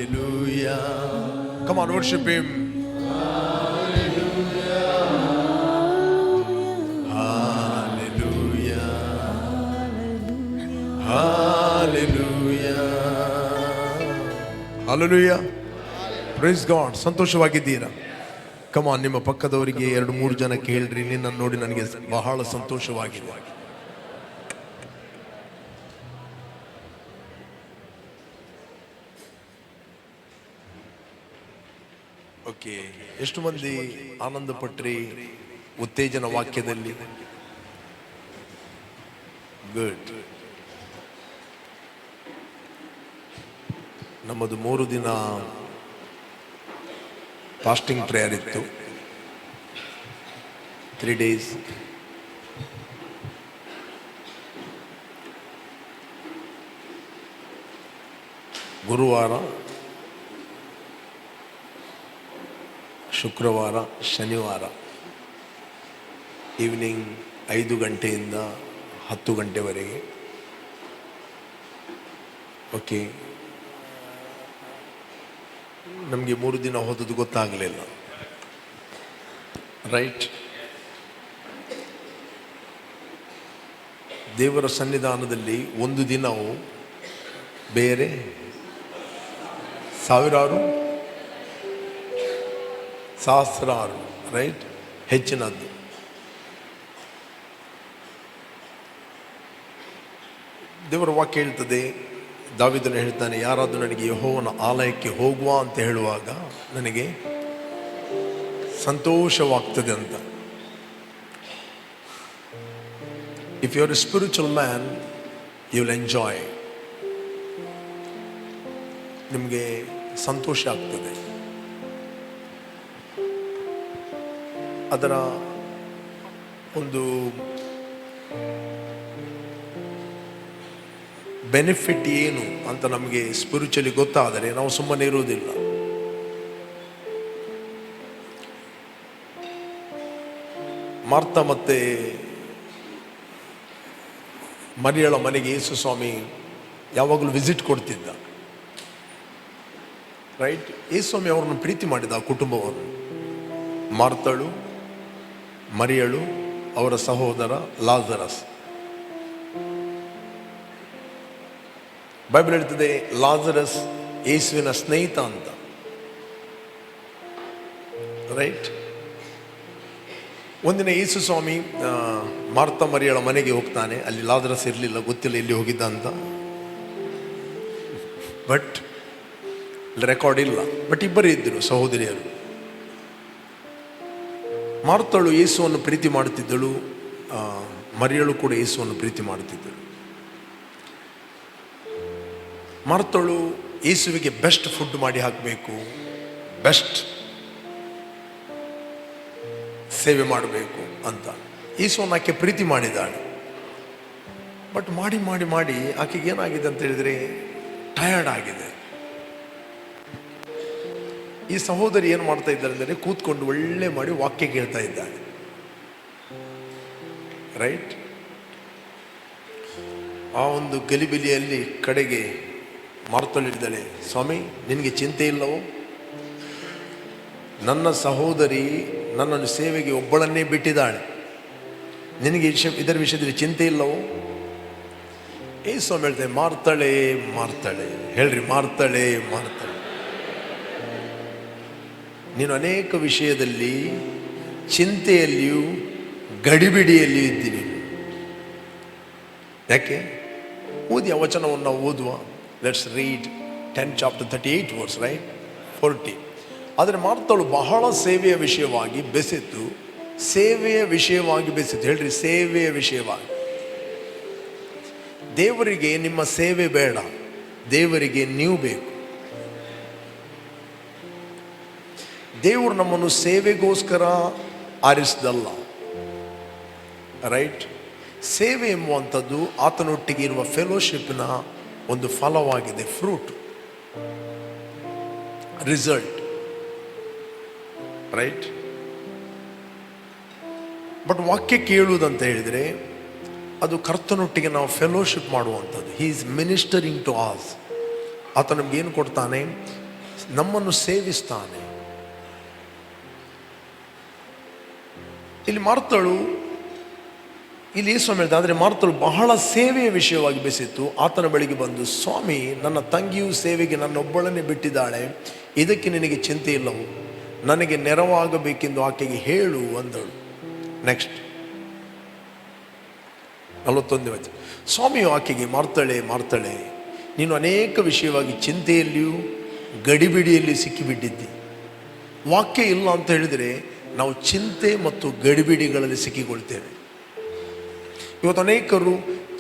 Hallelujah. Come on, worship Him. Hallelujah. Hallelujah. Hallelujah. Praise God. ಸಂತೋಷವಾಗಿದ್ದೀರಾ? Come on, ನಿಮ್ಮ ಪಕ್ಕದವರಿಗೆ 2-3 ಜನ ಕೇಳ್ರಿ, ನಿನ್ನನ್ನು ನೋಡಿ ನನಗೆ ಬಹಳ ಸಂತೋಷವಾಗಿದೆ. ಓಕೆ, ಎಷ್ಟು ಮಂದಿ ಆನಂದ ಪಟ್ರಿ ಉತ್ತೇಜನ ವಾಕ್ಯದಲ್ಲಿ? ಗುಡ್. ನಮ್ಮದು 3 ದಿನ ಫಾಸ್ಟಿಂಗ್ ಪ್ರೇಯರ್ ಇತ್ತು. 3 days. ಗುರುವಾರ, ಶುಕ್ರವಾರ, ಶನಿವಾರ ಈವ್ನಿಂಗ್ 5 ಗಂಟೆಯಿಂದ 10 ಗಂಟೆವರೆಗೆ. ಓಕೆ, ನಮಗೆ 3 ದಿನ ಹೋದದ್ದು ಗೊತ್ತಾಗಲಿಲ್ಲ. ರೈಟ್? ದೇವರ ಸನ್ನಿಧಾನದಲ್ಲಿ ಒಂದು ದಿನವು ಬೇರೆ, ಸಾವಿರಾರು, ಸಹಸ್ರಾರು, ರೈಟ್? ಹೆಚ್ಚಿನದ್ದು. ದೇವರ ವಾಕ್ಯ ಹೇಳ್ತದೆ, ದಾವೀದನು ಹೇಳ್ತಾನೆ, ಯಾರಾದರೂ ನನಗೆ ಯೆಹೋವನ ಆಲಯಕ್ಕೆ ಹೋಗುವ ಅಂತ ಹೇಳುವಾಗ ನನಗೆ ಸಂತೋಷವಾಗ್ತದೆ ಅಂತ. If you are a spiritual man, you will enjoy. ನಿಮಗೆ ಸಂತೋಷ ಆಗ್ತದೆ. ಅದರ ಒಂದು ಬೆನಿಫಿಟ್ ಏನು ಅಂತ ನಮಗೆ ಸ್ಪಿರಿಚುವಲಿ ಗೊತ್ತಾದರೆ ನಾವು ಸುಮ್ಮನೆ ಇರುವುದಿಲ್ಲ. ಮಾರ್ತಾ ಮತ್ತೆ ಮರಿಯಳ ಮನೆಗೆ ಯೇಸು ಸ್ವಾಮಿ ಯಾವಾಗಲೂ ವಿಸಿಟ್ ಕೊಡ್ತಿದ್ದ. ರೈಟ್? ಯೇಸು ಸ್ವಾಮಿ ಅವರನ್ನು ಪ್ರೀತಿ ಮಾಡಿದ, ಆ ಕುಟುಂಬವನ್ನು. ಮಾರ್ತಳು, ಮರಿಯಳು, ಅವರ ಸಹೋದರ ಲಾಜರಸ್. ಬೈಬಲ್ ಹೇಳ್ತದೆ ಲಾಜರಸ್ ಯೇಸುವಿನ ಸ್ನೇಹಿತ ಅಂತ. ರೈಟ್? ಒಂದಿನ ಯೇಸು ಸ್ವಾಮಿ ಮಾರ್ತಾ ಮರಿಯಳ ಮನೆಗೆ ಹೋಗ್ತಾನೆ. ಅಲ್ಲಿ ಲಾಜರಸ್ ಇರಲಿಲ್ಲ, ಗೊತ್ತಿಲ್ಲ ಎಲ್ಲಿ ಹೋಗಿದ್ದ ಅಂತ. ಬಟ್ ರೆಕಾರ್ಡ್ ಇಲ್ಲ. ಬಟ್ ಇಬ್ಬರು ಇದ್ದರು, ಸಹೋದರಿಯರು. ಮಾರ್ತಳು ಯೇಸುವನ್ನು ಪ್ರೀತಿ ಮಾಡುತ್ತಿದ್ದಳು, ಮರಿಯಳು ಕೂಡ ಯೇಸುವನ್ನು ಪ್ರೀತಿ ಮಾಡುತ್ತಿದ್ದಳು. ಮಾರ್ತಳು ಯೇಸುವಿಗೆ ಬೆಸ್ಟ್ ಫುಡ್ ಮಾಡಿ ಹಾಕಬೇಕು, ಬೆಸ್ಟ್ ಸೇವೆ ಮಾಡಬೇಕು ಅಂತ ಯೇಸುವನ್ನು ಆಕೆ ಪ್ರೀತಿ ಮಾಡಿದ್ದಾಳೆ. ಬಟ್ ಮಾಡಿ ಮಾಡಿ ಮಾಡಿ ಆಕೆಗೆ ಏನಾಗಿದೆ ಅಂತ ಹೇಳಿದರೆ ಟಯರ್ಡ್ ಆಗಿದೆ. ಈ ಸಹೋದರಿ ಏನು ಮಾಡ್ತಾ ಇದ್ದಾರೆ ಅಂದರೆ ಕೂತ್ಕೊಂಡು ಒಳ್ಳೆ ಮಾಡಿ ವಾಕ್ಯ ಕೇಳ್ತಾ ಇದ್ದಾಳೆ. ರೈಟ್? ಆ ಒಂದು ಗಲಿಬಿಲಿಯಲ್ಲಿ ಕಡೆಗೆ ಮಾರ್ತಳಿದ್ದಾಳೆ, ಸ್ವಾಮಿ ನಿನಗೆ ಚಿಂತೆ ಇಲ್ಲವೋ? ನನ್ನ ಸಹೋದರಿ ನನ್ನನ್ನು ಸೇವೆಗೆ ಒಬ್ಬಳನ್ನೇ ಬಿಟ್ಟಿದ್ದಾಳೆ, ನಿನಗೆ ಇದರ ವಿಷಯದಲ್ಲಿ ಚಿಂತೆ ಇಲ್ಲವೋ? ಸ್ವಾಮಿ ಹೇಳ್ತೇನೆ, ಮಾರ್ತಳೆ ಮಾರ್ತಳೆ. ಹೇಳ್ರಿ, ಮಾರ್ತಳೆ ಮಾರ್ತಳೆ. ನೀನು ಅನೇಕ ವಿಷಯದಲ್ಲಿ ಚಿಂತೆಯಲ್ಲಿಯೂ ಗಡಿಬಿಡಿಯಲ್ಲಿಯೂ ಇದ್ದೀನಿ. ಯಾಕೆ? ಓದಿ ಆ ವಚನವನ್ನು ನಾವು ಓದುವ. Let's read 10 chapter 38 verse, right? 40. ಆದರೆ ಮಾರ್ತಳು ಬಹಳ ಸೇವೆಯ ವಿಷಯವಾಗಿ ಬೆಸೆತು. ಸೇವೆಯ ವಿಷಯವಾಗಿ ಬೆಸೆತು. ಹೇಳ್ರಿ, ಸೇವೆಯ ವಿಷಯವಾಗಿ. ದೇವರಿಗೆ ನಿಮ್ಮ ಸೇವೆ ಬೇಡ, ದೇವರಿಗೆ ನೀವು ಬೇಕು. ದೇವರು ನಮ್ಮನ್ನು ಸೇವೆಗೋಸ್ಕರ ಆರಿಸಿದಲ್ಲ. ರೈಟ್? ಸೇವೆ ಎಂಬುವಂಥದ್ದು ಆತನೊಟ್ಟಿಗೆ ಇರುವ ಫೆಲೋಶಿಪ್ನ ಒಂದು ಫಲವಾಗಿದೆ, ಫ್ರೂಟ್, ರಿಸಲ್ಟ್. ರೈಟ್? ಬಟ್ ವಾಕ್ಯ ಕೇಳುವುದಂತ ಹೇಳಿದರೆ ಅದು ಕರ್ತನೊಟ್ಟಿಗೆ ನಾವು ಫೆಲೋಶಿಪ್ ಮಾಡುವಂಥದ್ದು. He is ministering to us. ಆತ ನಮ್ಗೆ ಏನು ಕೊಡ್ತಾನೆ? ನಮ್ಮನ್ನು ಸೇವಿಸ್ತಾನೆ. ಇಲ್ಲಿ ಮಾರ್ತಳು, ಇಲ್ಲಿ ಸ್ವಾಮಿ ಹೇಳ್ತಾ, ಆದರೆ ಮಾರ್ತಳು ಬಹಳ ಸೇವೆಯ ವಿಷಯವಾಗಿ ಬೆಸೆತು ಆತನ ಬಳಿಗೆ ಬಂದು, ಸ್ವಾಮಿ, ನನ್ನ ತಂಗಿಯು ಸೇವೆಗೆ ನನ್ನೊಬ್ಬಳನ್ನೇ ಬಿಟ್ಟಿದ್ದಾಳೆ, ಇದಕ್ಕೆ ನಿನಗೆ ಚಿಂತೆ ಇಲ್ಲವು, ನನಗೆ ನೆರವಾಗಬೇಕೆಂದು ಆಕೆಗೆ ಹೇಳು ಅಂದಳು. ನೆಕ್ಸ್ಟ್ 41 ಸ್ವಾಮಿಯು ಆಕೆಗೆ, ಮಾರ್ತಳೆ ಮಾರ್ತಳೆ, ನೀನು ಅನೇಕ ವಿಷಯವಾಗಿ ಚಿಂತೆಯಲ್ಲಿಯೂ ಗಡಿಬಿಡಿಯಲ್ಲಿ ಸಿಕ್ಕಿಬಿಟ್ಟಿದ್ದಿ. ವಾಕ್ಯ ಇಲ್ಲ ಅಂತ ಹೇಳಿದರೆ ನಾವು ಚಿಂತೆ ಮತ್ತು ಗಡಿಬಿಡಿಗಳಲ್ಲಿ ಸಿಕ್ಕಿಕೊಳ್ತೇವೆ. ಇವತ್ತು ಅನೇಕರು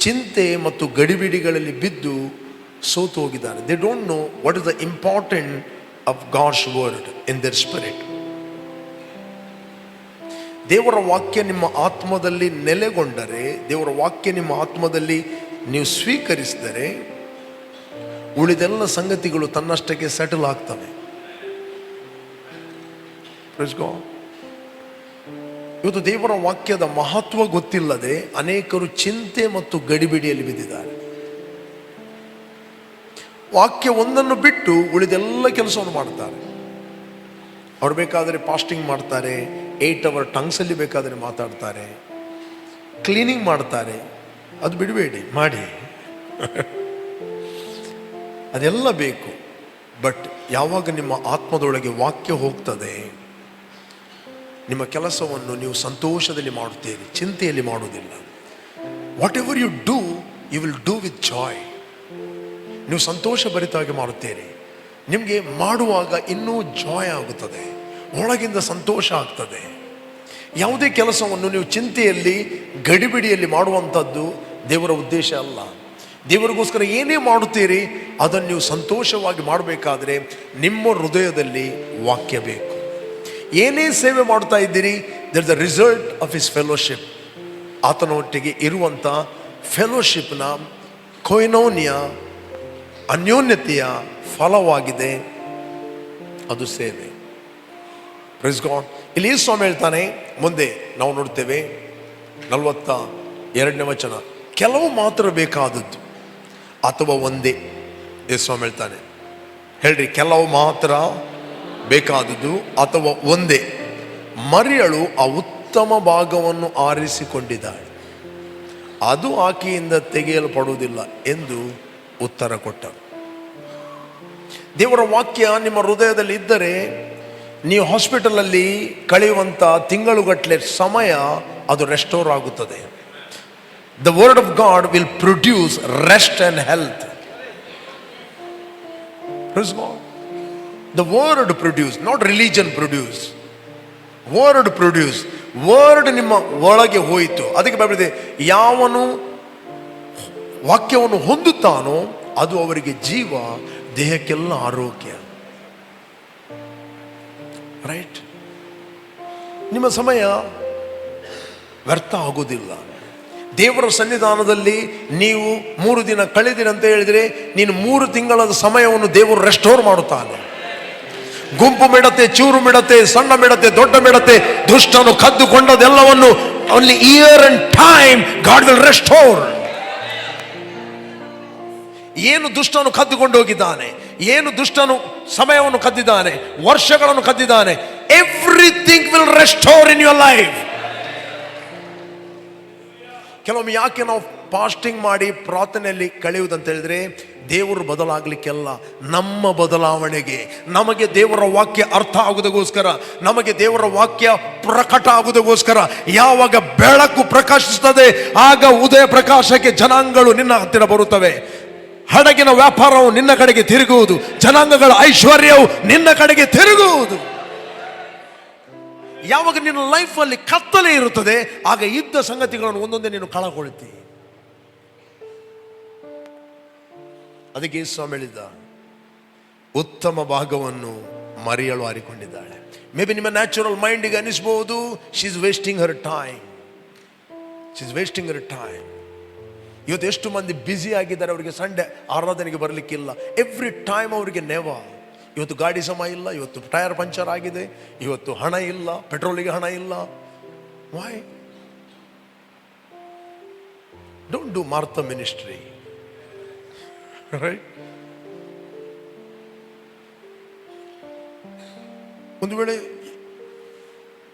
ಚಿಂತೆ ಮತ್ತು ಗಡಿಬಿಡಿಗಳಲ್ಲಿ ಬಿದ್ದು ಸೋತು ಹೋಗಿದ್ದಾರೆ. They don't know what is the important of God's word in their spirit. ದೇವರ ವಾಕ್ಯ ನಿಮ್ಮ ಆತ್ಮದಲ್ಲಿ ನೆಲೆಗೊಂಡರೆ, ದೇವರ ವಾಕ್ಯ ನಿಮ್ಮ ಆತ್ಮದಲ್ಲಿ ನೀವು ಸ್ವೀಕರಿಸಿದರೆ, ಉಳಿದೆಲ್ಲ ಸಂಗತಿಗಳು ತನ್ನಷ್ಟಕ್ಕೆ ಸೆಟಲ್ ಆಗ್ತವೆ. ಇವತ್ತು ದೇವರ ವಾಕ್ಯದ ಮಹತ್ವ ಗೊತ್ತಿಲ್ಲದೆ ಅನೇಕರು ಚಿಂತೆ ಮತ್ತು ಗಡಿಬಿಡಿಯಲ್ಲಿ ಬಿದ್ದಿದ್ದಾರೆ. ವಾಕ್ಯ ಒಂದನ್ನು ಬಿಟ್ಟು ಉಳಿದೆಲ್ಲ ಕೆಲಸವನ್ನು ಮಾಡ್ತಾರೆ. ಅವ್ರು ಬೇಕಾದರೆ ಫಾಸ್ಟಿಂಗ್ ಮಾಡ್ತಾರೆ, 8 ಅವರ್ ಟಂಗ್ಸಲ್ಲಿ ಬೇಕಾದರೆ ಮಾತಾಡ್ತಾರೆ, ಕ್ಲೀನಿಂಗ್ ಮಾಡ್ತಾರೆ. ಅದು ಬಿಡಬೇಡಿ, ಮಾಡಿ, ಅದೆಲ್ಲ ಬೇಕು. ಬಟ್ ಯಾವಾಗ ನಿಮ್ಮ ಆತ್ಮದೊಳಗೆ ವಾಕ್ಯ ಹೋಗ್ತದೆ, ನಿಮ್ಮ ಕೆಲಸವನ್ನು ನೀವು ಸಂತೋಷದಲ್ಲಿ ಮಾಡುತ್ತೀರಿ, ಚಿಂತೆಯಲ್ಲಿ ಮಾಡುವುದಿಲ್ಲ. Whatever you do, you will do with joy. ನೀವು ಸಂತೋಷ ಭರಿತವಾಗಿ ಮಾಡುತ್ತೀರಿ. ನಿಮಗೆ ಮಾಡುವಾಗ ಇನ್ನೂ ಜಾಯ್ ಆಗುತ್ತದೆ, ಒಳಗಿಂದ ಸಂತೋಷ ಆಗ್ತದೆ. ಯಾವುದೇ ಕೆಲಸವನ್ನು ನೀವು ಚಿಂತೆಯಲ್ಲಿ ಗಡಿಬಿಡಿಯಲ್ಲಿ ಮಾಡುವಂಥದ್ದು ದೇವರ ಉದ್ದೇಶ ಅಲ್ಲ. ದೇವರಿಗೋಸ್ಕರ ಏನೇ ಮಾಡುತ್ತೀರಿ ಅದನ್ನು ನೀವು ಸಂತೋಷವಾಗಿ ಮಾಡಬೇಕಾದ್ರೆ ನಿಮ್ಮ ಹೃದಯದಲ್ಲಿ ವಾಕ್ಯ ಬೇಕು. ಏನೇ ಸೇವೆ ಮಾಡ್ತಾ ಇದ್ದೀರಿ, that the result of his fellowship. ಆತನೊಟ್ಟಿಗೆ ಇರುವಂಥ ಫೆಲೋಶಿಪ್ನ ಕೊಯ್ನೋನಿಯ ಅನ್ಯೋನ್ಯತೆಯ ಫಲವಾಗಿದೆ, ಅದು ಸೇವೆ. Praise God. ಇಲ್ಲಿ ಸ್ವಾಮಿ ಹೇಳ್ತಾನೆ, ಮುಂದೆ ನಾವು ನೋಡ್ತೇವೆ 42 ಕೆಲವು ಮಾತ್ರ ಬೇಕಾದದ್ದು ಅಥವಾ ಒಂದೇ. ಸ್ವಾಮಿ ಹೇಳ್ತಾನೆ, ಹೇಳ್ರಿ, ಕೆಲವು ಮಾತ್ರ ಬೇಕಾದದ್ದು ಅಥವಾ ಒಂದೇ. ಮರಿಯಳು ಆ ಉತ್ತಮ ಭಾಗವನ್ನು ಆರಿಸಿಕೊಂಡಿದ್ದಾಳೆ, ಅದು ಆಕೆಯಿಂದ ತೆಗೆಯಲ್ಪಡುವುದಿಲ್ಲ ಎಂದು ಉತ್ತರ ಕೊಟ್ಟರು. ದೇವರ ವಾಕ್ಯ ನಿಮ್ಮ ಹೃದಯದಲ್ಲಿ ಇದ್ದರೆ ನೀವು ಹಾಸ್ಪಿಟಲಲ್ಲಿ ಕಳೆಯುವಂಥ ತಿಂಗಳುಗಟ್ಟಲೆ ಸಮಯ ಅದು ರೆಸ್ಟೋರ್ ಆಗುತ್ತದೆ. The word of god will produce rest and health. The word produce, not religion produce, word produce. Word ನಿಮ್ಮ ಒಳಗೆ ಹೋಯಿತು. ಅದಕ್ಕೆ ಬರೆದಿದೆ, ಯಾವನು ವಾಕ್ಯವನ್ನು ಹೊಂದುತ್ತಾನೋ ಅದು ಅವರಿಗೆ ಜೀವ, ದೇಹಕ್ಕೆಲ್ಲ ಆರೋಗ್ಯ. ರೈಟ್? ನಿಮ್ಮ ಸಮಯ ವ್ಯರ್ಥ ಆಗೋದಿಲ್ಲ. ದೇವರ ಸನ್ನಿಧಾನದಲ್ಲಿ ನೀವು 3 ದಿನ ಕಳೆದಿರಿ ಅಂತ ಹೇಳಿದರೆ, ನೀನು 3 ತಿಂಗಳ ಸಮಯವನ್ನು ದೇವರು ರೆಸ್ಟೋರ್ ಮಾಡುತ್ತಾನೆ. ಗುಂಪು ಮಿಡತೆ, ಚೂರು ಮಿಡತೆ, ಸಣ್ಣ ಮಿಡತೆ, ದೊಡ್ಡ ಮಿಡತೆ, ದುಷ್ಟನು ಕದ್ದುಕೊಂಡದೆಲ್ಲವನ್ನು only year and time God will restore. ಏನು ದುಷ್ಟನು ಕದ್ದುಕೊಂಡು ಹೋಗಿದ್ದಾನೆ, ಏನು ದುಷ್ಟನು ಸಮಯವನ್ನು ಕದ್ದಿದ್ದಾನೆ, ವರ್ಷಗಳನ್ನು ಕದ್ದಿದ್ದಾನೆ, everything will restore in your life. ಕೆಲವೊಮ್ಮೆ ಯಾಕೆ ನಾವು ಫಾಸ್ಟಿಂಗ್ ಮಾಡಿ ಪ್ರಾರ್ಥನೆಯಲ್ಲಿ ಕಳೆಯುವುದಂತ ಹೇಳಿದ್ರೆ, ದೇವರು ಬದಲಾಗಲಿಕ್ಕೆಲ್ಲ, ನಮ್ಮ ಬದಲಾವಣೆಗೆ. ನಮಗೆ ದೇವರ ವಾಕ್ಯ ಅರ್ಥ ಆಗುವುದಕ್ಕೋಸ್ಕರ, ನಮಗೆ ದೇವರ ವಾಕ್ಯ ಪ್ರಕಟ ಆಗುವುದಕ್ಕೋಸ್ಕರ. ಯಾವಾಗ ಬೆಳಕು ಪ್ರಕಾಶಿಸುತ್ತದೆ ಆಗ ಉದಯ ಪ್ರಕಾಶಕ್ಕೆ ಜನಾಂಗಗಳು ನಿನ್ನ ಹತ್ತಿರ ಬರುತ್ತವೆ. ಹಡಗಿನ ವ್ಯಾಪಾರವು ನಿನ್ನ ಕಡೆಗೆ ತಿರುಗುವುದು, ಜನಾಂಗಗಳ ಐಶ್ವರ್ಯವು ನಿನ್ನ ಕಡೆಗೆ ತಿರುಗುವುದು. ಯಾವಾಗ ನಿನ್ನ ಲೈಫಲ್ಲಿ ಕತ್ತಲೆ ಇರುತ್ತದೆ ಆಗ ಇದ್ದ ಸಂಗತಿಗಳನ್ನು ಒಂದೊಂದೇ ನೀನು ಕಳಕೊಳ್ತಿ. ಅದಕ್ಕೆ ಸ್ವಾಮಿ ಹೇಳಿದ, ಉತ್ತಮ ಭಾಗವನ್ನು ಮರಿಯಳು ಆರಿಕೊಂಡಿದ್ದಾಳೆ. ಮೇ ಬಿ ನಿಮ್ಮ ನ್ಯಾಚುರಲ್ ಮೈಂಡಿಗೆ ಅನಿಸ್ಬಹುದು, she is wasting her time, she is wasting her time. ಇವತ್ತು ಎಷ್ಟು ಮಂದಿ ಬ್ಯುಸಿ ಆಗಿದ್ದಾರೆ, ಅವರಿಗೆ ಸಂಡೆ ಆರಾಧನೆಗೆ ಬರಲಿಕ್ಕಿಲ್ಲ. ಎವ್ರಿ ಟೈಮ್ ಅವರಿಗೆ ನೆವ. ಇವತ್ತು ಗಾಡಿ ಸಮಯ ಇಲ್ಲ, ಇವತ್ತು ಟೈರ್ ಪಂಚರ್ ಆಗಿದೆ, ಇವತ್ತು ಹಣ ಇಲ್ಲ, ಪೆಟ್ರೋಲಿಗೆ ಹಣ ಇಲ್ಲ. Why? Don't do Martha ministry, right? ಒಂದು ವೇಳೆ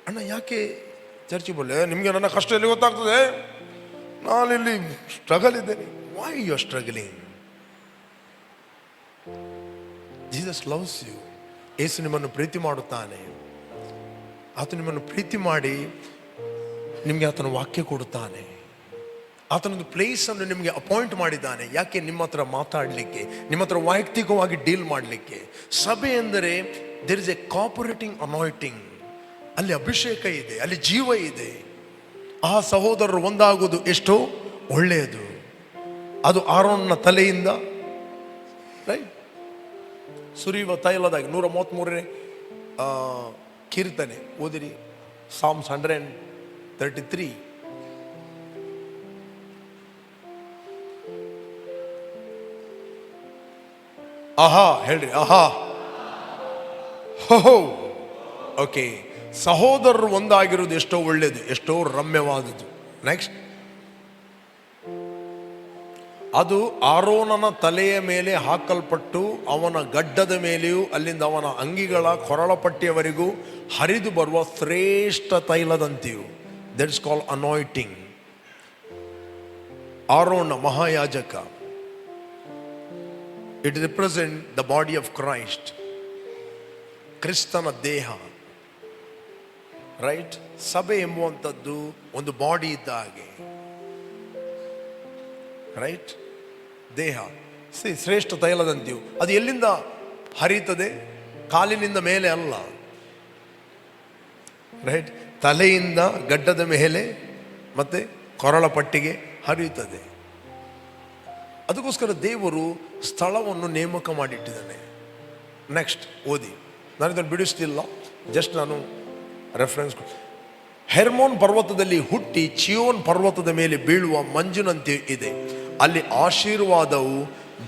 ಅಣ್ಣ ಯಾಕೆ ಚರ್ಚಿಗೆ ಬರಲೆ, ನಿಮಗೆ ನನ್ನ ಕಷ್ಟ ಎಲ್ಲಿ ಗೊತ್ತಾಗ್ತದೆ, ನಾನಿಲ್ಲಿ ಸ್ಟ್ರಗಲ್ ಇದ್ದೇನೆ. Why you are struggling? Jesus loves you. ಯೇಸು ನಿಮ್ಮನ್ನು ಪ್ರೀತಿ ಮಾಡುತ್ತಾನೆ. ಆತ ನಿಮ್ಮನ್ನು ಪ್ರೀತಿ ಮಾಡಿ ನಿಮಗೆ ಆತನ ವಾಕ್ಯ ಕೊಡುತ್ತಾನೆ. ಆತನೊಂದು ಪ್ಲೇಸನ್ನು ನಿಮಗೆ ಅಪಾಯಿಂಟ್ ಮಾಡಿದ್ದಾನೆ. ಯಾಕೆ? ನಿಮ್ಮ ಹತ್ರ ಮಾತಾಡಲಿಕ್ಕೆ, ನಿಮ್ಮ ಹತ್ರ ವೈಯಕ್ತಿಕವಾಗಿ ಡೀಲ್ ಮಾಡಲಿಕ್ಕೆ. ಸಭೆ ಎಂದರೆ there is a cooperating anointing. ಅಲ್ಲಿ ಅಭಿಷೇಕ ಇದೆ, ಅಲ್ಲಿ ಜೀವ ಇದೆ. ಆ ಸಹೋದರರು ಒಂದಾಗುವುದು ಎಷ್ಟೋ ಒಳ್ಳೆಯದು. ಅದು ಆರೋನನ ತಲೆಯಿಂದ ರೈಟ್ ಸುರಿಯುವ ತೈಲದಾಗಿ 133ನೇ ಕೀರ್ತನೆ ಓದಿರಿ. ಸಾಮ್ಸ್ 133. ಆಹಾ ಹೇಳ್ರಿ, ಆಹಾ ಹೋ. ಓಕೆ, ಸಹೋದರರು ಒಂದಾಗಿರುವುದು ಎಷ್ಟೋ ಒಳ್ಳೆಯದು, ಎಷ್ಟೋ ರಮ್ಯವಾದುದು. ನೆಕ್ಸ್ಟ್, ಅದು ಆರೋನನ ತಲೆಯ ಮೇಲೆ ಹಾಕಲ್ಪಟ್ಟು ಅವನ ಗಡ್ಡದ ಮೇಲೆಯೂ ಅಲ್ಲಿಂದ ಅವನ ಅಂಗಿಗಳ ಕೊರಳಪಟ್ಟಿಯವರೆಗೂ ಹರಿದು ಬರುವ ಶ್ರೇಷ್ಠ ತೈಲದಂತೆಯೂ. That is called anointing. ಆರೋನ ಮಹಾಯಾಜಕ. It represent the body of Christ. ಕ್ರಿಸ್ತನ ದೇಹ, ರೈಟ್? ಸಭೆ ಎಂಬುವಂಥದ್ದು ಒಂದು ಬಾಡಿ ಇದ್ದ ಹಾಗೆ, ರೈಟ್? ದೇಹ ಶ್ರೇಷ್ಠ ತೈಲದಂತೆಯೂ. ಅದು ಎಲ್ಲಿಂದ ಹರಿಯುತ್ತದೆ? ಕಾಲಿನಿಂದ ಮೇಲೆ ಅಲ್ಲ, ರೈಟ್? ತಲೆಯಿಂದ ಗಡ್ಡದ ಮೇಲೆ ಮತ್ತೆ ಕೊರಳ ಪಟ್ಟಿಗೆ ಹರಿಯುತ್ತದೆ. ಅದಕ್ಕೋಸ್ಕರ ದೇವರು ಸ್ಥಳವನ್ನು ನೇಮಕ ಮಾಡಿಟ್ಟಿದ್ದಾನೆ. ನೆಕ್ಸ್ಟ್ ಓದಿ, ನಾನು ಇದನ್ನು ಬಿಡಿಸ್ತಿಲ್ಲ, ಜಸ್ಟ್ ನಾನು ರೆಫರೆನ್ಸ್. ಹೆರ್ಮೋನ್ ಪರ್ವತದಲ್ಲಿ ಹುಟ್ಟಿ ಚಿಯೋನ್ ಪರ್ವತದ ಮೇಲೆ ಬೀಳುವ ಮಂಜಿನಂತೆ ಇದೆ. ಅಲ್ಲಿ ಆಶೀರ್ವಾದವು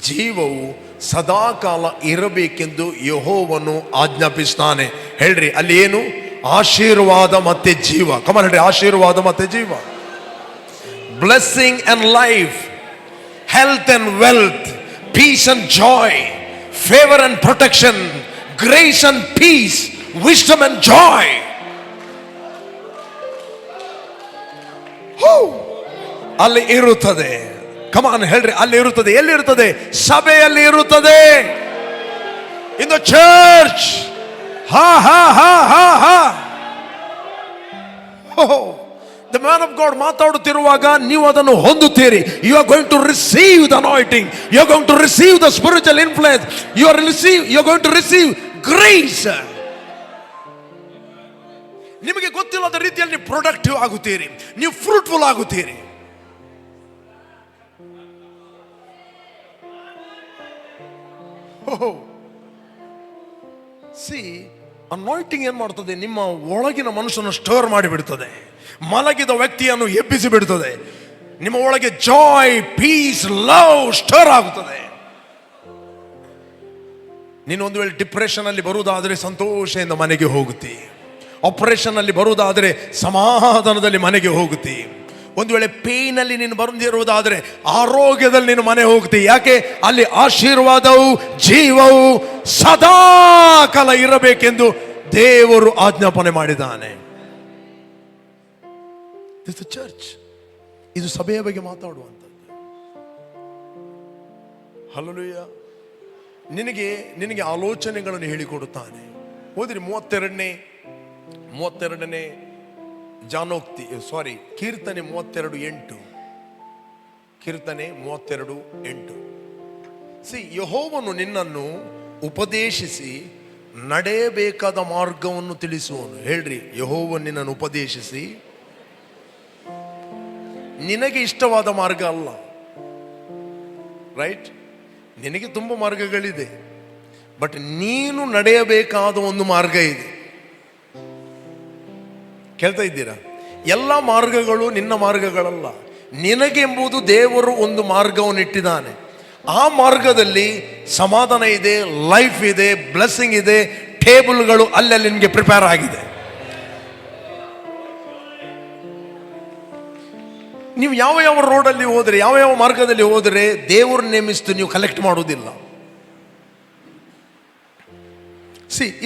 ಜೀವವು ಸದಾಕಾಲ ಇರಬೇಕೆಂದು ಯೆಹೋವನು ಆಜ್ಞಾಪಿಸ್ತಾನೆ. ಹೇಳ್ರಿ, ಅಲ್ಲಿ ಏನು? ಆಶೀರ್ವಾದ ಮತ್ತೆ ಜೀವ. ಕಮಾನ್ ಹೇಳ್ರಿ, ಆಶೀರ್ವಾದ ಮತ್ತೆ ಜೀವ. Blessing and life, health and wealth, peace and joy, favor and protection, grace and peace, wisdom and joy. ಅಲ್ಲಿ ಇರುತ್ತದೆ. ಕಮಾನ್ ಹೇಳ್ರಿ, ಅಲ್ಲಿ ಇರುತ್ತದೆ. ಎಲ್ಲಿ ಇರುತ್ತದೆ? ಸಭೆಯಲ್ಲಿ ಇರುತ್ತದೆ. In the church. ಹಾ ಹಾ ಹಾ ಹಾ ಹಾ. The man of God ಮಾತಾಡುತ್ತಿರುವಾಗ ನೀವು ಅದನ್ನು ಹೊಂದುತ್ತೀರಿ. You are going to receive the anointing. You are going to receive the spiritual influence. You are going to receive grace. ನಿಮಗೆ ಗೊತ್ತಿಲ್ಲದ ರೀತಿಯಲ್ಲಿ ನೀವು ಪ್ರೊಡಕ್ಟಿವ್ ಆಗುತ್ತೀರಿ, ನೀವು ಫ್ರೂಟ್ಫುಲ್ ಆಗುತ್ತೀರಿ. ಅನಾಯಿಂಟಿಂಗ್ ಏನ್ ಮಾಡ್ತದೆ? ನಿಮ್ಮ ಒಳಗಿನ ಮನುಷ್ಯನ ಸ್ಟೋರ್ ಮಾಡಿಬಿಡ್ತದೆ. ಮಲಗಿದ ವ್ಯಕ್ತಿಯನ್ನು ಎಬ್ಬಿಸಿ ಬಿಡುತ್ತದೆ. ನಿಮ್ಮ ಒಳಗೆ ಜಾಯ್, ಪೀಸ್, ಲವ್ ಸ್ಟೋರ್ ಆಗುತ್ತದೆ. ನೀನು ಒಂದು ವೇಳೆ ಡಿಪ್ರೆಷನ್ ಅಲ್ಲಿ ಬರುವುದಾದರೆ ಸಂತೋಷದಿಂದ ಮನೆಗೆ ಹೋಗುತ್ತಿ. ಆಪರೇಷನ್ ಅಲ್ಲಿ ಬರುವುದಾದರೆ ಸಮಾಧಾನದಲ್ಲಿ ಮನೆಗೆ ಹೋಗುತ್ತಿ. ಒಂದು ವೇಳೆ ಪೇನ್ ಅಲ್ಲಿ ನೀನು ಬಂದಿರುವುದಾದರೆ ಆರೋಗ್ಯದಲ್ಲಿ ನೀನು ಮನೆ ಹೋಗ್ತಿ. ಯಾಕೆ? ಅಲ್ಲಿ ಆಶೀರ್ವಾದವು ಜೀವವು ಸದಾಕಾಲ ಇರಬೇಕೆಂದು ದೇವರು ಆಜ್ಞಾಪನೆ ಮಾಡಿದ್ದಾನೆ. ದಿಸ್ ಚರ್ಚ್, ಇದು ಸಭೆಯ ಬಗ್ಗೆ ಮಾತಾಡುವಂಥದ್ದು. ಹಲ್ಲೆಲೂಯ. ನಿನಗೆ ಆಲೋಚನೆಗಳನ್ನು ಹೇಳಿಕೊಡುತ್ತಾನೆ. ಓದಿರಿ 32ನೇ ಜಾನೋಕ್ತಿ, ಕೀರ್ತನೆ 32:8. ಕೀರ್ತನೆ 32:8. ಯೆಹೋವನು ನಿನ್ನನ್ನು ಉಪದೇಶಿಸಿ ನಡೆಯಬೇಕಾದ ಮಾರ್ಗವನ್ನು ತಿಳಿಸುವನು. ಹೇಳ್ರಿ, ಯೆಹೋವನು ನಿನ್ನನ್ನು ಉಪದೇಶಿಸಿ, ನಿನಗೆ ಇಷ್ಟವಾದ ಮಾರ್ಗ ಅಲ್ಲ, ರೈಟ್? ನಿನಗೆ ತುಂಬ ಮಾರ್ಗಗಳಿದೆ, ಬಟ್ ನೀನು ನಡೆಯಬೇಕಾದ ಒಂದು ಮಾರ್ಗ ಇದೆ. ಕೇಳ್ತಾ ಇದ್ದೀರಾ? ಎಲ್ಲ ಮಾರ್ಗಗಳು ನಿನ್ನ ಮಾರ್ಗಗಳಲ್ಲ. ನಿನಗೆಂಬುದು ದೇವರು ಒಂದು ಮಾರ್ಗವನ್ನು ಇಟ್ಟಿದ್ದಾನೆ. ಆ ಮಾರ್ಗದಲ್ಲಿ ಸಮಾಧಾನ ಇದೆ, ಲೈಫ್ ಇದೆ, ಬ್ಲೆಸ್ಸಿಂಗ್ ಇದೆ, ಟೇಬಲ್ಗಳು ಅಲ್ಲಲ್ಲಿ ನಿನಗೆ ಪ್ರಿಪೇರ್ ಆಗಿದೆ. ನೀವು ಯಾವ ರೋಡಲ್ಲಿ ಹೋದರೆ, ಯಾವ ಮಾರ್ಗದಲ್ಲಿ ಹೋದರೆ ದೇವರು ನೇಮಿಸ್ತು, ನೀವು ಕಲೆಕ್ಟ್ ಮಾಡುವುದಿಲ್ಲ.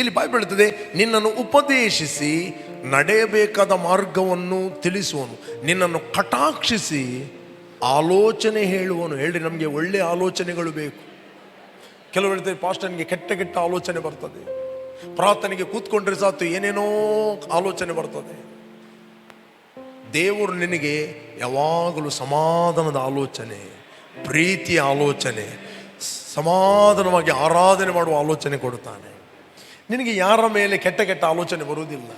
ಇಲ್ಲಿ ಬೈಬಲ್ ಹೇಳ್ತದೆ, ನಿನ್ನನ್ನು ಉಪದೇಶಿಸಿ ನಡೆಯಬೇಕಾದ ಮಾರ್ಗವನ್ನು ತಿಳಿಸುವನು, ನಿನ್ನನ್ನು ಕಟಾಕ್ಷಿಸಿ ಆಲೋಚನೆ ಹೇಳುವನು. ಹೇಳ್ರಿ, ನಮಗೆ ಒಳ್ಳೆಯ ಆಲೋಚನೆಗಳು ಬೇಕು. ಕೆಲವು ಹೇಳ್ತಾರೆ, ಪಾಸ್ಟರ್ನಿಗೆ ಕೆಟ್ಟ ಕೆಟ್ಟ ಆಲೋಚನೆ ಬರ್ತದೆ, ಪ್ರಾರ್ಥನೆಗೆ ಕೂತ್ಕೊಂಡ್ರೆ ಸಾತು ಏನೇನೋ ಆಲೋಚನೆ ಬರ್ತದೆ. ದೇವರು ನಿನಗೆ ಯಾವಾಗಲೂ ಸಮಾಧಾನದ ಆಲೋಚನೆ, ಪ್ರೀತಿಯ ಆಲೋಚನೆ, ಸಮಾಧಾನವಾಗಿ ಆರಾಧನೆ ಮಾಡುವ ಆಲೋಚನೆ ಕೊಡುತ್ತಾನೆ. ನಿನಗೆ ಯಾರ ಮೇಲೆ ಕೆಟ್ಟ ಕೆಟ್ಟ ಆಲೋಚನೆ ಬರುವುದಿಲ್ಲ,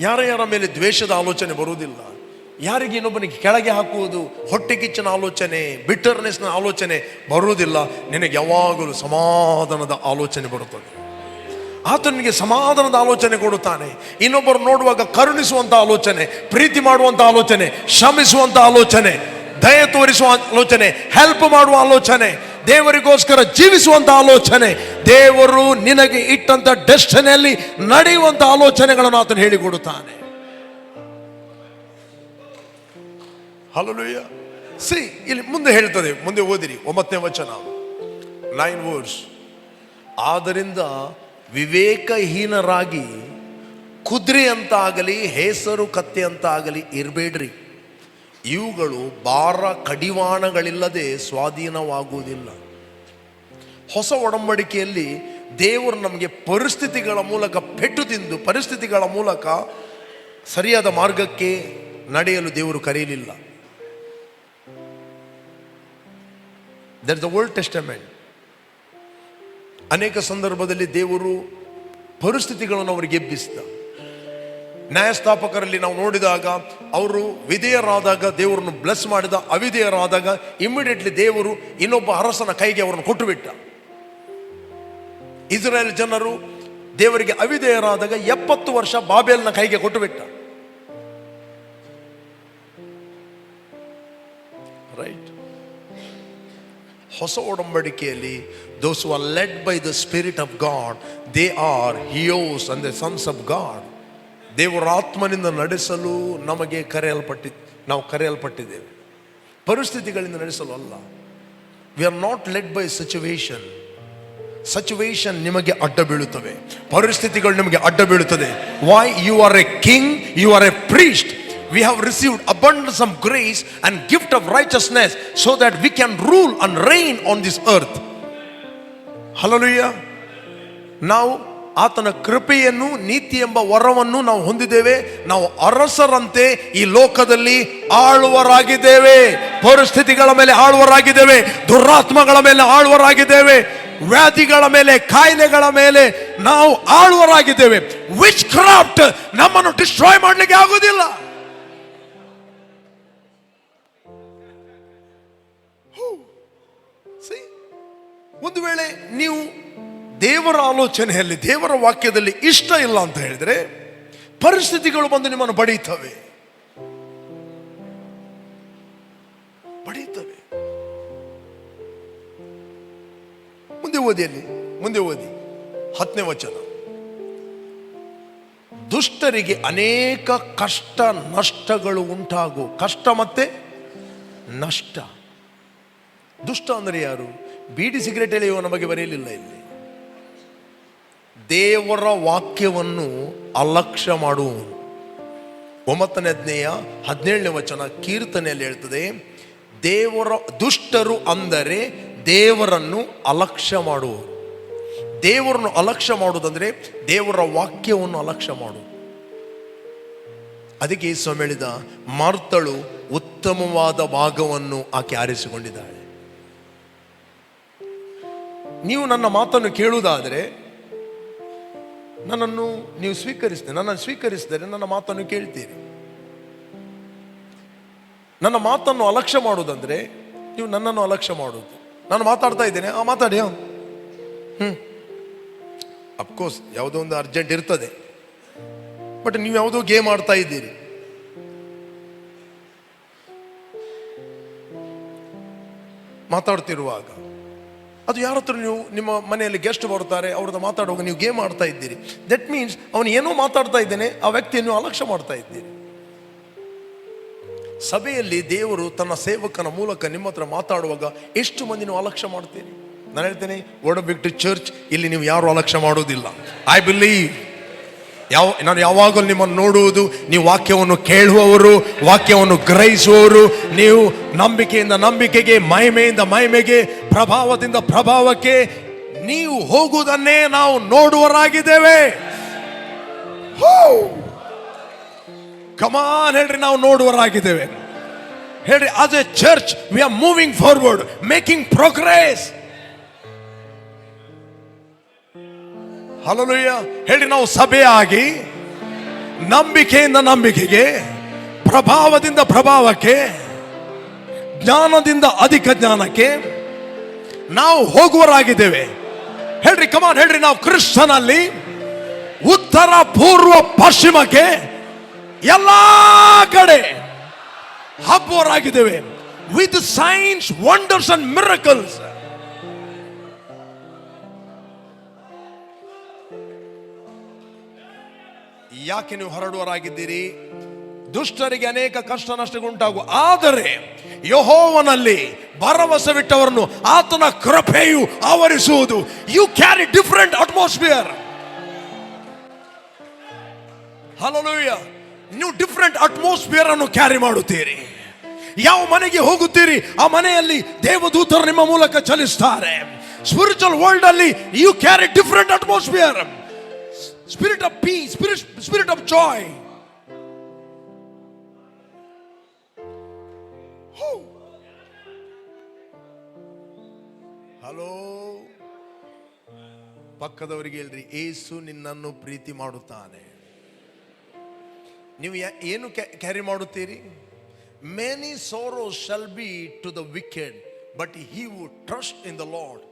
ಯಾರ ಮೇಲೆ ದ್ವೇಷದ ಆಲೋಚನೆ ಬರುವುದಿಲ್ಲ, ಯಾರಿಗೆ ಇನ್ನೊಬ್ಬನಿಗೆ ಕೆಳಗೆ ಹಾಕುವುದು, ಹೊಟ್ಟೆ ಕಿಚ್ಚಿನ ಆಲೋಚನೆ, ಬಿಟರ್ನೆಸ್ನ ಆಲೋಚನೆ ಬರುವುದಿಲ್ಲ. ನಿನಗೆ ಯಾವಾಗಲೂ ಸಮಾಧಾನದ ಆಲೋಚನೆ ಬರುತ್ತದೆ. ಆತನಿಗೆ ಸಮಾಧಾನದ ಆಲೋಚನೆ ಕೊಡುತ್ತಾನೆ. ಇನ್ನೊಬ್ಬರು ನೋಡುವಾಗ ಕರುಣಿಸುವಂಥ ಆಲೋಚನೆ, ಪ್ರೀತಿ ಮಾಡುವಂಥ ಆಲೋಚನೆ, ಶ್ರಮಿಸುವಂಥ ಆಲೋಚನೆ, ದಯೆ ತೋರಿಸುವ ಆಲೋಚನೆ, ಹೆಲ್ಪ್ ಮಾಡುವ ಆಲೋಚನೆ, ದೇವರಿಗೋಸ್ಕರ ಜೀವಿಸುವಂಥ ಆಲೋಚನೆ, ದೇವರು ನಿನಗೆ ಇಟ್ಟಂತ ಡೆಸ್ಟಿನಿಯಲ್ಲಿ ನಡೆಯುವಂಥ ಆಲೋಚನೆಗಳನ್ನು ಆತನು ಹೇಳಿಕೊಡುತ್ತಾನೆ. ಹಲ್ಲೆಲೂಯಾ. ಇಲ್ಲಿ ಮುಂದೆ ಹೇಳ್ತದೆ, ಮುಂದೆ ಓದಿರಿ 9ನೇ ವಚನ, 9 ವರ್ಸ್. ಆದ್ದರಿಂದ ವಿವೇಕಹೀನರಾಗಿ ಕುದುರೆ ಅಂತ ಆಗಲಿ ಹೆಸರು ಕತ್ತೆ ಅಂತ ಆಗಲಿ ಇರಬೇಡ್ರಿ. ಇವುಗಳು ಭಾರ ಕಡಿವಾಣಗಳಿಲ್ಲದೆ ಸ್ವಾಧೀನವಾಗುವುದಿಲ್ಲ. ಹೊಸ ಒಡಂಬಡಿಕೆಯಲ್ಲಿ ದೇವರು ನಮಗೆ ಪರಿಸ್ಥಿತಿಗಳ ಮೂಲಕ ಪೆಟ್ಟು ತಿಂದು, ಪರಿಸ್ಥಿತಿಗಳ ಮೂಲಕ ಸರಿಯಾದ ಮಾರ್ಗಕ್ಕೆ ನಡೆಯಲು ದೇವರು ಕರೆಯಲಿಲ್ಲ. That is the Old Testament. ಅನೇಕ ಸಂದರ್ಭದಲ್ಲಿ ದೇವರು ಪರಿಸ್ಥಿತಿಗಳನ್ನು ಅವರಿಗೆ ಎಬ್ಬಿಸಿದ. ನ್ಯಾಯಸ್ಥಾಪಕರಲ್ಲಿ ನಾವು ನೋಡಿದಾಗ ಅವರು ವಿಧೇಯರಾದಾಗ ದೇವರನ್ನು ಬ್ಲೆಸ್ ಮಾಡಿದ, ಅವಿಧೇಯರಾದಾಗ ಇಮಿಡಿಯೇಟ್ಲಿ ದೇವರು ಇನ್ನೊಬ್ಬ ಅರಸನ ಕೈಗೆ ಅವರನ್ನು ಕೊಟ್ಟು ಬಿಟ್ಟ. ಇಸ್ರಾಯೇಲ್ ಜನರು ದೇವರಿಗೆ ಅವಿಧೇಯರಾದಾಗ 70 ವರ್ಷ ಬಾಬೆಲ್ನ ಕೈಗೆ ಕೊಟ್ಟು ಬಿಟ್ಟ. ರೈಟ್. ಹೊಸ ಒಡಂಬಡಿಕೆಯಲ್ಲಿ those who are led by the Spirit of God, they are heroes and the sons of God. ದೇವರ ಆತ್ಮನಿಂದ ನಡೆಸಲು ನಮಗೆ ನಾವು ಕರೆಯಲ್ಪಟ್ಟಿದ್ದೇವೆ, ಪರಿಸ್ಥಿತಿಗಳಿಂದ ನಡೆಸಲು ಅಲ್ಲ. We are not led by situation. Situation ನಿಮಗೆ ಅಡ್ಡ ಬೀಳುತ್ತವೆ, ಪರಿಸ್ಥಿತಿಗಳು ನಿಮಗೆ ಅಡ್ಡ ಬೀಳುತ್ತದೆ. Why? You are a king, you are a priest. We have received abundance of grace and gift of righteousness so that we can rule and reign on this earth. Hallelujah. ನಾವು ಆತನ ಕೃಪೆಯನ್ನು, ನೀತಿ ಎಂಬ ವರವನ್ನು ನಾವು ಹೊಂದಿದ್ದೇವೆ. ನಾವು ಅರಸರಂತೆ ಈ ಲೋಕದಲ್ಲಿ ಆಳುವರಾಗಿದ್ದೇವೆ. ಪರಿಸ್ಥಿತಿಗಳ ಮೇಲೆ ಆಳುವರಾಗಿದ್ದೇವೆ, ದುರಾತ್ಮಗಳ ಮೇಲೆ ಆಳುವರಾಗಿದ್ದೇವೆ, ವ್ಯಾಧಿಗಳ ಮೇಲೆ, ಕಾಯಿಲೆಗಳ ಮೇಲೆ ನಾವು ಆಳುವರಾಗಿದ್ದೇವೆ. ವಿಚ್ ಕ್ರಾಫ್ಟ್ ನಮ್ಮನ್ನು ಡಿಸ್ಟ್ರಾಯ್ ಮಾಡಲಿಕ್ಕೆ ಆಗುವುದಿಲ್ಲ. ಒಂದು ವೇಳೆ ನೀವು ದೇವರ ಆಲೋಚನೆಯಲ್ಲಿ, ದೇವರ ವಾಕ್ಯದಲ್ಲಿ ಇಷ್ಟ ಇಲ್ಲ ಅಂತ ಹೇಳಿದ್ರೆ, ಪರಿಸ್ಥಿತಿಗಳು ಬಂದು ನಿಮ್ಮನ್ನು ಬಡೀತವೆ. ಮುಂದೆ ಓದಿ 10ನೇ ವಚನ. ದುಷ್ಟರಿಗೆ ಅನೇಕ ಕಷ್ಟ ನಷ್ಟಗಳು ಉಂಟಾಗು. ಕಷ್ಟ ಮತ್ತೆ ನಷ್ಟ. ದುಷ್ಟ ಅಂದರೆ ಯಾರು? ಬೀಡಿ ಸಿಗರೇಟ್ ಎಳೆಯುವ ನಮಗೆ ಬರೆಯಲಿಲ್ಲ ಇಲ್ಲಿ. ದೇವರ ವಾಕ್ಯವನ್ನು ಅಲಕ್ಷ್ಯ ಮಾಡುವವನು. 9ನೇ ಅಧ್ಯಾಯ 17ನೇ ವಚನ ಕೀರ್ತನೆಯಲ್ಲಿ ಹೇಳ್ತದೆ, ದುಷ್ಟರು ಅಂದರೆ ದೇವರನ್ನು ಅಲಕ್ಷ್ಯ ಮಾಡುವರು. ದೇವರನ್ನು ಅಲಕ್ಷ್ಯ ಮಾಡುವುದಂದ್ರೆ ದೇವರ ವಾಕ್ಯವನ್ನು ಅಲಕ್ಷ್ಯ ಮಾಡುವುದು. ಅದಕ್ಕೆ ಯೇಸು ಹೇಳಿದ, ಮಾರ್ತಳು ಉತ್ತಮವಾದ ಭಾಗವನ್ನು ಆಕೆ ಆರಿಸಿಕೊಂಡಿದ್ದಾಳೆ. ನೀವು ನನ್ನ ಮಾತನ್ನು ಕೇಳುವುದಾದರೆ ನನ್ನನ್ನು ಸ್ವೀಕರಿಸಿದರೆ ನನ್ನ ಮಾತನ್ನು ಕೇಳ್ತೀರಿ. ನನ್ನ ಮಾತನ್ನು ಅಲಕ್ಷ್ಯ ಮಾಡುವುದಂದ್ರೆ ನೀವು ನನ್ನನ್ನು ಅಲಕ್ಷ್ಯ ಮಾಡುವುದು. ನಾನು ಮಾತಾಡ್ತಾ ಇದ್ದೇನೆ, ಮಾತಾಡಿ. ಅಫ್ಕೋರ್ಸ್ ಯಾವುದೋ ಒಂದು ಅರ್ಜೆಂಟ್ ಇರ್ತದೆ, ಬಟ್ ನೀವು ಯಾವುದೋ ಗೇಮ್ ಆಡ್ತಾ ಇದ್ದೀರಿ. ಮಾತಾಡ್ತಿರುವಾಗ ಅದು ಯಾರ ಹತ್ರ, ನೀವು ನಿಮ್ಮ ಮನೆಯಲ್ಲಿ ಗೆಸ್ಟ್ ಬರ್ತಾರೆ, ಅವ್ರದ್ದು ಮಾತಾಡುವಾಗ ನೀವು ಗೇಮ್ ಆಡ್ತಾ ಇದ್ದೀರಿ. ದಟ್ ಮೀನ್ಸ್ ಅವನು ಏನೋ ಮಾತಾಡ್ತಾ ಇದ್ದೇನೆ, ಆ ವ್ಯಕ್ತಿಯನ್ನು ಅಲಕ್ಷ್ಯ ಮಾಡ್ತಾ ಇದ್ದೀರಿ. ಸಭೆಯಲ್ಲಿ ದೇವರು ತನ್ನ ಸೇವಕನ ಮೂಲಕ ನಿಮ್ಮ ಹತ್ರ ಮಾತಾಡುವಾಗ ಎಷ್ಟು ಮಂದಿ ನೀವು ಅಲಕ್ಷ್ಯ ಮಾಡ್ತೀರಿ? ನಾನು ಹೇಳ್ತೇನೆ, ವರ್ಡ್ ಆಫ್ ವಿಕ್ಟರಿ ಚರ್ಚ್ ಇಲ್ಲಿ ನೀವು ಯಾರು ಅಲಕ್ಷ್ಯ ಮಾಡೋದಿಲ್ಲ. I believe. ನಾನು ಯಾವಾಗಲೂ ನಿಮ್ಮನ್ನು ನೋಡುವುದು, ನೀವು ವಾಕ್ಯವನ್ನು ಕೇಳುವವರು, ವಾಕ್ಯವನ್ನು ಗ್ರಹಿಸುವವರು, ನೀವು ನಂಬಿಕೆಯಿಂದ ನಂಬಿಕೆಗೆ, ಮಹಿಮೆಯಿಂದ ಮಹಿಮೆಗೆ, ಪ್ರಭಾವದಿಂದ ಪ್ರಭಾವಕ್ಕೆ ನೀವು ಹೋಗುವುದನ್ನೇ ನಾವು ನೋಡುವರಾಗಿದ್ದೇವೆ. ಕಮಾನ್ ಹೇಳ್ರಿ, ನಾವು ನೋಡುವರಾಗಿದ್ದೇವೆ ಹೇಳ್ರಿ. As A church we are moving forward, making progress. Hallelujah ಹೇಳಿ. ನಾವು ಸಭೆಯಾಗಿ ನಂಬಿಕೆಯಿಂದ ನಂಬಿಕೆಗೆ, ಪ್ರಭಾವದಿಂದ ಪ್ರಭಾವಕ್ಕೆ, ಜ್ಞಾನದಿಂದ ಅಧಿಕ ಜ್ಞಾನಕ್ಕೆ ನಾವು ಹೋಗುವರಾಗಿದ್ದೇವೆ ಹೇಳ್ರಿ. ಕಮಾನ್ ಹೇಳ್ರಿ. ನಾವು ಕ್ರಿಸ್ತನಲ್ಲಿ ಉತ್ತರ ಪೂರ್ವ ಪಶ್ಚಿಮಕ್ಕೆ ಎಲ್ಲಾ ಕಡೆ ಹಬ್ಬವರಾಗಿದ್ದೇವೆ. With signs, wonders and miracles. ಯಾಕೆ ನೀವು ಹೊರಡುವರಾಗಿದ್ದೀರಿ? ದುಷ್ಟರಿಗೆ ಅನೇಕ ಕಷ್ಟ ನಷ್ಟಗಳುಂಟಾಗುವ, ಆದರೆ ಯೆಹೋವನಲ್ಲಿ ಭರವಸವಿಟ್ಟವರನ್ನು ಆತನ ಕೃಪೆಯು ಆವರಿಸುವುದು. You carry different atmosphere. Hallelujah. ನೀವು ಡಿಫರೆಂಟ್ ಅಟ್ಮಾಸ್ಫಿಯರ್ ಅನ್ನು ಕ್ಯಾರಿ ಮಾಡುತ್ತೀರಿ. ಯಾವ ಮನೆಗೆ ಹೋಗುತ್ತೀರಿ ಆ ಮನೆಯಲ್ಲಿ ದೇವದೂತರು ನಿಮ್ಮ ಮೂಲಕ ಚಲಿಸ್ತಾರೆ. ಸ್ಪಿರಿಚುವಲ್ ವರ್ಲ್ಡ್ ಅಲ್ಲಿ you carry different atmosphere. Spirit of peace, spirit of joy. Hello, ಪಕ್ಕದವರಿಗೆ ಹೇಳ್ರಿ, ಏಸು ನಿನ್ನನ್ನು ಪ್ರೀತಿ ಮಾಡುತ್ತಾನೆ. ನೀವು ಏನು ಕ್ಯಾರಿ ಮಾಡುತ್ತೀರಿ? Many sorrows shall be to the wicked, but he who trusts in the Lord,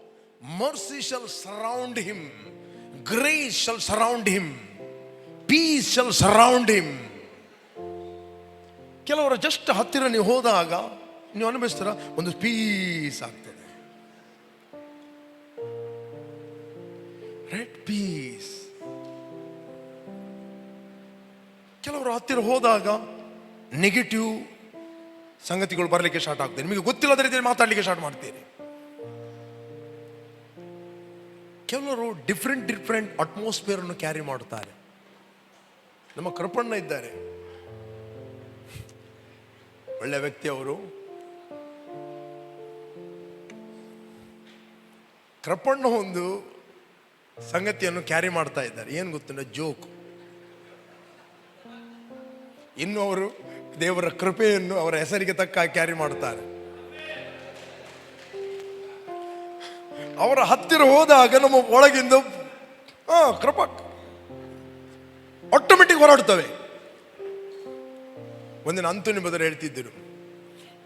mercy shall surround him. Grace shall surround him. Peace shall surround him. ಕೆಲವರು just ಹತ್ತಿರ ನೀವು ಹೋದಾಗ ನೀವು ಅನುಭವಿಸ್ತೀರ, ಒಂದು ಪೀಸ್ ಆಗ್ತದೆ. Right, peace. ಕೆಲವರು ಹತ್ತಿರ ಹೋದಾಗ ನೆಗೆಟಿವ್ ಸಂಗತಿಗಳು ಬರಲಿಕ್ಕೆ ಸ್ಟಾರ್ಟ್ ಆಗ್ತದೆ. ನಿಮಗೆ ಗೊತ್ತಿಲ್ಲದ ರೀತಿಯಲ್ಲಿ ಮಾತಾಡಲಿಕ್ಕೆ ಸ್ಟಾರ್ಟ್ ಮಾಡ್ತೀರಿ. ಕೆಲವರು ಡಿಫ್ರೆಂಟ್ ಅಟ್ಮಾಸ್ಫಿಯರ್ ಅನ್ನು ಕ್ಯಾರಿ ಮಾಡುತ್ತಾರೆ. ನಮ್ಮ ಕೃಪಣ್ಣ ಇದ್ದಾರೆ, ಒಳ್ಳೆ ವ್ಯಕ್ತಿ ಅವರು. ಕೃಪಣ್ಣ ಒಂದು ಸಂಗತಿಯನ್ನು ಕ್ಯಾರಿ ಮಾಡ್ತಾ ಇದ್ದಾರೆ. ಏನು ಗೊತ್ತಿಲ್ಲ, ಜೋಕ್. ಇನ್ನು ಅವರು ದೇವರ ಕೃಪೆಯನ್ನು ಅವರ ಹೆಸರಿಗೆ ತಕ್ಕ ಕ್ಯಾರಿ ಮಾಡ್ತಾರೆ. ಅವರ ಹತ್ತಿರ ಹೋದಾಗ ನಮ್ಮ ಒಳಗಿಂದ ಕೃಪಾ ಆಟೋಮೆಟಿಕ್ ಹೊರಡ್ತವೆ. ಒಂದಿನ ಅಂತೋನಿ ಬದಲು ಹೇಳ್ತಿದ್ದರು,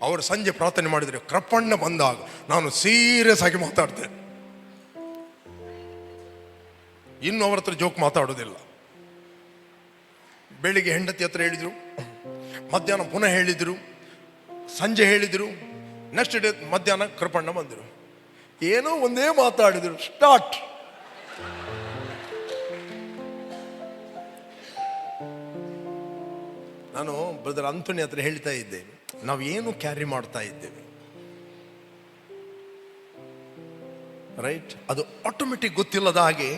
ಅವರು ಸಂಜೆ ಪ್ರಾರ್ಥನೆ ಮಾಡಿದರೆ ಕೃಪಣ್ಣ ಬಂದಾಗ ನಾನು ಸೀರಿಯಸ್ ಆಗಿ ಮಾತಾಡ್ತೇನೆ. ಇನ್ನು ಅವರ ಹತ್ರ ಜೋಕ್ ಮಾತಾಡೋದಿಲ್ಲ. ಬೆಳಿಗ್ಗೆ ಹೆಂಡತಿ ಹತ್ರ ಹೇಳಿದ್ರು, ಮಧ್ಯಾಹ್ನ ಪುನಃ ಹೇಳಿದ್ರು, ಸಂಜೆ ಹೇಳಿದ್ರು, ನೆಕ್ಸ್ಟ್ ಡೇ ಮಧ್ಯಾಹ್ನ ಕೃಪಣ್ಣ ಬಂದರು. ಏನೋ ಒಂದೇ ಮಾತಾಡಿದ್ರು, ಸ್ಟಾರ್ಟ್. ನಾನು ಬ್ರದರ್ ಅಂತೋನಿ ಹತ್ರ ಹೇಳ್ತಾ ಇದ್ದೆ, ನಾವು ಏನು ಕ್ಯಾರಿ ಮಾಡ್ತಾ ಇದ್ದೇವೆ, ರೈಟ್, ಅದು ಆಟೋಮೆಟಿಕ್ ಗೊತ್ತಿಲ್ಲದ ಹಾಗೆ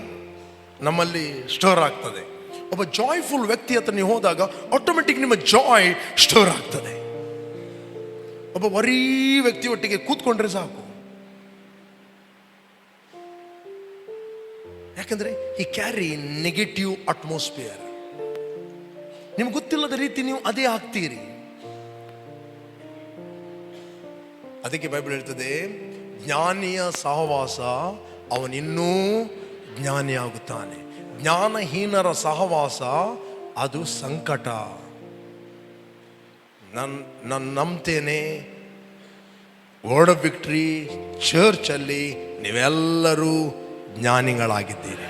ನಮ್ಮಲ್ಲಿ ಸ್ಟೋರ್ ಆಗ್ತದೆ. ಒಬ್ಬ ಜಾಯ್ಫುಲ್ ವ್ಯಕ್ತಿ ಹತ್ರ ನೀವು ಹೋದಾಗ ಆಟೋಮೆಟಿಕ್ ನಿಮ್ಮ ಜಾಯ್ ಸ್ಟೋರ್ ಆಗ್ತದೆ. ಒಬ್ಬ ವರೀ ವ್ಯಕ್ತಿ ಒಟ್ಟಿಗೆ ಕೂತ್ಕೊಂಡ್ರೆ ಸಾಕು, ಯಾಕಂದ್ರೆ ಈ ಕ್ಯಾರಿ ನೆಗೆಟಿವ್ ಅಟ್ಮಾಸ್ಫಿಯರ್. ನಿಮ್ಗೆ ಗೊತ್ತಿಲ್ಲದ ರೀತಿ ನೀವು ಅದೇ ಆಗ್ತೀರಿ. ಅದಕ್ಕೆ ಬೈಬಲ್ ಹೇಳ್ತದೆ, ಜ್ಞಾನಿಯ ಸಹವಾಸ ಅವನಿನ್ನೂ ಜ್ಞಾನಿಯಾಗುತ್ತಾನೆ, ಜ್ಞಾನಹೀನರ ಸಹವಾಸ ಅದು ಸಂಕಟ. ನಾನು ನಂಬ್ತೇನೆ, ವರ್ಡ್ ಆಫ್ ವಿಕ್ಟರಿ ಚರ್ಚ್ ಅಲ್ಲಿ ನೀವೆಲ್ಲರೂ ಜ್ಞಾನಿಗಳಾಗಿದ್ದೀರಿ.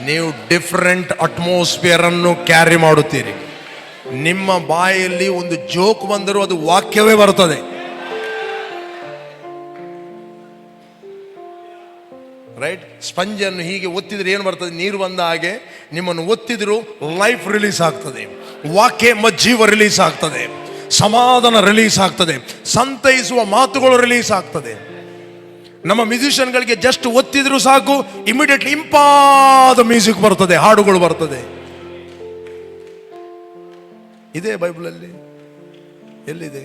ನೀವು ಡಿಫರೆಂಟ್ ಅಟ್ಮಾಸ್ಫಿಯರ್ ಅನ್ನು ಕ್ಯಾರಿ ಮಾಡುತ್ತೀರಿ. ನಿಮ್ಮ ಬಾಯಲ್ಲಿ ಒಂದು ಜೋಕ್ ಬಂದರೂ ಅದು ವಾಕ್ಯವೇ ಬರುತ್ತದೆ. ರೈಟ್, ಸ್ಪಂಜ್ ಅನ್ನು ಹೀಗೆ ಒತ್ತಿದ್ರೆ ಏನು ಬರ್ತದೆ? ನೀರು ಬಂದ ಹಾಗೆ ನಿಮ್ಮನ್ನು ಒತ್ತಿದ್ರು ಲೈಫ್ ರಿಲೀಸ್ ಆಗ್ತದೆ, ವಾಕ್ಯ ಜೀವ ರಿಲೀಸ್ ಆಗ್ತದೆ, ಸಮಾಧಾನ ರಿಲೀಸ್ ಆಗ್ತದೆ, ಸಂತೈಸುವ ಮಾತುಗಳು ರಿಲೀಸ್ ಆಗ್ತದೆ. ನಮ್ಮ ಮ್ಯೂಸಿಷಿಯನ್ಗಳಿಗೆ ಜಸ್ಟ್ ಒತ್ತಿದ್ರು ಸಾಕು, ಇಮಿಡಿಯೇಟ್ಲಿ ಇಂಪಾದ ಮ್ಯೂಸಿಕ್ ಬರ್ತದೆ, ಹಾಡುಗಳು ಬರ್ತದೆ. ಇದೇ ಬೈಬಲಲ್ಲಿ ಎಲ್ಲಿದೆ?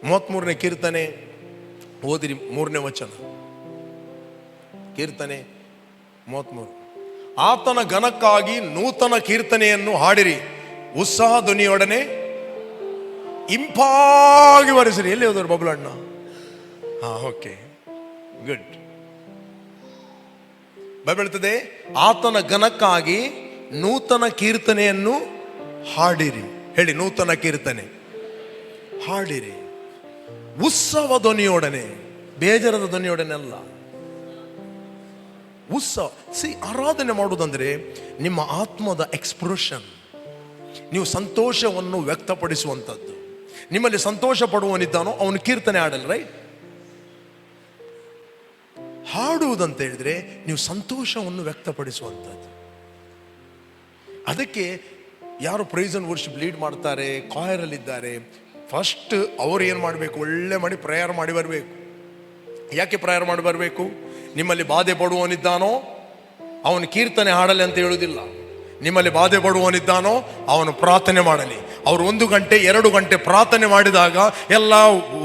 33ನೇ ಕೀರ್ತನೆ ಓದಿರಿ, 3ನೇ ವಚನ. ಕೀರ್ತನೆ 33. ಆತನ ಘನಕ್ಕಾಗಿ ನೂತನ ಕೀರ್ತನೆಯನ್ನು ಹಾಡಿರಿ, ಉತ್ಸಾಹ ಧ್ವನಿಯೊಡನೆ ಇಂಪಾಗಿ ಬರೆಸಿರಿ. ಎಲ್ಲಿ ಹೋದ್ರು ಬಬ್ಲಣ್ಣ? Okay, good. ಬೈಬಲ್ ಹೇಳ್ತದೆ, ಆತನ ಘನಕ್ಕಾಗಿ ನೂತನ ಕೀರ್ತನೆಯನ್ನು ಹಾಡಿರಿ. ಹೇಳಿ, ನೂತನ ಕೀರ್ತನೆ ಹಾಡಿರಿ, ಉತ್ಸವ ಧ್ವನಿಯೊಡನೆ, ಬೇಜಾರದ ಧ್ವನಿಯೊಡನೆ ಅಲ್ಲ. ಉತ್ಸವ. ಆರಾಧನೆ ಮಾಡುವುದಂದ್ರೆ ನಿಮ್ಮ ಆತ್ಮದ ಎಕ್ಸ್ಪ್ರೆಷನ್. ನೀವು ಸಂತೋಷವನ್ನು ವ್ಯಕ್ತಪಡಿಸುವಂಥದ್ದು. ನಿಮ್ಮಲ್ಲಿ ಸಂತೋಷ ಪಡುವನಿದ್ದಾನೋ ಅವನು ಕೀರ್ತನೆ ಹಾಡಲ್ಲ, ರೈಟ್? ಹಾಡುವುದಂತ ಹೇಳಿದ್ರೆ ನೀವು ಸಂತೋಷವನ್ನು ವ್ಯಕ್ತಪಡಿಸುವಂಥದ್ದು. ಅದಕ್ಕೆ ಯಾರು ಪ್ರೈಸ್ ಅಂಡ್ ವರ್ಷಿಪ್ ಲೀಡ್ ಮಾಡ್ತಾರೆ, ಕಾಯರಲ್ಲಿದ್ದಾರೆ, ಫಸ್ಟ್ ಅವರು ಏನು ಮಾಡಬೇಕು? ಒಳ್ಳೆ ಮಾಡಿ ಪ್ರೇಯರ್ ಮಾಡಿ ಬರಬೇಕು. ಯಾಕೆ ಪ್ರೇಯರ್ ಮಾಡಿ ಬರಬೇಕು? ನಿಮ್ಮಲ್ಲಿ ಬಾಧೆ ಪಡುವವನಿದ್ದಾನೋ ಅವನು ಕೀರ್ತನೆ ಹಾಡಲಿ ಅಂತ ಹೇಳುವುದಿಲ್ಲ. ನಿಮ್ಮಲ್ಲಿ ಬಾಧೆ ಪಡುವವನಿದ್ದಾನೋ ಅವನು ಪ್ರಾರ್ಥನೆ ಮಾಡಲಿ. ಅವರು 1 ಗಂಟೆ 2 ಗಂಟೆ ಪ್ರಾರ್ಥನೆ ಮಾಡಿದಾಗ ಎಲ್ಲ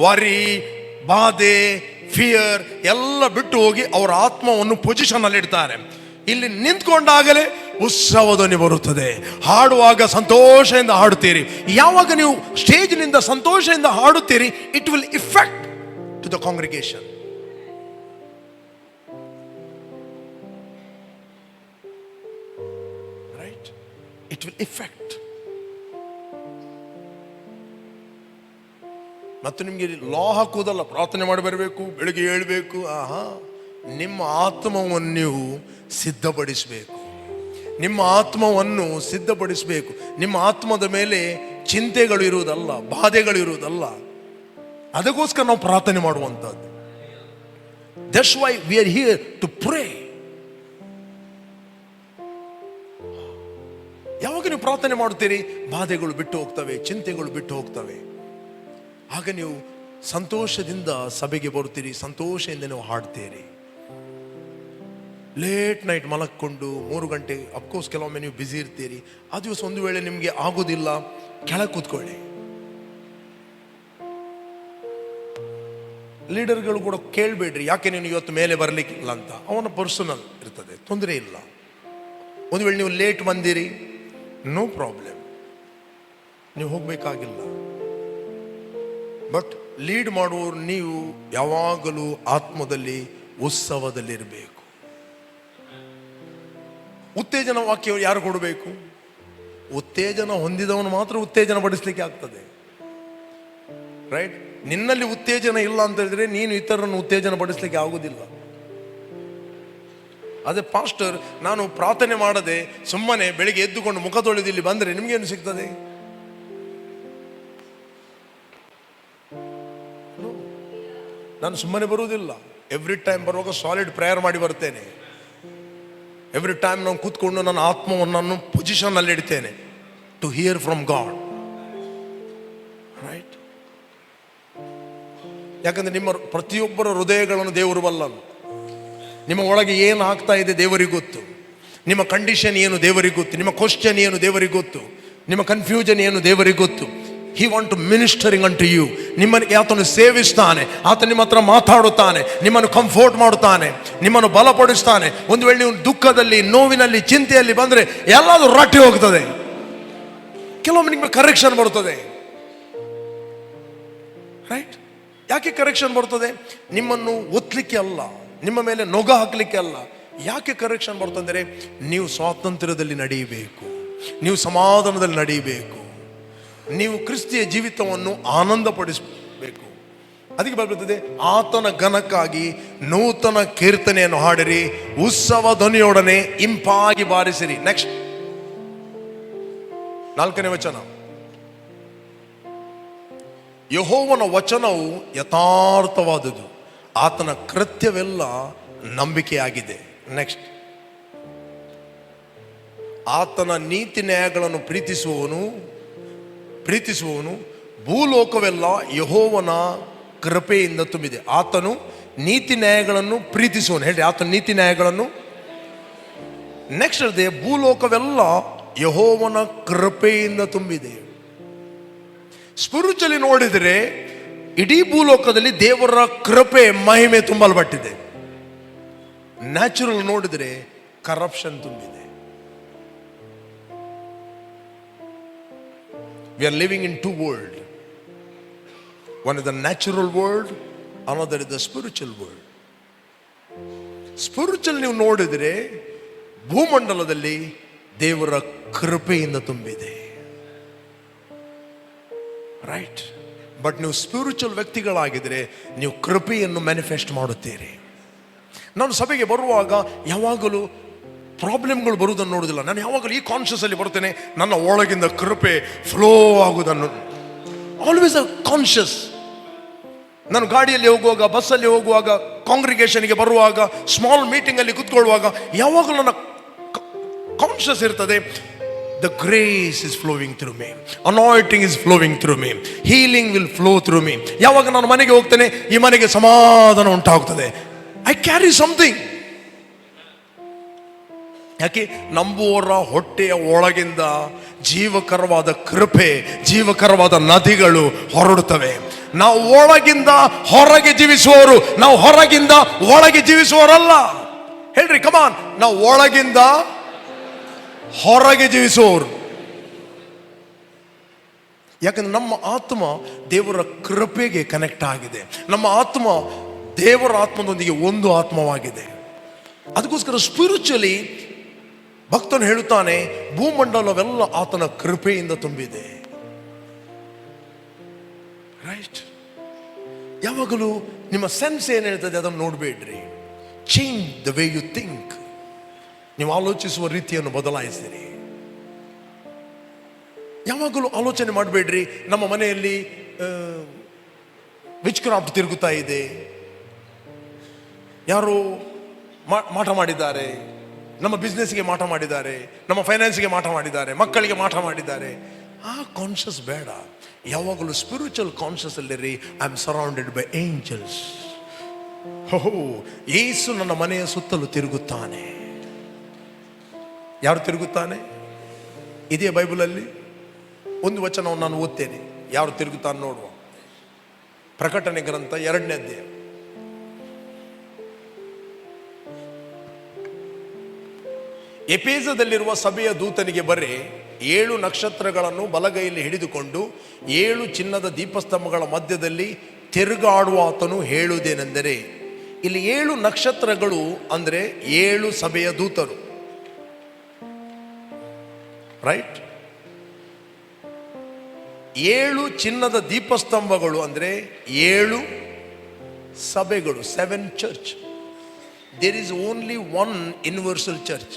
ವರಿ, ಬಾಧೆ, ಫಿಯರ್ ಎಲ್ಲ ಬಿಟ್ಟು ಹೋಗಿ ಅವರ ಆತ್ಮವನ್ನು ಪೊಸಿಷನ್ ಅಲ್ಲಿ ಇಡ್ತಾರೆ. ಇಲ್ಲಿ ನಿಂತ್ಕೊಂಡಾಗಲೇ ಉತ್ಸವ ಧ್ವನಿ ಬರುತ್ತದೆ. ಹಾಡುವಾಗ ಸಂತೋಷದಿಂದ ಹಾಡುತ್ತೀರಿ. ಯಾವಾಗ ನೀವು ಸ್ಟೇಜ್ನಿಂದ ಸಂತೋಷದಿಂದ ಹಾಡುತ್ತೀರಿ, it will effect to the congregation. Right? It will effect. ಮತ್ತು ನಿಮಗೆ ಲಾ ಹಾಕುವುದಲ್ಲ, ಪ್ರಾರ್ಥನೆ ಮಾಡಿ ಬರಬೇಕು, ಬೆಳಿಗ್ಗೆ ಹೇಳಬೇಕು. ನಿಮ್ಮ ಆತ್ಮವನ್ನು ನೀವು ಸಿದ್ಧಪಡಿಸಬೇಕು. ನಿಮ್ಮ ಆತ್ಮವನ್ನು ಸಿದ್ಧಪಡಿಸಬೇಕು. ನಿಮ್ಮ ಆತ್ಮದ ಮೇಲೆ ಚಿಂತೆಗಳು ಇರುವುದಲ್ಲ, ಬಾಧೆಗಳು ಇರುವುದಲ್ಲ. ಅದಕ್ಕೋಸ್ಕರ ನಾವು ಪ್ರಾರ್ಥನೆ ಮಾಡುವಂಥದ್ದು. That's why we are here to pray. ಯಾವಾಗ ನೀವು ಪ್ರಾರ್ಥನೆ ಮಾಡುತ್ತೀರಿ, ಬಾಧೆಗಳು ಬಿಟ್ಟು ಹೋಗ್ತವೆ, ಚಿಂತೆಗಳು ಬಿಟ್ಟು ಹೋಗ್ತವೆ. ಆಗ ನೀವು ಸಂತೋಷದಿಂದ ಸಭೆಗೆ ಬರುತ್ತೀರಿ, ಸಂತೋಷದಿಂದ ನೀವು ಹಾಡ್ತೀರಿ. ಲೇಟ್ ನೈಟ್ ಮಲಕ್ಕೊಂಡು 3 ಗಂಟೆ, ಅಫ್ಕೋರ್ಸ್ ಕೆಲವೊಮ್ಮೆ ನೀವು ಬ್ಯುಸಿ ಇರ್ತೀರಿ. ಆ ದಿವಸ ಒಂದು ವೇಳೆ ನಿಮಗೆ ಆಗೋದಿಲ್ಲ, ಕೆಳಗೆ ಕೂತ್ಕೊಳ್ಳಿ. ಲೀಡರ್ಗಳು ಕೂಡ ಕೇಳಬೇಡ್ರಿ, ಯಾಕೆ ನೀನು ಇವತ್ತು ಮೇಲೆ ಬರಲಿಕ್ಕಿಲ್ಲ ಅಂತ. ಅವನ ಪರ್ಸನಲ್ ಇರ್ತದೆ, ತೊಂದರೆ ಇಲ್ಲ. ಒಂದು ವೇಳೆ ನೀವು ಲೇಟ್ ಬಂದಿರಿ, ನೋ ಪ್ರಾಬ್ಲಮ್, ನೀವು ಹೋಗಬೇಕಾಗಿಲ್ಲ. ಬಟ್ ಲೀಡ್ ಮಾಡುವವರು ನೀವು ಯಾವಾಗಲೂ ಆತ್ಮದಲ್ಲಿ ಉತ್ಸವದಲ್ಲಿರಬೇಕು. ಉತ್ತೇಜನ ವಾಕ್ಯ ಯಾರು ಕೊಡಬೇಕು? ಉತ್ತೇಜನ ಹೊಂದಿದವನು ಮಾತ್ರ ಉತ್ತೇಜನ ಪಡಿಸ್ಲಿಕ್ಕೆ ಆಗ್ತದೆ, ರೈಟ್? ನಿನ್ನಲ್ಲಿ ಉತ್ತೇಜನ ಇಲ್ಲ ಅಂತ ಹೇಳಿದ್ರೆ ನೀನು ಇತರರನ್ನು ಉತ್ತೇಜನ ಪಡಿಸ್ಲಿಕ್ಕೆ ಆಗುದಿಲ್ಲ. ಅದೇ ಪಾಸ್ಟರ್, ನಾನು ಪ್ರಾರ್ಥನೆ ಮಾಡದೆ ಸುಮ್ಮನೆ ಬೆಳಿಗ್ಗೆ ಎದ್ದುಕೊಂಡು ಮುಖ ತೊಳೆದು ಇಲ್ಲಿ ಬಂದರೆ ನಿಮ್ಗೇನು ಸಿಗ್ತದೆ? ನಾನು ಸುಮ್ಮನೆ ಬರುವುದಿಲ್ಲ. ಎವ್ರಿ ಟೈಮ್ ಬರುವಾಗ ಸಾಲಿಡ್ ಪ್ರೇಯರ್ ಮಾಡಿ ಬರ್ತೇನೆ. ಎವ್ರಿ ಟೈಮ್ ನಾನು ಕೂತ್ಕೊಂಡು ನನ್ನ ಆತ್ಮವನ್ನು ನಾನು ಪೊಸಿಷನ್ ಅಲ್ಲಿ ಇಡ್ತೇನೆ to hear from God, right? ಯಾಕಂದ್ರೆ ನಿಮ್ಮ ಪ್ರತಿಯೊಬ್ಬರ ಹೃದಯಗಳನ್ನು ದೇವರು ಬಲ್ಲನು. ನಿಮ್ಮ ಒಳಗೆ ಏನು ಆಗ್ತಾ ಇದೆ ದೇವರಿಗೆ ಗೊತ್ತು. ನಿಮ್ಮ ಕಂಡೀಷನ್ ಏನು ದೇವರಿಗೆ ಗೊತ್ತು. ನಿಮ್ಮ ಕ್ವಶನ್ ಏನು ದೇವರಿಗೆ ಗೊತ್ತು. ನಿಮ್ಮ ಕನ್ಫ್ಯೂಷನ್ ಏನು ದೇವರಿಗೆ ಗೊತ್ತು. He want to ministering unto you. ನಿಮ್ಮನ್ನು ಆತನು ಸೇವಿಸ್ತಾನೆ, ಆತ ನಿಮ್ಮ ಹತ್ರ ಮಾತಾಡುತ್ತಾನೆ, ನಿಮ್ಮನ್ನು ಕಂಫರ್ಟ್ ಮಾಡುತ್ತಾನೆ, ನಿಮ್ಮನ್ನು ಬಲಪಡಿಸ್ತಾನೆ. ಒಂದು ವೇಳೆ ನೀವು ದುಃಖದಲ್ಲಿ, ನೋವಿನಲ್ಲಿ, ಚಿಂತೆಯಲ್ಲಿ ಬಂದರೆ ಎಲ್ಲಾದರೂ ರಟ್ಟಿ ಹೋಗ್ತದೆ. ಕೆಲವೊಮ್ಮೆ ನಿಮಗೆ ಕರೆಕ್ಷನ್ ಬರ್ತದೆ, ರೈಟ್? ಯಾಕೆ ಕರೆಕ್ಷನ್ ಬರ್ತದೆ? ನಿಮ್ಮನ್ನು ಒತ್ತಲಿಕ್ಕೆ ಅಲ್ಲ, ನಿಮ್ಮ ಮೇಲೆ ನೊಗ ಹಾಕಲಿಕ್ಕೆ ಅಲ್ಲ. ಯಾಕೆ ಕರೆಕ್ಷನ್ ಬರ್ತಂದರೆ ನೀವು ಸ್ವಾತಂತ್ರ್ಯದಲ್ಲಿ ನಡೆಯಬೇಕು, ನೀವು ಸಮಾಧಾನದಲ್ಲಿ ನಡೆಯಬೇಕು, ನೀವು ಕ್ರಿಸ್ತಿಯ ಜೀವಿತವನ್ನು ಆನಂದಪಡಿಸಬೇಕು. ಅದಕ್ಕೆ ಬರ್ತದೆ, ಆತನ ಘನಕ್ಕಾಗಿ ನೂತನ ಕೀರ್ತನೆಯನ್ನು ಹಾಡಿರಿ, ಉತ್ಸವ ಧ್ವನಿಯೊಡನೆ ಇಂಪಾಗಿ ಬಾರಿಸಿರಿ. ನೆಕ್ಸ್ಟ್ 4ನೇ ವಚನ. ಯೆಹೋವನ ವಚನವು ಯಥಾರ್ಥವಾದುದು, ಆತನ ಕೃತ್ಯವೆಲ್ಲ ನಂಬಿಕೆಯಾಗಿದೆ. ನೆಕ್ಸ್ಟ್, ಆತನ ನೀತಿ ನ್ಯಾಯಗಳನ್ನು ಪ್ರೀತಿಸುವವನು ಭೂಲೋಕವೆಲ್ಲ ಯೆಹೋವನ ಕೃಪೆಯಿಂದ ತುಂಬಿದೆ. ಆತನು ನೀತಿ ನ್ಯಾಯಗಳನ್ನು ಪ್ರೀತಿಸುವನು. ಹೇಳ್ರಿ, ಆತನ ನೀತಿ ನ್ಯಾಯಗಳನ್ನು. ನೆಕ್ಸ್ಟ್ ಅದೇ, ಭೂಲೋಕವೆಲ್ಲ ಯೆಹೋವನ ಕೃಪೆಯಿಂದ ತುಂಬಿದೆ. ಸ್ಪಿರಿಚುವಲಿ ನೋಡಿದರೆ ಇಡೀ ಭೂಲೋಕದಲ್ಲಿ ದೇವರ ಕೃಪೆ ಮಹಿಮೆ ತುಂಬಲ್ಪಟ್ಟಿದೆ. ನ್ಯಾಚುರಲ್ ನೋಡಿದರೆ ಕರಪ್ಷನ್ ತುಂಬಿದೆ. We are living in two worlds. One is the natural world, another is the spiritual world. Spiritual ನೀವು ನೋಡಿದರೆ ಭೂಮಂಡಲದಲ್ಲಿ ದೇವರ ಕೃಪೆಯಿಂದ ತುಂಬಿದೆ. ರೈಟ್. ಬಟ್ ನೀವು ಸ್ಪಿರಿಚುವಲ್ ವ್ಯಕ್ತಿಗಳಾಗಿದ್ದರೆ ನೀವು ಕೃಪೆಯನ್ನು ಮ್ಯಾನಿಫೆಸ್ಟ್ ಮಾಡುತ್ತೀರಿ. ನಾನು ಸಭೆಗೆ ಬರುವಾಗ ಯಾವಾಗಲೂ ಪ್ರಾಬ್ಲಮ್ಗಳು ಬರುವುದನ್ನು ನೋಡುವುದಿಲ್ಲ. ನಾನು ಯಾವಾಗಲೂ ಈ ಕಾನ್ಷಿಯಸ್ ಅಲ್ಲಿ ಬರ್ತೇನೆ, ನನ್ನ ಒಳಗಿಂದ ಕೃಪೆ ಫ್ಲೋ ಆಗುವುದನ್ನು. Always a conscious. ನಾನು ಗಾಡಿಯಲ್ಲಿ ಹೋಗುವಾಗ, ಬಸ್ಸಲ್ಲಿ ಹೋಗುವಾಗ, ಕಾಂಗ್ರಿಗೇಷನ್ಗೆ ಬರುವಾಗ, ಸ್ಮಾಲ್ ಮೀಟಿಂಗ್ ಅಲ್ಲಿ ಕೂತ್ಕೊಳ್ಳುವಾಗ ಯಾವಾಗಲೂ ನನ್ನ ಕಾನ್ಷಿಯಸ್ ಇರ್ತದೆ, the grace is flowing through me, anointing is flowing through me, healing will flow through me. ಯಾವಾಗ ನಾನು ಮನೆಗೆ ಹೋಗ್ತೇನೆ, ಈ ಮನೆಗೆ ಸಮಾಧಾನ ಉಂಟಾಗ್ತದೆ. I carry something. ಯಾಕೆ? ನಂಬುವವರ ಹೊಟ್ಟೆಯ ಒಳಗಿಂದ ಜೀವಕರವಾದ ಕೃಪೆ, ಜೀವಕರವಾದ ನದಿಗಳು ಹೊರಡುತ್ತವೆ. ನಾವು ಒಳಗಿಂದ ಹೊರಗೆ ಜೀವಿಸುವವರು, ನಾವು ಹೊರಗಿಂದ ಒಳಗೆ ಜೀವಿಸುವವರಲ್ಲ. ಹೇಳ್ರಿ, ಕಮಾನ್. ನಾವು ಒಳಗಿಂದ ಹೊರಗೆ ಜೀವಿಸುವವರು. ಯಾಕಂದ್ರೆ ನಮ್ಮ ಆತ್ಮ ದೇವರ ಕೃಪೆಗೆ ಕನೆಕ್ಟ್ ಆಗಿದೆ. ನಮ್ಮ ಆತ್ಮ ದೇವರ ಆತ್ಮದೊಂದಿಗೆ ಒಂದು ಆತ್ಮವಾಗಿದೆ. ಅದಕ್ಕೋಸ್ಕರ ಸ್ಪಿರಿಚುವಲಿ ಭಕ್ತನು ಹೇಳುತ್ತಾನೆ, ಭೂಮಂಡಲವೆಲ್ಲ ಆತನ ಕೃಪೆಯಿಂದ ತುಂಬಿದೆ. ರೈಟ್. ಯಾವಾಗಲೂ ನಿಮ್ಮ ಸೆನ್ಸ್ ಏನು ಹೇಳ್ತದೆ ಅದನ್ನು ನೋಡಬೇಡ್ರಿ. Change the way you think. ನೀವು ಆಲೋಚಿಸುವ ರೀತಿಯನ್ನು ಬದಲಾಯಿಸಿರಿ. ಯಾವಾಗಲೂ ಆಲೋಚನೆ ಮಾಡಬೇಡ್ರಿ, ನಮ್ಮ ಮನೆಯಲ್ಲಿ ವಿಚ್ ಕ್ರಾಫ್ಟ್ ತಿರುಗುತ್ತಾ ಇದೆ, ಯಾರು ಮಾಟ ಮಾಡಿದ್ದಾರೆ, ನಮ್ಮ ಬಿಸ್ನೆಸ್ಗೆ ಮಾಟ ಮಾಡಿದ್ದಾರೆ, ನಮ್ಮ ಫೈನಾನ್ಸ್ಗೆ ಮಾಟ ಮಾಡಿದ್ದಾರೆ, ಮಕ್ಕಳಿಗೆ ಮಾಟ ಮಾಡಿದ್ದಾರೆ. ಆ ಕಾನ್ಷಿಯಸ್ ಬೇಡ. ಯಾವಾಗಲೂ ಸ್ಪಿರಿಚುವಲ್ ಕಾನ್ಷಿಯಸ್ ಅಲ್ಲಿರಿ. I am surrounded by angels. ಓಹೋ, ಯೇಸು ನನ್ನ ಮನೆಯ ಸುತ್ತಲೂ ತಿರುಗುತ್ತಾನೆ. ಯಾರು ತಿರುಗುತ್ತಾನೆ? ಇದೇ ಬೈಬಲಲ್ಲಿ ಒಂದು ವಚನವನ್ನು ನಾನು ಓದ್ತೇನೆ, ಯಾರು ತಿರುಗುತ್ತಾನೆ ನೋಡುವ. ಪ್ರಕಟಣೆ ಗ್ರಂಥ 2ನೇ ಅಧ್ಯಾಯ. ಎಫೆಸದಲ್ಲಿರುವ ಸಭೆಯ ದೂತನಿಗೆ ಬರೆ, 7 ನಕ್ಷತ್ರಗಳನ್ನು ಬಲಗೈಯಲ್ಲಿ ಹಿಡಿದುಕೊಂಡು 7 ಚಿನ್ನದ ದೀಪಸ್ತಂಭಗಳ ಮಧ್ಯದಲ್ಲಿ ತಿರುಗಾಡುವ ಆತನು ಹೇಳುವುದೇನೆಂದರೆ, ಇಲ್ಲಿ 7 ನಕ್ಷತ್ರಗಳು ಅಂದರೆ 7 ಸಭೆಯ ದೂತರು. ರೈಟ್. 7 ಚಿನ್ನದ ದೀಪಸ್ತಂಭಗಳು ಅಂದರೆ 7 ಸಭೆಗಳು, 7 church. There is only one universal church.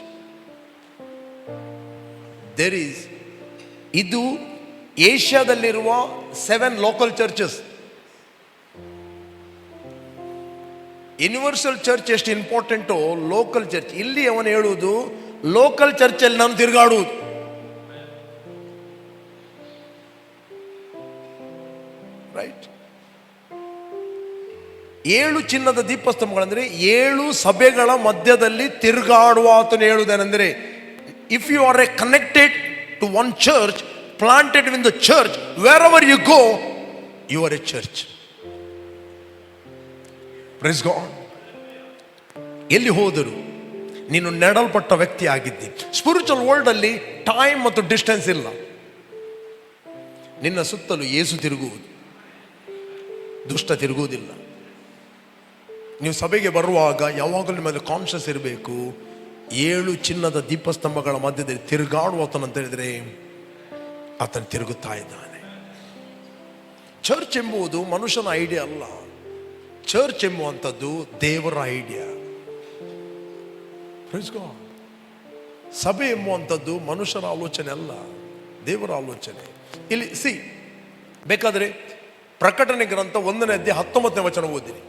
ಇದು ಏಷ್ಯಾದಲ್ಲಿರುವ 7 ಲೋಕಲ್ ಚರ್ಚಸ್. ಯೂನಿವರ್ಸಲ್ ಚರ್ಚ್ ಎಷ್ಟು ಇಂಪಾರ್ಟೆಂಟು, ಲೋಕಲ್ ಚರ್ಚ್. ಇಲ್ಲಿ ಅವನು ಹೇಳುವುದು ಲೋಕಲ್ ಚರ್ಚಲ್ಲಿ ನಾನು ತಿರುಗಾಡುವುದು. ರೈಟ್. 7 ಚಿನ್ನದ ದೀಪಸ್ತಂಭಗಳಂದ್ರೆ 7 ಸಭೆಗಳ ಮಧ್ಯದಲ್ಲಿ ತಿರುಗಾಡುವ ಆತನು ಹೇಳುವುದೇನೆಂದರೆ, if you are connected to one church, planted in the church, wherever you go, you are a church. Praise God. ಎಲ್ಲಿ ಹೋದರು ನೀನು ನೆಡಲ್ಪಟ್ಟ ವ್ಯಕ್ತಿ ಆಗಿದ್ದಿ. ಸ್ಪಿರಿಚುವಲ್ ವರ್ಲ್ಡ್ ಅಲ್ಲಿ ಟೈಮ್ ಮತ್ತು ಡಿಸ್ಟೆನ್ಸ್ ಇಲ್ಲ. ನಿನ್ನ ಸುತ್ತಲೂ ಯೇಸು ತಿರುಗುವುದು, ದುಷ್ಟ ತಿರುಗುವುದಿಲ್ಲ. ನೀವು ಸಭೆಗೆ ಬರುವಾಗ ಯಾವಾಗಲೂ ನಿಮ್ಮಲ್ಲಿ ಕಾನ್ಷಿಯಸ್ ಇರಬೇಕು, 7 ಚಿನ್ನದ ದೀಪಸ್ತಂಭಗಳ ಮಧ್ಯದಲ್ಲಿ ತಿರುಗಾಡುವ ಆತನಂತ ಹೇಳಿದರೆ ಆತನು ತಿರುಗುತ್ತಾ ಇದ್ದಾನೆ. ಚರ್ಚ್ ಎಂಬುದು ಮನುಷ್ಯನ ಐಡಿಯಾ ಅಲ್ಲ. ಚರ್ಚ್ ಎಂಬುವಂಥದ್ದು ದೇವರ ಐಡಿಯಾ. ಸಭೆ ಎಂಬುವಂಥದ್ದು ಮನುಷ್ಯರ ಆಲೋಚನೆ ಅಲ್ಲ, ದೇವರ ಆಲೋಚನೆ. ಇಲ್ಲಿ ಬೇಕಾದರೆ ಪ್ರಕಟಣೆ ಗ್ರಂಥ 1ನೇ ಅಧ್ಯಾಯ 19ನೇ ವಚನ ಓದಿರಿ.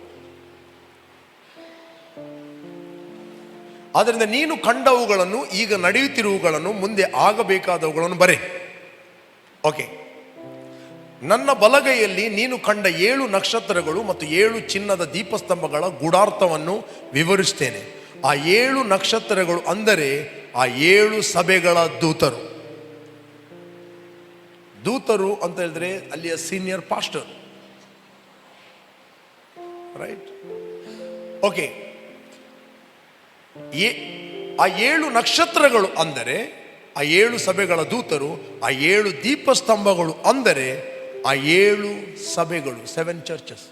ಆದ್ದರಿಂದ ನೀನು ಕಂಡವುಗಳನ್ನು, ಈಗ ನಡೆಯುತ್ತಿರುವುಗಳನ್ನು, ಮುಂದೆ ಆಗಬೇಕಾದವುಗಳನ್ನು ಬರೆ. ಓಕೆ. ನನ್ನ ಬಲಗೈಯಲ್ಲಿ ನೀನು ಕಂಡ 7 ನಕ್ಷತ್ರಗಳು ಮತ್ತು 7 ಚಿನ್ನದ ದೀಪಸ್ತಂಭಗಳ ಗೂಢಾರ್ಥವನ್ನು ವಿವರಿಸ್ತೇನೆ. ಆ 7 ನಕ್ಷತ್ರಗಳು ಅಂದರೆ ಆ 7 ಸಭೆಗಳ ದೂತರು. ದೂತರು ಅಂತ ಹೇಳಿದ್ರೆ ಅಲ್ಲಿಯ ಸೀನಿಯರ್ ಪಾಸ್ಟರ್, ರೈಟ್? ಓಕೆ, ಆ 7 ನಕ್ಷತ್ರಗಳು ಅಂದರೆ ಆ 7 ಸಭೆಗಳ ದೂತರು, ಆ 7 ದೀಪಸ್ತಂಭಗಳು ಅಂದರೆ ಆ 7 ಸಭೆಗಳು, 7 ಚರ್ಚಸ್.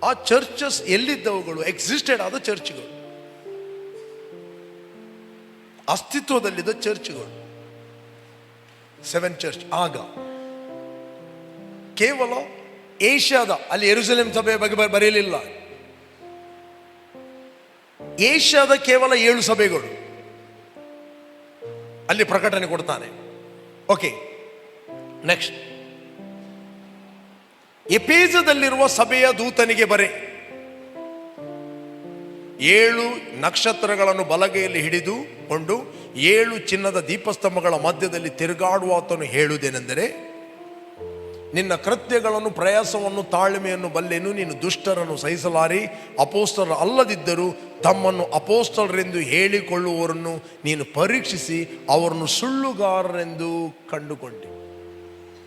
ಆ ಚರ್ಚಸ್ ಎಲ್ಲಿದ್ದವುಗಳು? ಎಕ್ಸಿಸ್ಟೆಡ್ ಆದ ಚರ್ಚ್ಗಳು, ಅಸ್ತಿತ್ವದಲ್ಲಿದ್ದ ಚರ್ಚ್ಗಳು, 7 ಚರ್ಚ್. ಆಗ ಕೇವಲ ಏಷ್ಯಾದ, ಅಲ್ಲಿ ಯೆರೂಸಲೇಮ್ ಸಭೆಯ ಬಗ್ಗೆ ಬರೆಯಲಿಲ್ಲ, ಏಷ್ಯಾದ ಕೇವಲ 7 ಸಭೆಗಳು ಅಲ್ಲಿ ಪ್ರಕಟಣೆ ಕೊಡ್ತಾನೆ. ಓಕೆ, ನೆಕ್ಸ್ಟ್, ಎಫೆಸದಲ್ಲಿರುವ ಸಭೆಯ ದೂತನಿಗೆ ಬರೆ, 7 ನಕ್ಷತ್ರಗಳನ್ನು ಬಲಗೈಯಲ್ಲಿ ಹಿಡಿದುಕೊಂಡು 7 ಚಿನ್ನದ ದೀಪಸ್ತಂಭಗಳ ಮಧ್ಯದಲ್ಲಿ ತಿರುಗಾಡುವಾತನು ಹೇಳುವುದೇನೆಂದರೆ, ನಿನ್ನ ಕೃತ್ಯಗಳನ್ನು, ಪ್ರಯಾಸವನ್ನು, ತಾಳ್ಮೆಯನ್ನು ಬಲ್ಲೆನು. ನೀನು ದುಷ್ಟರನ್ನು ಸಹಿಸಲಾರಿ, ಅಪೋಸ್ತಲರು ಅಲ್ಲದಿದ್ದರೂ ತಮ್ಮನ್ನು ಅಪೋಸ್ತಲರೆಂದು ಹೇಳಿಕೊಳ್ಳುವವರನ್ನು ನೀನು ಪರೀಕ್ಷಿಸಿ ಅವರನ್ನು ಸುಳ್ಳುಗಾರರೆಂದು ಕಂಡುಕೊಂಡೆ.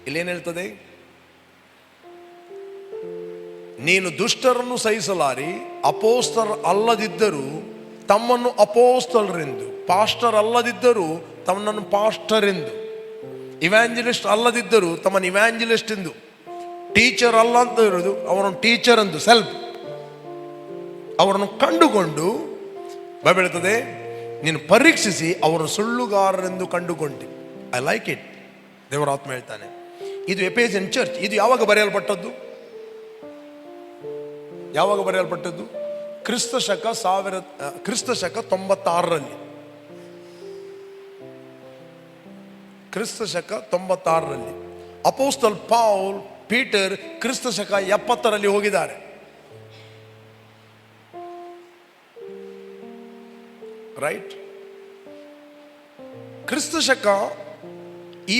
ಇಲ್ಲೇನು ಹೇಳ್ತದೆ? ನೀನು ದುಷ್ಟರನ್ನು ಸಹಿಸಲಾರಿ, ಅಪೋಸ್ತಲರು ಅಲ್ಲದಿದ್ದರೂ ತಮ್ಮನ್ನು ಅಪೋಸ್ತಲರೆಂದು, ಪಾಸ್ಟರ್ ಅಲ್ಲದಿದ್ದರೂ ತಮ್ಮನ್ನು ಪಾಸ್ಟರ್ ಎಂದು, ಇವ್ಯಾಂಜಲಿಸ್ಟ್ ಅಲ್ಲದಿದ್ದರೂ ತಮ್ಮನ್ನು ಇವ್ಯಾಂಜಲಿಸ್ಟ್ ಎಂದು, ಟೀಚರ್ ಅಲ್ಲ ಅಂತ ಇರೋದು ಅವರನ್ನು ಟೀಚರ್ ಎಂದು, ಸೆಲ್ಫ್ ಅವರನ್ನು ಕಂಡುಕೊಂಡು ಬೈಬಲ್ ನೀನು ಪರೀಕ್ಷಿಸಿ ಅವರನ್ನು ಸುಳ್ಳುಗಾರರೆಂದು ಕಂಡುಕೊಂಡೆ. I like it. ದೇವರ ಆತ್ಮ ಹೇಳ್ತಾನೆ, ಇದು ಎಫೆಸಿಯನ್ ಚರ್ಚ್. ಇದು ಯಾವಾಗ ಬರೆಯಲ್ಪಟ್ಟದ್ದು? ಯಾವಾಗ ಬರೆಯಲ್ಪಟ್ಟದ್ದು? ಕ್ರಿಸ್ತ ಶಕ 96ರಲ್ಲಿ. ಕ್ರಿಸ್ತ ಶಕ 96ರಲ್ಲಿ. ಅಪೋಸ್ತಲ್ ಪೌಲ್, ಪೀಟರ್ ಕ್ರಿಸ್ತ ಶಕ 70ರಲ್ಲಿ ಹೋಗಿದ್ದಾರೆ. ರೈಟ್? ಕ್ರಿಸ್ತ ಶಕ ಈ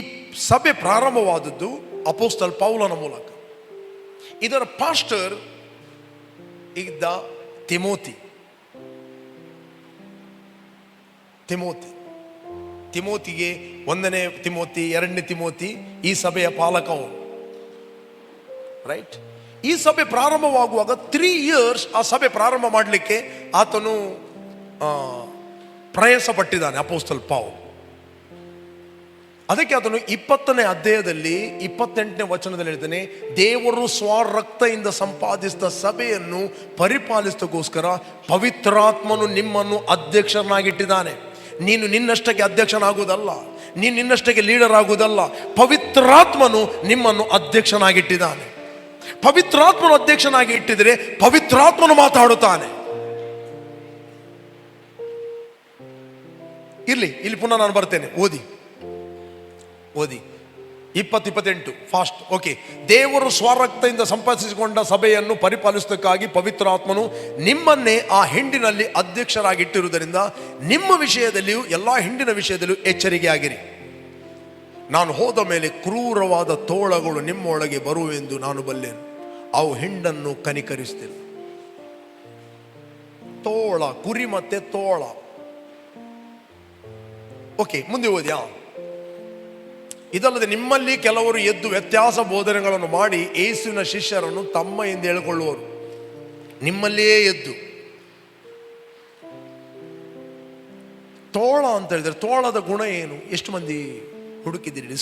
ಸಭೆ ಪ್ರಾರಂಭವಾದದ್ದು ಅಪೋಸ್ತಲ್ ಪೌಲನ ಮೂಲಕ. ಇದರ ಪಾಸ್ಟರ್ ಇದ್ದ ತಿಮೋತಿ. ತಿಮೋತಿಗೆ 1ನೇ ತಿಮೋತಿ, 2ನೇ ತಿಮೋತಿ ಈ ಸಭೆಯ ಪಾಲಕವು. ರೈಟ್? ಈ ಸಭೆ ಪ್ರಾರಂಭವಾಗುವಾಗ 3 years ಆ ಸಭೆ ಪ್ರಾರಂಭ ಮಾಡಲಿಕ್ಕೆ ಆತನು ಪ್ರಯಾಸ ಪಟ್ಟಿದ್ದಾನೆ, ಅಪೋಸ್ತಲ್ ಪೌಲ್. ಅದಕ್ಕೆ ಆತನು 20ನೇ ಅಧ್ಯಾಯದಲ್ಲಿ 28ನೇ ವಚನದಲ್ಲಿ ಹೇಳ್ತಾನೆ, ದೇವರು ಸ್ವರಕ್ತದಿಂದ ಸಂಪಾದಿಸಿದ ಸಭೆಯನ್ನು ಪರಿಪಾಲಿಸೋಕ್ಕೋಸ್ಕರ ಪವಿತ್ರಾತ್ಮನು ನಿಮ್ಮನ್ನು ಅಧ್ಯಕ್ಷನಾಗಿಟ್ಟಿದ್ದಾನೆ. ನೀನು ನಿನ್ನಷ್ಟಕ್ಕೆ ಅಧ್ಯಕ್ಷನಾಗುವುದಲ್ಲ, ನೀನು ನಿನ್ನಷ್ಟಕ್ಕೆ ಲೀಡರ್ ಆಗುವುದಲ್ಲ. ಪವಿತ್ರಾತ್ಮನು ನಿಮ್ಮನ್ನು ಅಧ್ಯಕ್ಷನಾಗಿಟ್ಟಿದ್ದಾನೆ. ಪವಿತ್ರಾತ್ಮನು ಅಧ್ಯಕ್ಷನಾಗಿ ಇಟ್ಟಿದ್ರೆ ಪವಿತ್ರಾತ್ಮನು ಮಾತಾಡುತ್ತಾನೆ. ಇಲ್ಲಿ ಪುನಃ ನಾನು ಬರ್ತೇನೆ, ಓದಿ 20-28 ಫಾಸ್ಟ್. ಓಕೆ, ದೇವರು ಸ್ವರಕ್ತದಿಂದ ಸಂಪಾದಿಸಿಕೊಂಡ ಸಭೆಯನ್ನು ಪರಿಪಾಲಿಸುವುದಕ್ಕಾಗಿ ಪವಿತ್ರಾತ್ಮನು ನಿಮ್ಮನ್ನೇ ಆ ಹಿಂಡಿನಲ್ಲಿ ಅಧ್ಯಕ್ಷರಾಗಿಟ್ಟಿರುವುದರಿಂದ ನಿಮ್ಮ ವಿಷಯದಲ್ಲಿಯೂ ಎಲ್ಲ ಹಿಂಡಿನ ವಿಷಯದಲ್ಲಿಯೂ ಎಚ್ಚರಿಕೆ ಆಗಿರಿ. ನಾನು ಹೋದ ಮೇಲೆ ಕ್ರೂರವಾದ ತೋಳಗಳು ನಿಮ್ಮೊಳಗೆ ಬರುವೆಂದು ನಾನು ಬಲ್ಲೆನು, ಅವು ಹಿಂಡನ್ನು ಕನಿಕರಿಸುತ್ತಿಲ್ಲ. ತೋಳ, ಕುರಿ ಮತ್ತೆ ತೋಳ. ಓಕೆ, ಮುಂದೆ ಓದ್ಯಾ. ಇದಲ್ಲದೆ ನಿಮ್ಮಲ್ಲಿ ಕೆಲವರು ಎದ್ದು ವ್ಯತ್ಯಾಸ ಬೋಧನೆಗಳನ್ನು ಮಾಡಿ ಯೇಸುವಿನ ಶಿಷ್ಯರನ್ನು ತಮ್ಮ ಎಂದು ಹೇಳಿಕೊಳ್ಳುವರು. ನಿಮ್ಮಲ್ಲಿಯೇ ಎದ್ದು. ತೋಳ ಅಂತ ಹೇಳಿದ್ರೆ ತೋಳದ ಗುಣ ಏನು? ಎಷ್ಟು ಮಂದಿ ಹುಡುಕಿದ್ದೀರಿ?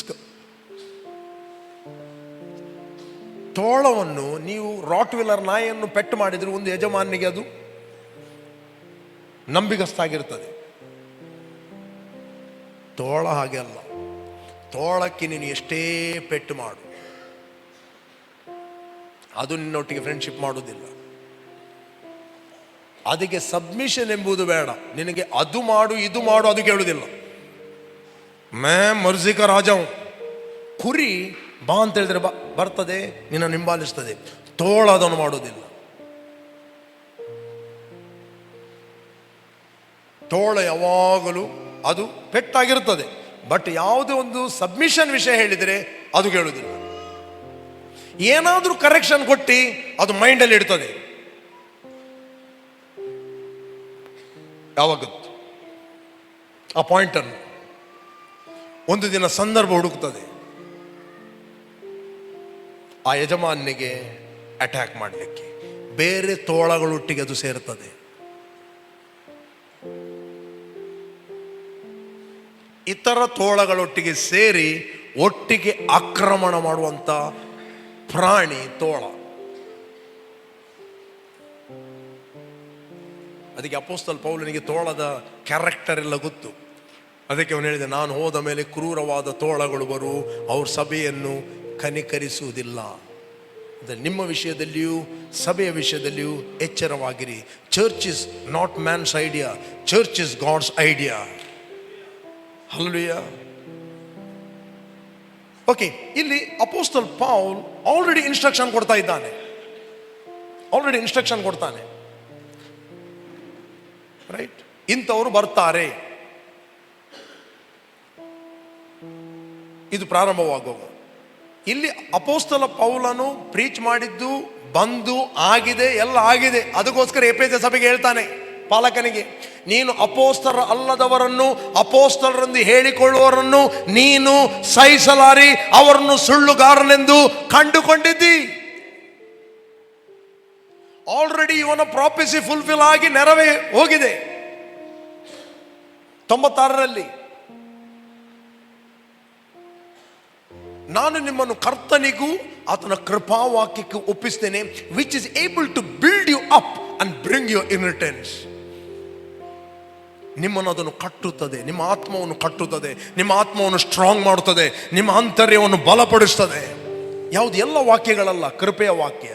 ತೋಳವನ್ನು ನೀವು ರಾಟ್ವಿಲ್ಲರ್ ನಾಯಿಯನ್ನು ಪೆಟ್ಟು ಮಾಡಿದ್ರೆ ಒಂದು ಯಜಮಾನಿಗೆ ಅದು ನಂಬಿಗಸ್ತಾಗಿರ್ತದೆ. ತೋಳ ಹಾಗೆ ಅಲ್ಲ. ತೋಳಕ್ಕೆ ನೀನು ಎಷ್ಟೇ ಪೆಟ್ಟು ಮಾಡು, ಅದು ನಿನ್ನೊಟ್ಟಿಗೆ ಫ್ರೆಂಡ್ಶಿಪ್ ಮಾಡುವುದಿಲ್ಲ. ಅದಕ್ಕೆ ಸಬ್ಮಿಷನ್ ಎಂಬುದು ಬೇಡ. ನಿನಗೆ ಅದು ಮಾಡು ಇದು ಮಾಡು ಅದು ಕೇಳುವುದಿಲ್ಲ. ಮರ್ಜಿಕ ರಾಜವು. ಕುರಿ ಬಾ ಅಂತ ಹೇಳಿದ್ರೆ ಬರ್ತದೆ, ನಿನ್ನ ಹಿಂಬಾಲಿಸ್ತದೆ. ತೋಳ ಅದನ್ನು ಮಾಡುವುದಿಲ್ಲ. ತೋಳ ಯಾವಾಗಲೂ ಅದು ಪೆಟ್ಟಾಗಿರ್ತದೆ. ಬಟ್ ಯಾವುದೇ ಒಂದು ಸಬ್ಮಿಷನ್ ವಿಷಯ ಹೇಳಿದರೆ ಅದು ಕೇಳುವುದಿಲ್ಲ. ಏನಾದರೂ ಕರೆಕ್ಷನ್ ಕೊಟ್ಟು ಅದು ಮೈಂಡಲ್ಲಿ ಇಡ್ತದೆ. ಯಾವಾಗ ಆ ಪಾಯಿಂಟನ್ನು ಒಂದು ದಿನ ಸಂದರ್ಭ ಹುಡುಕ್ತದೆ ಆ ಯಜಮಾನಿಗೆ ಅಟ್ಯಾಕ್ ಮಾಡಲಿಕ್ಕೆ. ಬೇರೆ ತೋಳಗಳೊಟ್ಟಿಗೆ ಅದು ಸೇರ್ತದೆ. ಇತರ ತೋಳಗಳೊಟ್ಟಿಗೆ ಸೇರಿ ಒಟ್ಟಿಗೆ ಆಕ್ರಮಣ ಮಾಡುವಂತ ಪ್ರಾಣಿ ತೋಳ. ಅದಕ್ಕೆ ಅಪೊಸ್ತಲ ಪೌಲನಿಗೆ ತೋಳದ ಕ್ಯಾರೆಕ್ಟರ್ ಎಲ್ಲ ಗೊತ್ತು. ಅದಕ್ಕೆ ಅವನು ಹೇಳಿದೆ, ನಾನು ಹೋದ ಮೇಲೆ ಕ್ರೂರವಾದ ತೋಳಗಳು ಬರು, ಅವ್ರ ಸಭೆಯನ್ನು ಕನಿಕರಿಸುವುದಿಲ್ಲ. ನಿಮ್ಮ ವಿಷಯದಲ್ಲಿಯೂ ಸಭೆಯ ವಿಷಯದಲ್ಲಿಯೂ ಎಚ್ಚರವಾಗಿರಿ. Church is not man's idea, church is God's idea. Hallelujah. Okay, ಇಲ್ಲಿ ಅಪೊಸ್ತಲ ಪೌಲ್ ಆಲ್ರೆಡಿ ಇನ್ಸ್ಟ್ರಕ್ಷನ್ ಕೊಡ್ತಾನೆ. ರೈಟ್, ಇಂಥವರು ಬರ್ತಾರೆ. ಇದು ಪ್ರಾರಂಭವಾಗುವ ಇಲ್ಲಿ ಅಪೊಸ್ತಲ ಪೌಲನು ಪ್ರೀಚ್ ಮಾಡಿದ್ದು ಬಂದು ಆಗಿದೆ, ಎಲ್ಲ ಆಗಿದೆ. ಅದಕ್ಕೋಸ್ಕರ ಎಫೆಸ ಸಭೆಗೆ ಹೇಳ್ತಾನೆ, ಪಾಲಕನಿಗೆ, ನೀನು ಅಪೊಸ್ತಲರ ಅಲ್ಲದವರನ್ನು ಅಪೊಸ್ತಲರೆಂದು ಹೇಳಿಕೊಳ್ಳುವವರನ್ನು ನೀನು ಸಹಿಸಲಾರಿ, ಅವರನ್ನು ಸುಳ್ಳುಗಾರನೆಂದು ಕಂಡುಕೊಂಡಿದ್ದಿ. ಆಲ್ರೆಡಿ ಇವನ ಪ್ರಾಫೆಸಿ ಫುಲ್ಫಿಲ್ ಆಗಿ ನೆರವೇ ಹೋಗಿದೆ 96ರಲ್ಲಿ. ನಾನು ನಿಮ್ಮನ್ನು ಕರ್ತನಿಗೂ ಆತನ ಕೃಪಾವಾಕ್ಯಕ್ಕೆ ಒಪ್ಪಿಸ್ತೇನೆ, which is able to build you up and bring your inheritance. ನಿಮ್ಮನ್ನು ಅದನ್ನು ಕಟ್ಟುತ್ತದೆ, ನಿಮ್ಮ ಆತ್ಮವನ್ನು ಕಟ್ಟುತ್ತದೆ, ನಿಮ್ಮ ಆತ್ಮವನ್ನು ಸ್ಟ್ರಾಂಗ್ ಮಾಡುತ್ತದೆ, ನಿಮ್ಮ ಆಂತರ್ಯವನ್ನು ಬಲಪಡಿಸ್ತದೆ. ಯಾವುದು? ಎಲ್ಲ ವಾಕ್ಯಗಳಲ್ಲ, ಕೃಪೆಯ ವಾಕ್ಯ.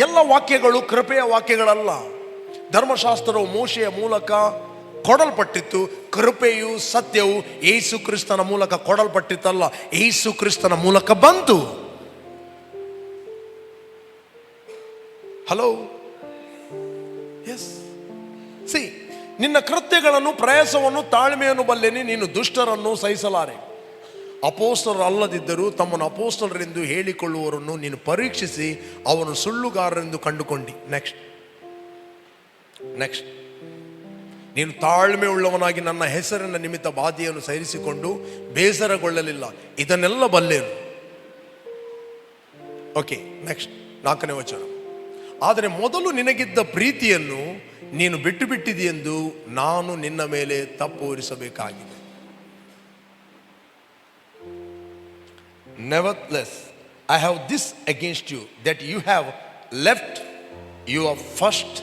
ಎಲ್ಲ ವಾಕ್ಯಗಳು ಕೃಪೆಯ ವಾಕ್ಯಗಳಲ್ಲ. ಧರ್ಮಶಾಸ್ತ್ರವು ಮೋಶೆಯ ಮೂಲಕ ಕೊಡಲ್ಪಟ್ಟಿತ್ತು, ಕೃಪೆಯು ಸತ್ಯವು ಯೇಸು ಕ್ರಿಸ್ತನ ಮೂಲಕ ಕೊಡಲ್ಪಟ್ಟಿತ್ತಲ್ಲ, ಯೇಸು ಕ್ರಿಸ್ತನ ಮೂಲಕ ಬಂತು. Hello, S. ಸಿ, ನಿನ್ನ ಕೃತ್ಯಗಳನ್ನು, ಪ್ರಯಾಸವನ್ನು, ತಾಳ್ಮೆಯನ್ನು ಬಲ್ಲೆನೆ, ನೀನು ದುಷ್ಟರನ್ನು ಸಹಿಸಲಾರೆ. ಅಪೊಸ್ತಲರು ಅಲ್ಲದಿದ್ದರೂ ತಮ್ಮನ್ನು ಅಪೊಸ್ತಲರೆಂದು ಹೇಳಿಕೊಳ್ಳುವವರನ್ನು ನೀನು ಪರೀಕ್ಷಿಸಿ ಅವನು ಸುಳ್ಳುಗಾರರೆಂದು ಕಂಡುಕೊಂಡಿ. ನೆಕ್ಸ್ಟ್, ನೀನು ತಾಳ್ಮೆ ಉಳ್ಳವನಾಗಿ ನನ್ನ ಹೆಸರಿನ ನಿಮಿತ್ತ ಬಾಧೆಯನ್ನು ಸಹಿಸಿಕೊಂಡು ಬೇಸರಗೊಳ್ಳಲಿಲ್ಲ, ಇದನ್ನೆಲ್ಲ ಬಲ್ಲೆನು. ಓಕೆ, ನೆಕ್ಸ್ಟ್ 4ನೇ ವಚನ. ಆದರೆ ಮೊದಲು ನಿನಗಿದ್ದ ಪ್ರೀತಿಯನ್ನು ನೀನು ಬಿಟ್ಟು ಬಿಟ್ಟಿದೆಯೆಂದು ನಾನು ನಿನ್ನ ಮೇಲೆ ತಪ್ಪು ಹೊರಿಸಬೇಕಾಗಿದೆ. Nevertheless, I have this against you, that you have left your first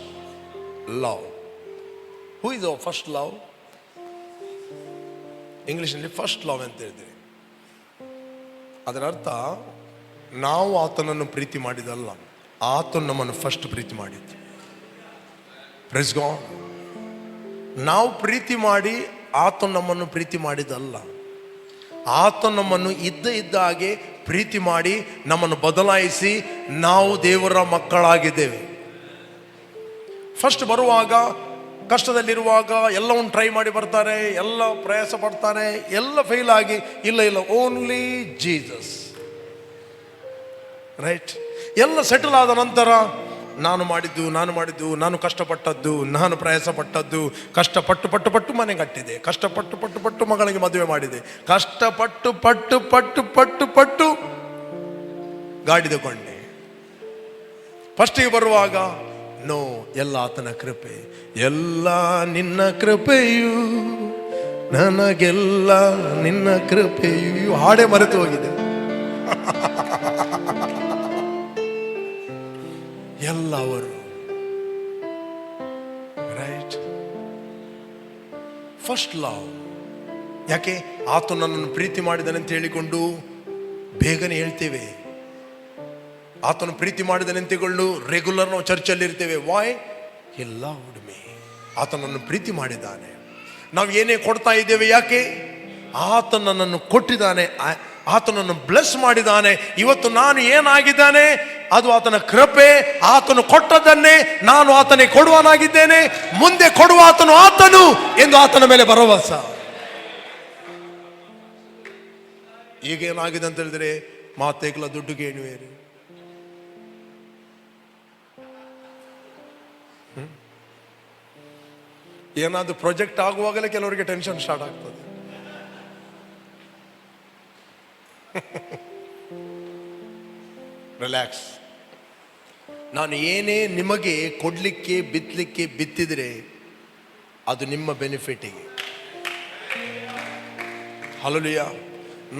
love. Who is our first love? ಇಂಗ್ಲಿಷ್ನಲ್ಲಿ ಫಸ್ಟ್ ಲವ್ ಅಂತ ಹೇಳ್ತೀವಿ. ಅದರ ಅರ್ಥ, ನಾವು ಆತನನ್ನು ಪ್ರೀತಿ ಮಾಡಿದಲ್ಲ, ಆತನು ನಮ್ಮನ್ನು ಫಸ್ಟ್ ಪ್ರೀತಿ ಮಾಡಿದ್ದು. Praise God. ನಾವು ಪ್ರೀತಿ ಮಾಡಿ ಆತನು ನಮ್ಮನ್ನು ಪ್ರೀತಿ ಮಾಡಿದಲ್ಲ, ಆತನು ನಮ್ಮನ್ನು ಇದ್ದ ಹಾಗೆ ಪ್ರೀತಿ ಮಾಡಿ ನಮ್ಮನ್ನು ಬದಲಾಯಿಸಿ ನಾವು ದೇವರ ಮಕ್ಕಳಾಗಿದ್ದೇವೆ. ಫಸ್ಟ್ ಬರುವಾಗ, ಕಷ್ಟದಲ್ಲಿರುವಾಗ ಎಲ್ಲವನ್ನು ಟ್ರೈ ಮಾಡಿ ಬರ್ತಾರೆ, ಎಲ್ಲ ಪ್ರಯಾಸ ಪಡ್ತಾರೆ, ಎಲ್ಲ ಫೇಲ್ ಆಗಿ, ಇಲ್ಲ ಓನ್ಲಿ ಜೀಸಸ್. ರೈಟ್. ಎಲ್ಲ ಸೆಟಲ್ ಆದ ನಂತರ ನಾನು ಮಾಡಿದ್ದು, ನಾನು ಕಷ್ಟಪಟ್ಟದ್ದು, ನಾನು ಪ್ರಯಾಸ ಪಟ್ಟದ್ದು, ಕಷ್ಟಪಟ್ಟು ಮನೆ ಕಟ್ಟಿದೆ, ಕಷ್ಟಪಟ್ಟು ಮಗಳಿಗೆ ಮದುವೆ ಮಾಡಿದೆ, ಕಷ್ಟಪಟ್ಟು ಗಾಡಿ ತಗೊಂಡೆ. ಫಸ್ಟಿಗೆ ಬರುವಾಗ ನೋ, ಎಲ್ಲ ಆತನ ಕೃಪೆ, ಎಲ್ಲ ನಿನ್ನ ಕೃಪೆಯು, ನನಗೆಲ್ಲ ನಿನ್ನ ಕೃಪೆಯು. ಹಾಡೇ ಮರೆತು ಹೋಗಿದೆ. ಎಲ್ಲವರು ರೈಟ್. First love. ಯಾಕೆ? ಆತ ನನ್ನನ್ನು ಪ್ರೀತಿ ಮಾಡಿದನೆ ಅಂತ ಹೇಳಿಕೊಂಡು ಬೇಗನೆ ಹೇಳ್ತೇವೆ. ಆತನು ಪ್ರೀತಿ ಮಾಡಿದನೆ ಅಂತಕೊಂಡು ರೆಗ್ಯುಲರ್ ನಾವು ಚರ್ಚಲ್ಲಿ ಇರ್ತೇವೆ. ವೈ? ಹಿ ಲವ್ಡ್ ಮೀ. ಆತನನ್ನು ಪ್ರೀತಿ ಮಾಡಿದ್ದಾನೆ. ನಾವು ಏನೇ ಕೊಡ್ತಾ ಇದ್ದೇವೆ, ಯಾಕೆ? ಆತ ನನ್ನನ್ನು ಕೊಟ್ಟಿದ್ದಾನೆ, ಆತನನ್ನು ಬ್ಲೆಸ್ ಮಾಡಿದ್ದಾನೆ. ಇವತ್ತು ನಾನು ಏನಾಗಿದ್ದಾನೆ ಅದು ಆತನ ಕೃಪೆ. ಆತನು ಕೊಟ್ಟದ್ದನ್ನೇ ನಾನು ಆತನಿಗೆ ಕೊಡುವನಾಗಿದ್ದೇನೆ, ಮುಂದೆ ಕೊಡುವ ಆತನು ಎಂದು ಆತನ ಮೇಲೆ ಭರವಸೆ. ಈಗೇನಾಗಿದೆ ಅಂತ ಹೇಳಿದ್ರೆ ಮಾತೇಕಲ ದುಡ್ಡು ಕೇಳುವೇರಿ. ಏನಾದ್ರು ಪ್ರಾಜೆಕ್ಟ್ ಆಗುವಾಗಲೇ ಕೆಲವರಿಗೆ ಟೆನ್ಷನ್ ಸ್ಟಾರ್ಟ್ ಆಗ್ತದೆ. ರಿಲ್ಯಾಕ್ಸ್. ನಾನು ಏನೇ ನಿಮಗೆ ಕೊಡ್ಲಿಕ್ಕೆ ಬಿತ್ತಲಿಕ್ಕೆ ಬಿತ್ತಿದ್ರೆ ಅದು ನಿಮ್ಮ ಬೆನಿಫಿಟಿಗೆ. ಹಲ್ಲೆಲೂಯಾ.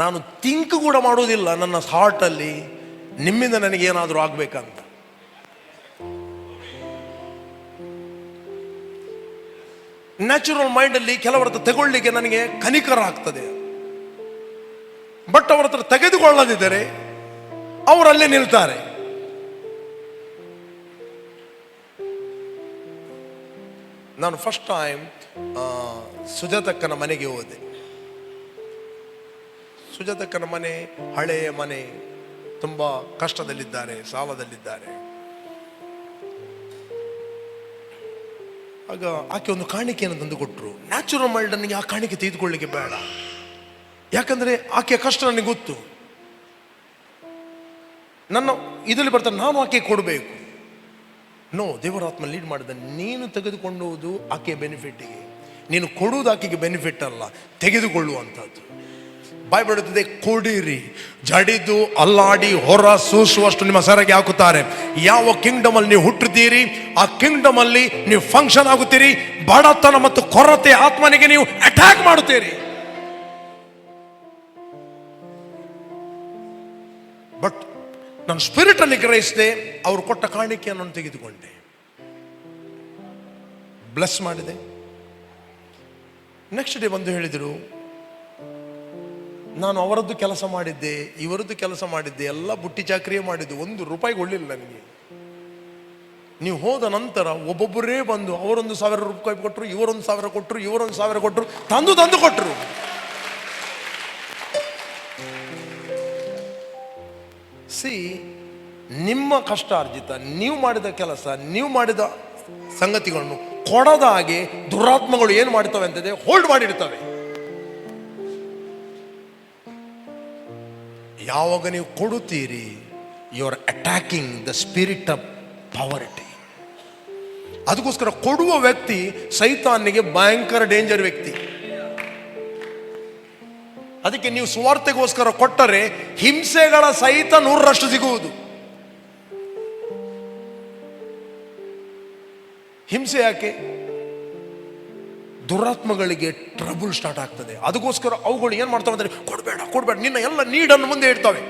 ನಾನು ಥಿಂಕ್ ಕೂಡ ಮಾಡೋದಿಲ್ಲ ನನ್ನ ಹಾರ್ಟಲ್ಲಿ ನಿಮ್ಮಿಂದ ನನಗೇನಾದರೂ ಆಗ್ಬೇಕಂತ. ನ್ಯಾಚುರಲ್ ಮೈಂಡಲ್ಲಿ ಕೆಲವರ ಹತ್ರ ತಗೊಳ್ಳಿಕ್ಕೆ ನನಗೆ ಕನಿಕರ ಆಗ್ತದೆ. ಬಟ್ ಅವರ ಹತ್ರ ತೆಗೆದುಕೊಳ್ಳದಿದ್ದರೆ ಅವರಲ್ಲೇ ನಿಲ್ತಾರೆ. ನಾನು ಫಸ್ಟ್ ಟೈಮ್ ಸುಜಾತಕ್ಕನ ಮನೆಗೆ ಹೋದೆ. ಸುಜಾತಕ್ಕನ ಮನೆ ಹಳೆಯ ಮನೆ, ತುಂಬ ಕಷ್ಟದಲ್ಲಿದ್ದಾರೆ, ಸಾಲದಲ್ಲಿದ್ದಾರೆ. ಆಗ ಆಕೆ ಒಂದು ಕಾಣಿಕೆಯನ್ನು ತಂದು ಕೊಟ್ಟರು. ನ್ಯಾಚುರಲ್ ಮೈಂಡ್ ನನಗೆ ಆ ಕಾಣಿಕೆ ತೆಗೆದುಕೊಳ್ಳಿಕ್ಕೆ ಬೇಡ, ಯಾಕಂದ್ರೆ ಆಕೆಯ ಕಷ್ಟ ನನಗೆ ಗೊತ್ತು. ನನ್ನ ಇದರಲ್ಲಿ ಬರ್ತಾರೆ, ನಾನು ಆಕೆ ಕೊಡಬೇಕು. ನೋ, ದೇವರಾತ್ಮ ಲೀಡ್ ಮಾಡಿದ. ನೀನು ತೆಗೆದುಕೊಳ್ಳುವುದು ಆಕೆಯ ಬೆನಿಫಿಟ್ಗೆ, ನೀನು ಕೊಡುವುದು ಆಕೆಗೆ ಬೆನಿಫಿಟ್ ಅಲ್ಲ, ತೆಗೆದುಕೊಳ್ಳುವಂಥದ್ದು. ಬೈಬಲ್ ಹೇಳುತ್ತದೆ, ಕೊಡಿರಿ, ಜಡಿದು ಅಲ್ಲಾಡಿ ಹೊರ ಸೂಸುವಷ್ಟು ನಿಮ್ಮ ಸೆರಗೆ ಹಾಕುತ್ತಾರೆ. ಯಾವ ಕಿಂಗ್ಡಮ್ ಅಲ್ಲಿ ನೀವು ಹುಟ್ಟುತ್ತೀರಿ ಆ ಕಿಂಗ್ಡಮ್ ಅಲ್ಲಿ ನೀವು ಫಂಕ್ಷನ್ ಆಗುತ್ತೀರಿ. ಬಡತನ ಮತ್ತು ಕೊರತೆ ಆತ್ಮನಿಗೆ ನೀವು ಅಟ್ಯಾಕ್ ಮಾಡುತ್ತೀರಿ. ಬಟ್ ನಾನು ಸ್ಪಿರಿಟ್ ಅಲ್ಲಿ ಗ್ರಹಿಸಿದೆ. ಅವರು ಕೊಟ್ಟ ಕಾಣಿಕೆಯನ್ನು ತೆಗೆದುಕೊಂಡೆ, ಬ್ಲೆಸ್ ಮಾಡಿದೆ. ನೆಕ್ಸ್ಟ್ ಡೇ ಬಂದು ಹೇಳಿದರು, ನಾನು ಅವರದ್ದು ಕೆಲಸ ಮಾಡಿದ್ದೆ, ಇವರದ್ದು ಕೆಲಸ ಮಾಡಿದ್ದೆ, ಎಲ್ಲ ಬುಟ್ಟಿ ಚಾಕ್ರಿಯೇ ಮಾಡಿದ್ದು, 1 ರೂಪಾಯಿ ಕೊಡಲಿಲ್ಲ ನನಗೆ. ನೀವು ಹೋದ ನಂತರ ಒಬ್ಬೊಬ್ಬರೇ ಬಂದು ಅವರೊಂದು 1000 ರೂಪಾಯಿ ಕೊಟ್ಟರು, ಇವರೊಂದು 1000 ಕೊಟ್ಟರು, ಇವರೊಂದು 1000 ಕೊಟ್ಟರು, ತಂದು ಕೊಟ್ಟರು. ಸಿ, ನಿಮ್ಮ ಕಷ್ಟಾರ್ಜಿತ, ನೀವು ಮಾಡಿದ ಕೆಲಸ, ನೀವು ಮಾಡಿದ ಸಂಗತಿಗಳನ್ನು ಕೊಡದ ಹಾಗೆ ದುರಾತ್ಮಗಳು ಏನು ಮಾಡ್ತವೆ ಅಂತಂದ್ರೆ ಹೋಲ್ಡ್ ಮಾಡಿಡ್ತವೆ. ಯಾವಾಗ ನೀವು ಕೊಡುತ್ತೀರಿ, you are attacking the spirit of poverty. ಅದಕ್ಕೋಸ್ಕರ ಕೊಡುವ ವ್ಯಕ್ತಿ ಸೈತಾನಿಗೆ ಭಯಂಕರ ಡೇಂಜರ್ ವ್ಯಕ್ತಿ. ಅದಕ್ಕೆ ನೀವು ಸ್ವಾರ್ಥಗೋಸ್ಕರ ಕೊಟ್ಟರೆ ಹಿಂಸೆಗಳ ಸಹಿತ 100ರಷ್ಟು ಸಿಗುವುದು. ಹಿಂಸೆ ಯಾಕೆ? ದುರಾತ್ಮಗಳಿಗೆ ಟ್ರಬಲ್ ಸ್ಟಾರ್ಟ್ ಆಗ್ತದೆ. ಅದಕ್ಕೋಸ್ಕರ ಅವುಗಳು ಏನ್ ಮಾಡ್ತಾವೆ ಅಂದ್ರೆ, ಕೊಡಬೇಡ, ನಿನ್ನ ಎಲ್ಲ ನೀಡನ್ನು ಮುಂದೆ ಇಡ್ತವೆ.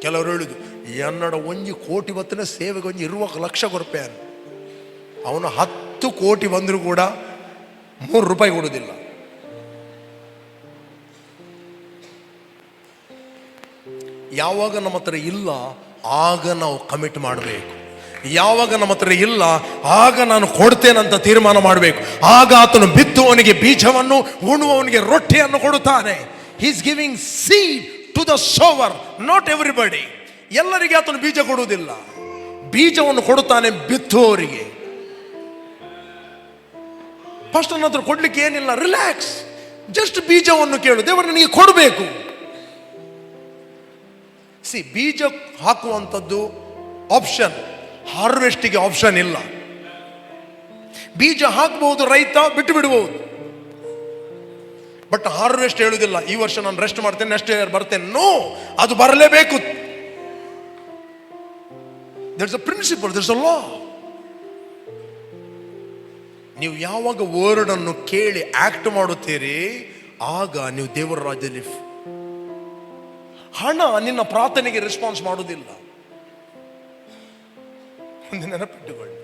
ಕೆಲವರು ಹೇಳುದು, ಎನ್ನಡ 1 ಕೋಟಿ ಬತ್ತನೆ ಸೇವೆಗೆ 20 ಲಕ್ಷ ರೂಪಾಯಿ. ಅವನು 10 ಕೋಟಿ ಬಂದರೂ ಕೂಡ 3 ರೂಪಾಯಿ ಕೊಡುವುದಿಲ್ಲ. ಯಾವಾಗ ನಮ್ಮ ಹತ್ರ ಇಲ್ಲ ಆಗ ನಾವು ಕಮಿಟ್ ಮಾಡಬೇಕು. ಯಾವಾಗ ನಮ್ಮ ಹತ್ರ ಇಲ್ಲ ಆಗ ನಾನು ಕೊಡ್ತೇನಂತ ತೀರ್ಮಾನ ಮಾಡಬೇಕು. ಆಗ ಆತನು ಬಿತ್ತುವವನಿಗೆ ಬೀಜವನ್ನು, ಉಣ್ಣುವವನಿಗೆ ರೊಟ್ಟಿಯನ್ನು ಕೊಡುತ್ತಾನೆ. He is giving seed to the sower, not everybody. ಎಲ್ಲರಿಗೆ ಆತನು ಬೀಜ ಕೊಡುವುದಿಲ್ಲ, ಬೀಜವನ್ನು ಕೊಡುತ್ತಾನೆ ಬಿತ್ತುವವರಿಗೆ. ಫಸ್ಟ್ ನನ್ನ ಹತ್ರ ಕೊಡ್ಲಿಕ್ಕೆ ಏನಿಲ್ಲ, ರಿಲ್ಯಾಕ್ಸ್, ಜಸ್ಟ್ ಬೀಜವನ್ನು ಕೇಳು, ದೇವರು ನನಗೆ ಕೊಡಬೇಕು. ಸಿ, ಬೀಜ ಹಾಕುವಂಥದ್ದು ಆಪ್ಷನ್, ಹಾರ್ವೆಸ್ಟಿಗೆ ಆಪ್ಷನ್ ಇಲ್ಲ. ಬೀಜ ಹಾಕಬಹುದು, ರೈತ ಬಿಟ್ಟು ಬಿಡಬಹುದು. ಬಟ್ ಹಾರ್ವೆಸ್ಟ್ ಹೇಳುವುದಿಲ್ಲ, ಈ ವರ್ಷ ನಾನು ರೆಸ್ಟ್ ಮಾಡ್ತೇನೆ, ನೆಕ್ಸ್ಟ್ ಇಯರ್ ಬರ್ತೇನೆ. ನೋ, ಅದು ಬರಲೇಬೇಕು. There's a principle, there's a law. ನೀವು ಯಾವಾಗ ವರ್ಡ್ ಅನ್ನು ಕೇಳಿ ಆಕ್ಟ್ ಮಾಡುತ್ತೀರಿ ಆಗ ನೀವು ದೇವರ ರಾಜ್ಯದಲ್ಲಿ. ಹಣ ನಿನ್ನ ಪ್ರಾರ್ಥನೆಗೆ ರೆಸ್ಪಾನ್ಸ್ ಮಾಡುವುದಿಲ್ಲ. ಒಂದು ನೆನಪಿಟ್ಟುಕೊಳ್ಳಿ,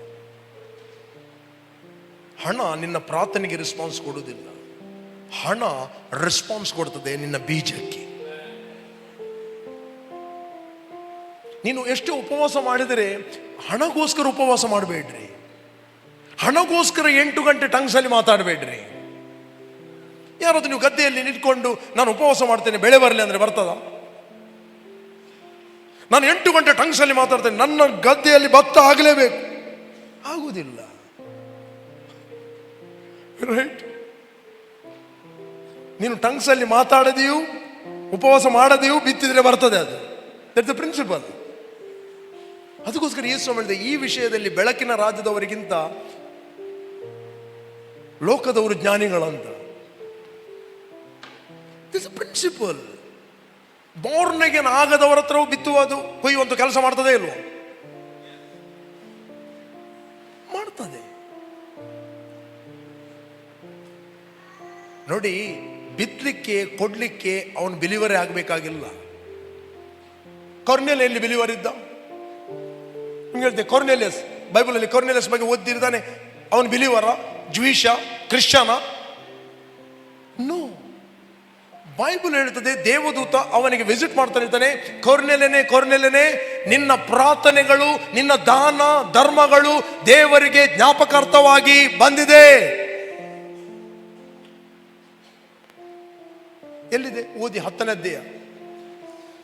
ಹಣ ನಿನ್ನ ಪ್ರಾರ್ಥನೆಗೆ ರೆಸ್ಪಾನ್ಸ್ ಕೊಡುವುದಿಲ್ಲ. ಹಣ ರೆಸ್ಪಾನ್ಸ್ ಕೊಡ್ತದೆ ನಿನ್ನ ಬೀಜಕ್ಕೆ. ನೀನು ಎಷ್ಟು ಉಪವಾಸ ಮಾಡಿದರೆ ಹಣಗೋಸ್ಕರ ಉಪವಾಸ ಮಾಡಬೇಡ್ರಿ. ಹಣಗೋಸ್ಕರ 8 ಗಂಟೆ ಟಂಗ್ಸಲ್ಲಿ ಮಾತಾಡಬೇಡ್ರಿ. ಯಾರಾದ್ರೂ ನೀವು ಗದ್ದೆಯಲ್ಲಿ ನಿಂತ್ಕೊಂಡು ನಾನು ಉಪವಾಸ ಮಾಡ್ತೇನೆ ಬೆಳೆ ಬರಲಿ ಅಂದ್ರೆ ಬರ್ತದ? ನಾನು 8 ಗಂಟೆ ಟಂಗ್ಸಲ್ಲಿ ಮಾತಾಡ್ತೇನೆ, ನನ್ನ ಗದ್ದೆಯಲ್ಲಿ ಭತ್ತ ಆಗಲೇಬೇಕು, ಆಗುವುದಿಲ್ಲ. ರೈಟ್? ನೀನು ಟಂಗ್ಸಲ್ಲಿ ಮಾತಾಡದೆಯೂ ಉಪವಾಸ ಮಾಡದೆಯೂ ಬಿತ್ತಿದ್ರೆ ಬರ್ತದೆ ಅದು. That's the principle. ಅದಕ್ಕೋಸ್ಕರ ಯೇಸು ಹೇಳಿದೆ, ಈ ವಿಷಯದಲ್ಲಿ ಬೆಳಕಿನ ರಾಜ್ಯದವರಿಗಿಂತ ಲೋಕದವರು ಜ್ಞಾನಿಗಳಂತ. This principle. ಬಾರ್ನ್ ಅಗೇನ್ ಆಗದವರ ಹತ್ರ ಬಿತ್ತುವುದು ಕೊಯ್ಯುವಂತ ಕೆಲಸ ಮಾಡ್ತದೆ ಇಲ್ವೋ? ಮಾಡ್ತದೆ. ನೋಡಿ, ಬಿತ್ತಲಿಕ್ಕೆ ಕೊಡ್ಲಿಕ್ಕೆ ಅವನು ಬಿಲಿವರೇ ಆಗಬೇಕಾಗಿಲ್ಲ. ಕೊರ್ನೆಲಿಯಲ್ಲಿ ಬಿಲಿವರ್ ಇದ್ದ. ನಿಮ್ಗೆ ಹೇಳ್ತೆ, ಕೊರ್ನೆಲಿಯಸ್ ಬೈಬಲಲ್ಲಿ ಕೊರ್ನೆಲಿಯಸ್ ಬಗ್ಗೆ ಓದಿರ್ತಾನೆ. ಅವನು ಬಿಲಿವರ, ಜ್ಯೂಯಿಷ, ಕ್ರಿಶ್ಚನ? ನೋ. ಬೈಬಲ್ ಹೇಳ್ತದೆ, ದೇವದೂತ ಅವನಿಗೆ ವಿಸಿಟ್ ಮಾಡ್ತಾ ಇರ್ತಾನೆ. ಕೊರ್ನೆಲನೇ, ನಿನ್ನ ಪ್ರಾರ್ಥನೆಗಳು, ನಿನ್ನ ದಾನ ಧರ್ಮಗಳು ದೇವರಿಗೆ ಜ್ಞಾಪಕಾರ್ಥವಾಗಿ ಬಂದಿದೆ. ಎಲ್ಲಿದೆ? ಓದಿ 10ನೇ ಅಧ್ಯಾಯ,